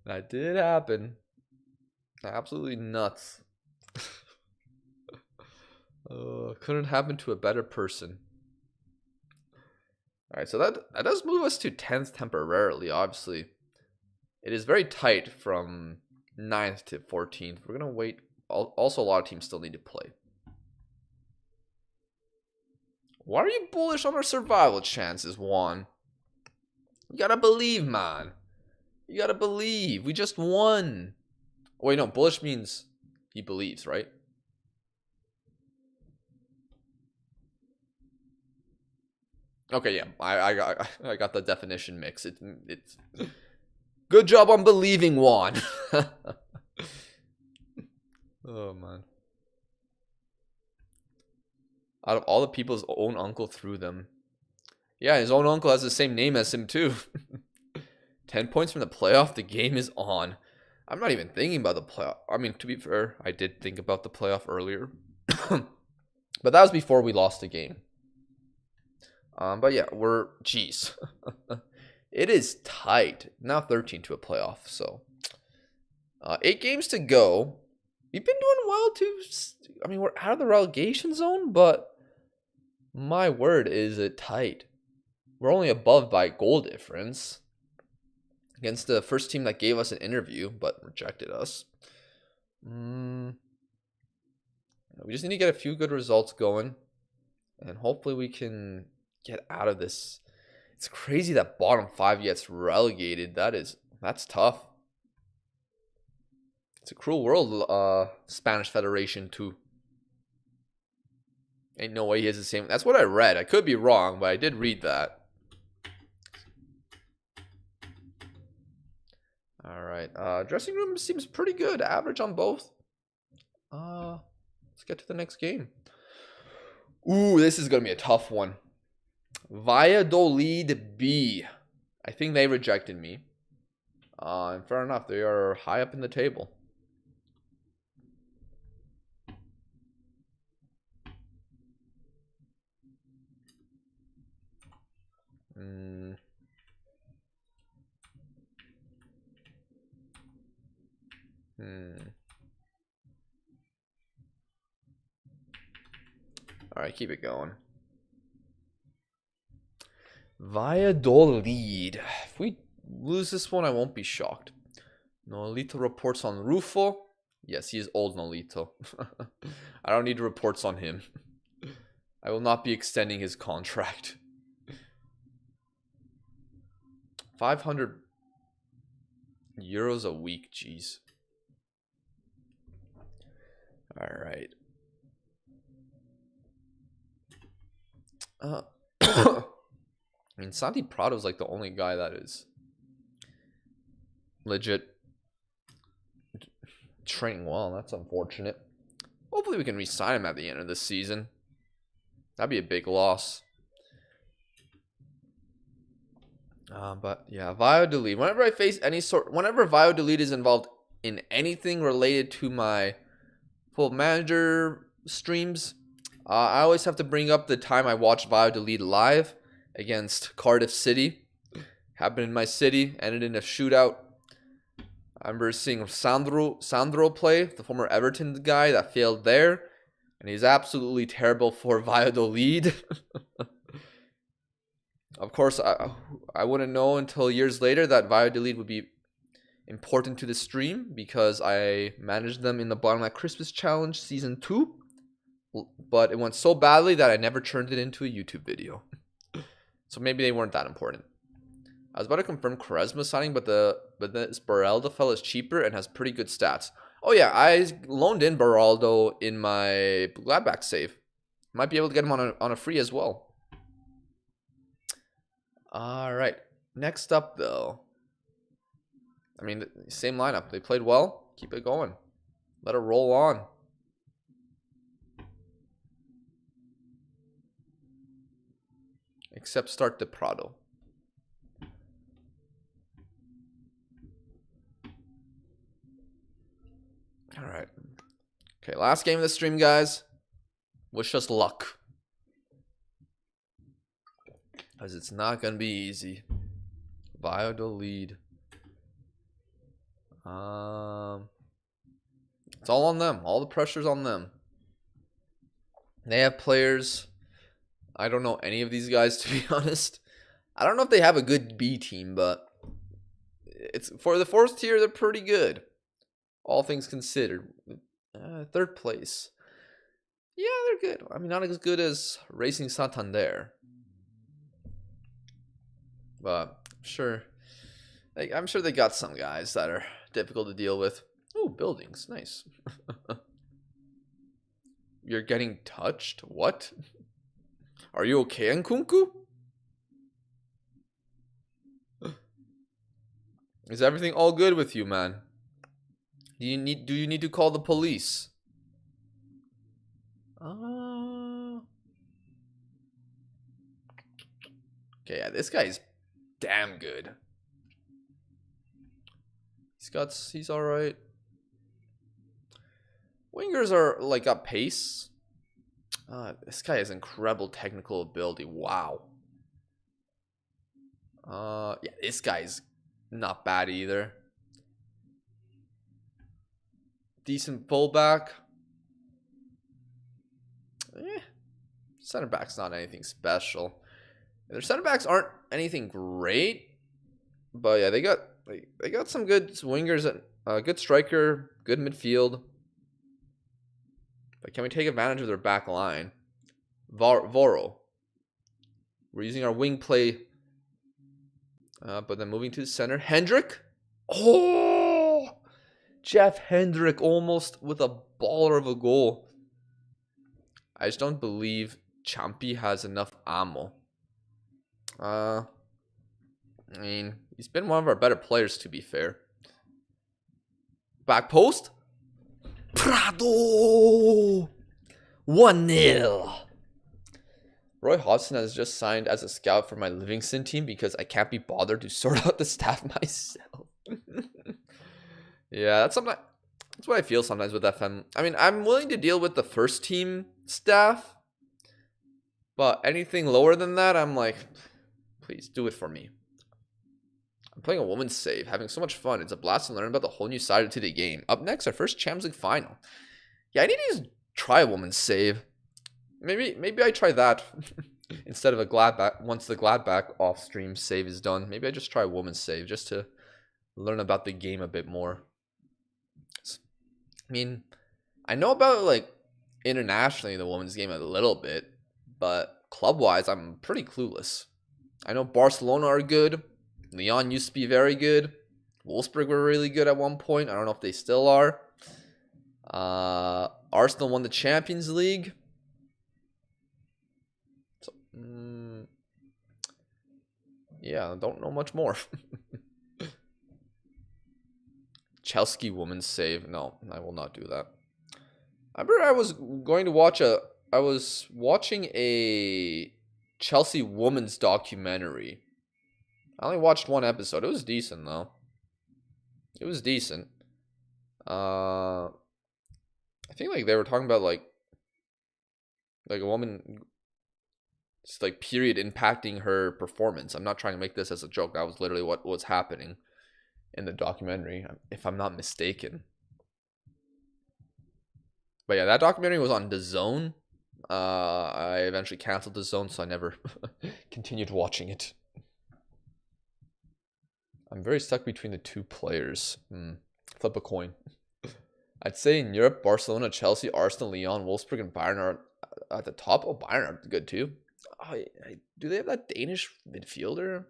That did happen. Absolutely nuts. Couldn't happen to a better person. Alright, so that does move us to 10th temporarily, obviously. It is very tight from 9th to 14th. We're going to wait. Also, a lot of teams still need to play. Why are you bullish on our survival chances, Juan? You gotta believe, man. You gotta believe. We just won. Wait, no. Bullish means he believes, right? Okay, yeah. I got the definition mix. It's good job on believing, Juan. Oh, man. Out of all the people, his own uncle threw them. Yeah, his own uncle has the same name as him, too. 10 points from the playoff. The game is on. I'm not even thinking about the playoff. I mean, to be fair, I did think about the playoff earlier. But that was before we lost the game. But yeah, jeez. It is tight. Now 13 to a playoff, so. 8 games to go. We've been doing well, too. I mean, we're out of the relegation zone, but my word, is it tight. We're only above by goal difference against the first team that gave us an interview but rejected us. We just need to get a few good results going, and hopefully we can get out of this. It's crazy that bottom 5 gets relegated. That's tough. It's a cruel world, Spanish Federation, too. Ain't no way he has the same. That's what I read. I could be wrong, but I did read that. Alright. Dressing room seems pretty good. Average on both. Let's get to the next game. Ooh, this is going to be a tough one. Valladolid B. I think they rejected me. And fair enough. They are high up in the table. Alright, keep it going. Valladolid. If we lose this one, I won't be shocked. Nolito reports on Rufo. Yes, he is old, Nolito. I don't need reports on him. I will not be extending his contract. 500 euros a week, jeez. All right. I mean, Santi Prado's like the only guy that is legit training well. That's unfortunate. Hopefully we can re-sign him at the end of this season. That'd be a big loss. But yeah, Valladolid. Whenever I face whenever Valladolid is involved in anything related to my full manager streams, I always have to bring up the time I watched Valladolid live against Cardiff City. Happened in my city, ended in a shootout. I remember seeing Sandro play, the former Everton guy that failed there, and he's absolutely terrible for Valladolid. Of course, I wouldn't know until years later that Valladolid would be important to the stream because I managed them in the Bottom Line Christmas Challenge Season 2. But it went so badly that I never turned it into a YouTube video. So maybe they weren't that important. I was about to confirm Quaresma signing, but this Beraldo fella is cheaper and has pretty good stats. Oh yeah, I loaned in Beraldo in my Gladbach save. Might be able to get him on a free as well. All right. Next up, though. I mean, same lineup. They played well. Keep it going. Let it roll on. Except start the Prado. All right. Okay, last game of the stream, guys. Wish us luck. Because it's not going to be easy. Valladolid. It's all on them. All the pressure's on them. They have players. I don't know any of these guys, to be honest. I don't know if they have a good B team, but it's for the fourth tier, they're pretty good. All things considered. Third place. Yeah, they're good. I mean, not as good as Racing Santander. But I'm sure they got some guys that are difficult to deal with. Oh, buildings. Nice. You're getting touched? What? Are you okay, Nkunku? Is everything all good with you, man? Do you need to call the police? Okay, yeah, this guy's damn good. He's all right. Wingers are like got pace. This guy has incredible technical ability. Wow. Yeah, this guy's not bad either. Decent fullback. Center back's not anything special. Their center backs aren't anything great, but yeah, they got some good wingers and good striker, good midfield. But can we take advantage of their back line? Voro. We're using our wing play, but then moving to the center. Hendrick. Oh, Jeff Hendrick almost with a baller of a goal. I just don't believe Champy has enough ammo. I mean, he's been one of our better players, to be fair. Back post. Prado! 1-0. Roy Hodgson has just signed as a scout for my Livingston team because I can't be bothered to sort out the staff myself. Yeah, that's what I feel sometimes with FM. I mean, I'm willing to deal with the first team staff, but anything lower than that, I'm like, please do it for me. I'm playing a woman's save, having so much fun. It's a blast to learn about the whole new side to the game. Up next, our first Champions League final. Yeah, I need to just try a woman's save. Maybe I try that instead of a Gladbach. Once the Gladbach off-stream save is done, maybe I just try a woman's save just to learn about the game a bit more. I mean, I know about like internationally the women's game a little bit, but club-wise, I'm pretty clueless. I know Barcelona are good. Lyon used to be very good. Wolfsburg were really good at one point. I don't know if they still are. Arsenal won the Champions League. So, yeah, I don't know much more. Chelsea women's save. No, I will not do that. I remember I was going to watch a. I was watching a Chelsea women's documentary. I only watched one episode. It was decent though. It was decent. I think like they were talking about like a woman, just like period impacting her performance. I'm not trying to make this as a joke. That was literally what was happening in the documentary, if I'm not mistaken. But yeah, that documentary was on DAZN. I eventually canceled DAZN, so I never continued watching it. I'm very stuck between the two players. Flip a coin. I'd say in Europe, Barcelona, Chelsea, Arsenal, Lyon, Wolfsburg, and Bayern are at the top. Oh, Bayern are good too. Oh, do they have that Danish midfielder?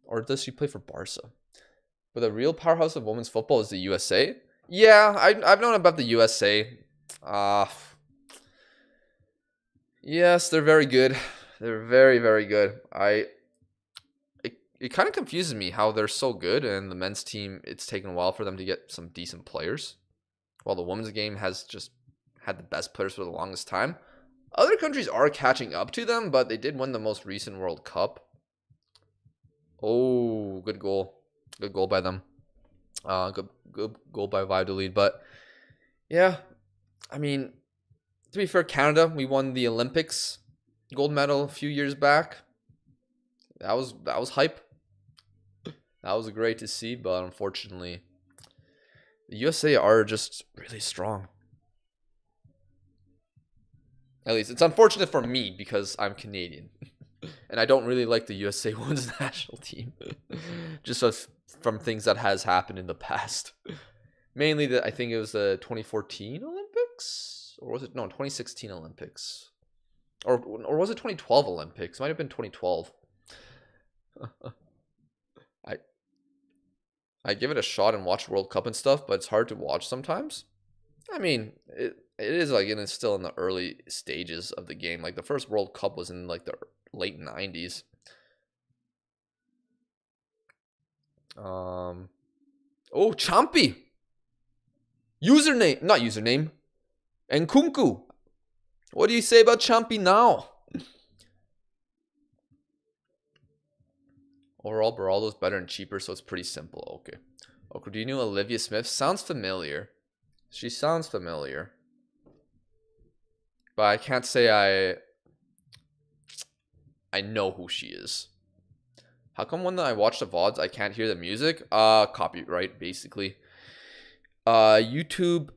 Or does she play for Barca? But the real powerhouse of women's football is the USA. Yeah, I've known about the USA. Yes, they're very good. They're very, very good. It kind of confuses me how they're so good, and the men's team, it's taken a while for them to get some decent players, while the women's game has just had the best players for the longest time. Other countries are catching up to them, but they did win the most recent World Cup. Oh, good goal. Good goal by them. Good goal by Valladolid. But yeah, I mean, to be fair, Canada, we won the Olympics gold medal a few years back. That was hype. That was great to see, but unfortunately, the USA are just really strong. At least it's unfortunate for me because I'm Canadian. And I don't really like the USA women's national team. Just from things that has happened in the past. Mainly I think it was the 2014 Olympics? Or was it, no, 2016 Olympics. Or was it 2012 Olympics? It might have been 2012. I give it a shot and watch World Cup and stuff, but it's hard to watch sometimes. I mean, it is like it's still in the early stages of the game. Like the first World Cup was in like the late 90s. Oh, Champy. Not username. Nkunku. What do you say about Champy now? Overall, Beraldo's better and cheaper, so it's pretty simple. Okay. Oh, do you know Olivia Smith? Sounds familiar. She sounds familiar. But I can't say I know who she is. How come when I watch the VODs, I can't hear the music? Copyright, basically. YouTube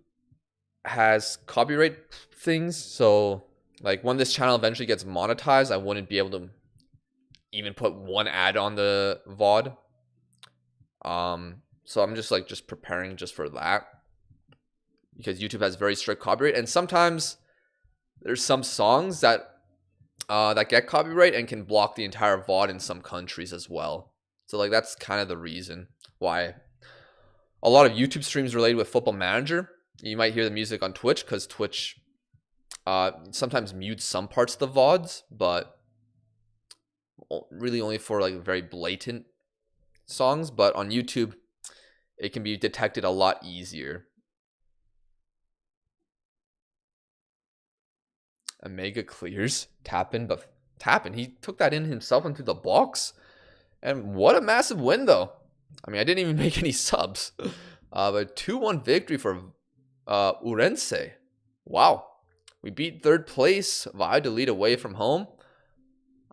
has copyright things, so like when this channel eventually gets monetized, I wouldn't be able to even put one ad on the VOD. So I'm just preparing just for that, because YouTube has very strict copyright, and sometimes there's some songs that get copyright and can block the entire VOD in some countries as well. So like that's kind of the reason why a lot of YouTube streams related with Football Manager, you might hear the music on Twitch, because Twitch sometimes mutes some parts of the VODs, but really only for like very blatant songs. But on YouTube, it can be detected a lot easier. Omega clears. Tappin, but Tappin, he took that in himself into the box. And what a massive win, though. I mean, I didn't even make any subs. But 2-1 victory for Urense. Wow. We beat third place. Valladolid away from home.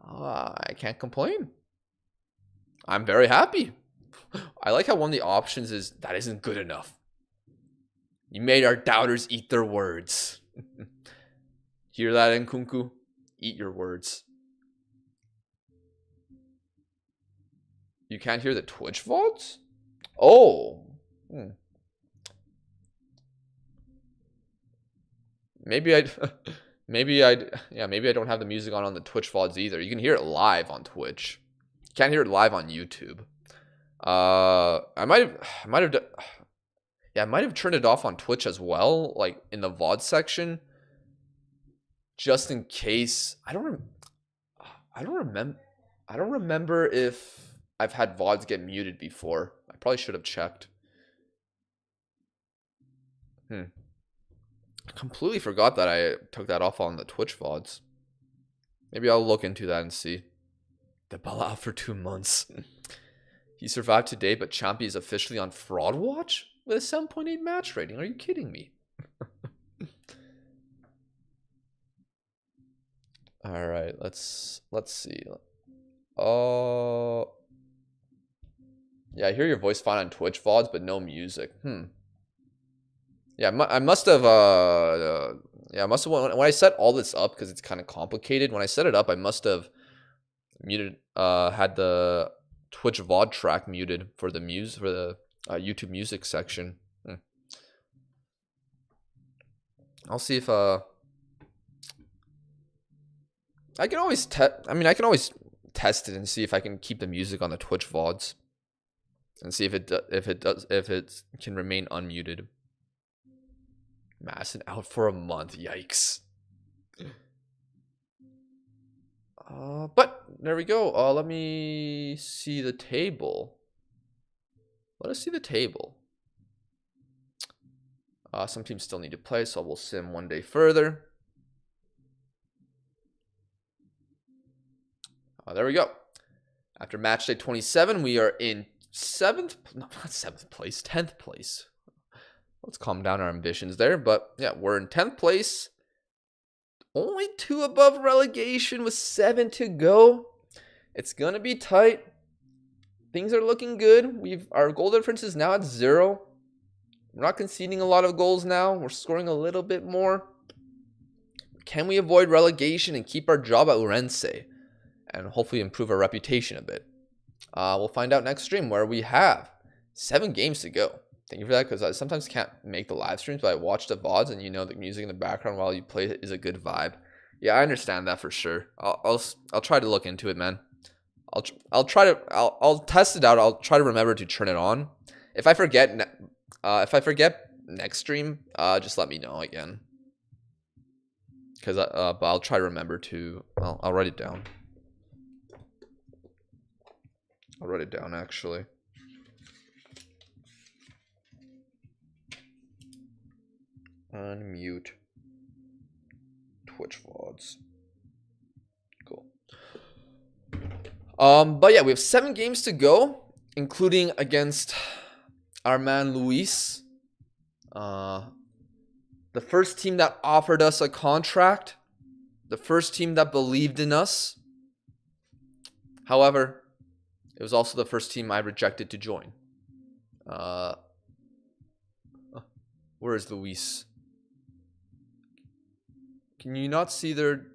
I can't complain. I'm very happy. I like how one of the options is that isn't good enough. You made our doubters eat their words. Hear that, Nkunku? Eat your words. You can't hear the Twitch VODs? Oh. Maybe I don't have the music on the Twitch VODs either. You can hear it live on Twitch. You can't hear it live on YouTube. I might have turned it off on Twitch as well, like in the VOD section, just in case. I don't remember if I've had VODs get muted before. I probably should have checked. Completely forgot that I took that off on the Twitch VODs. Maybe I'll look into that and see. The ball out for 2 months. He survived today, but Champy is officially on Fraud Watch with a 7.8 match rating. Are you kidding me? All right, let's see. Oh, yeah, I hear your voice fine on Twitch VODs, but no music. Yeah, I must have. Yeah, I must have when I set all this up because it's kind of complicated. When I set it up, I must have muted. Had the Twitch VOD track muted for the YouTube music section. I'll see if I can always I can always test it and see if I can keep the music on the Twitch VODs and see if it can remain unmuted. Masson out for a month. Yikes. But there we go. Let me see the table. Let us see the table. Some teams still need to play, so we'll sim one day further. There we go. After match day 27, we are in 10th place. Let's calm down our ambitions there, but yeah, we're in 10th place. Only 2 above relegation with 7 to go. It's gonna be tight. Things are looking good. Our goal difference is now at 0. We're not conceding a lot of goals now. We're scoring a little bit more. Can we avoid relegation and keep our job at Urense and hopefully improve our reputation a bit? We'll find out next stream where we have 7 games to go. Thank you for that, because I sometimes can't make the live streams, but I watch the VODs and the music in the background while you play it is a good vibe. Yeah, I understand that for sure. I'll try to look into it, man. I'll test it out. I'll try to remember to turn it on. If I forget next stream, just let me know again. Because but I'll try to remember to. I'll write it down. I'll write it down actually. Unmute Twitch VODs. Cool. But yeah, we have 7 games to go, including against our man Luis. The first team that offered us a contract. The first team that believed in us. However, it was also the first team I rejected to join. Where is Luis? Can you not see their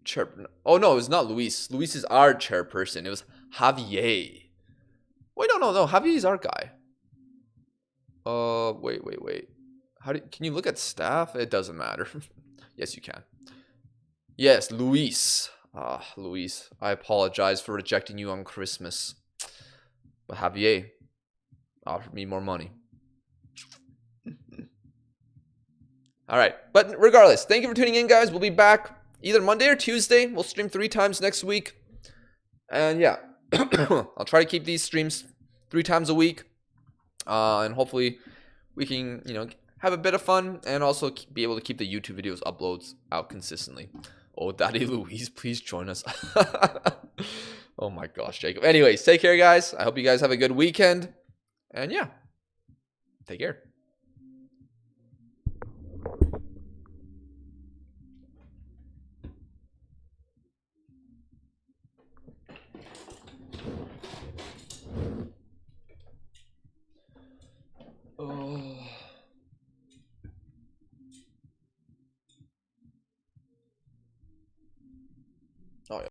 chair? Oh no, it was not Luis. Luis is our chairperson. It was Javier. Wait, no. Javier's our guy. Wait. Can you look at staff? It doesn't matter. Yes, you can. Yes, Luis. Luis, I apologize for rejecting you on Christmas. But Javier offered me more money. All right, but regardless, thank you for tuning in, guys. We'll be back either Monday or Tuesday. We'll stream 3 times next week. And yeah, I'll try to keep these streams 3 times a week. And hopefully we can, have a bit of fun and also be able to keep the YouTube videos uploads out consistently. Oh, Daddy Luis, please join us. Oh my gosh, Jacob. Anyways, take care, guys. I hope you guys have a good weekend. And yeah, take care.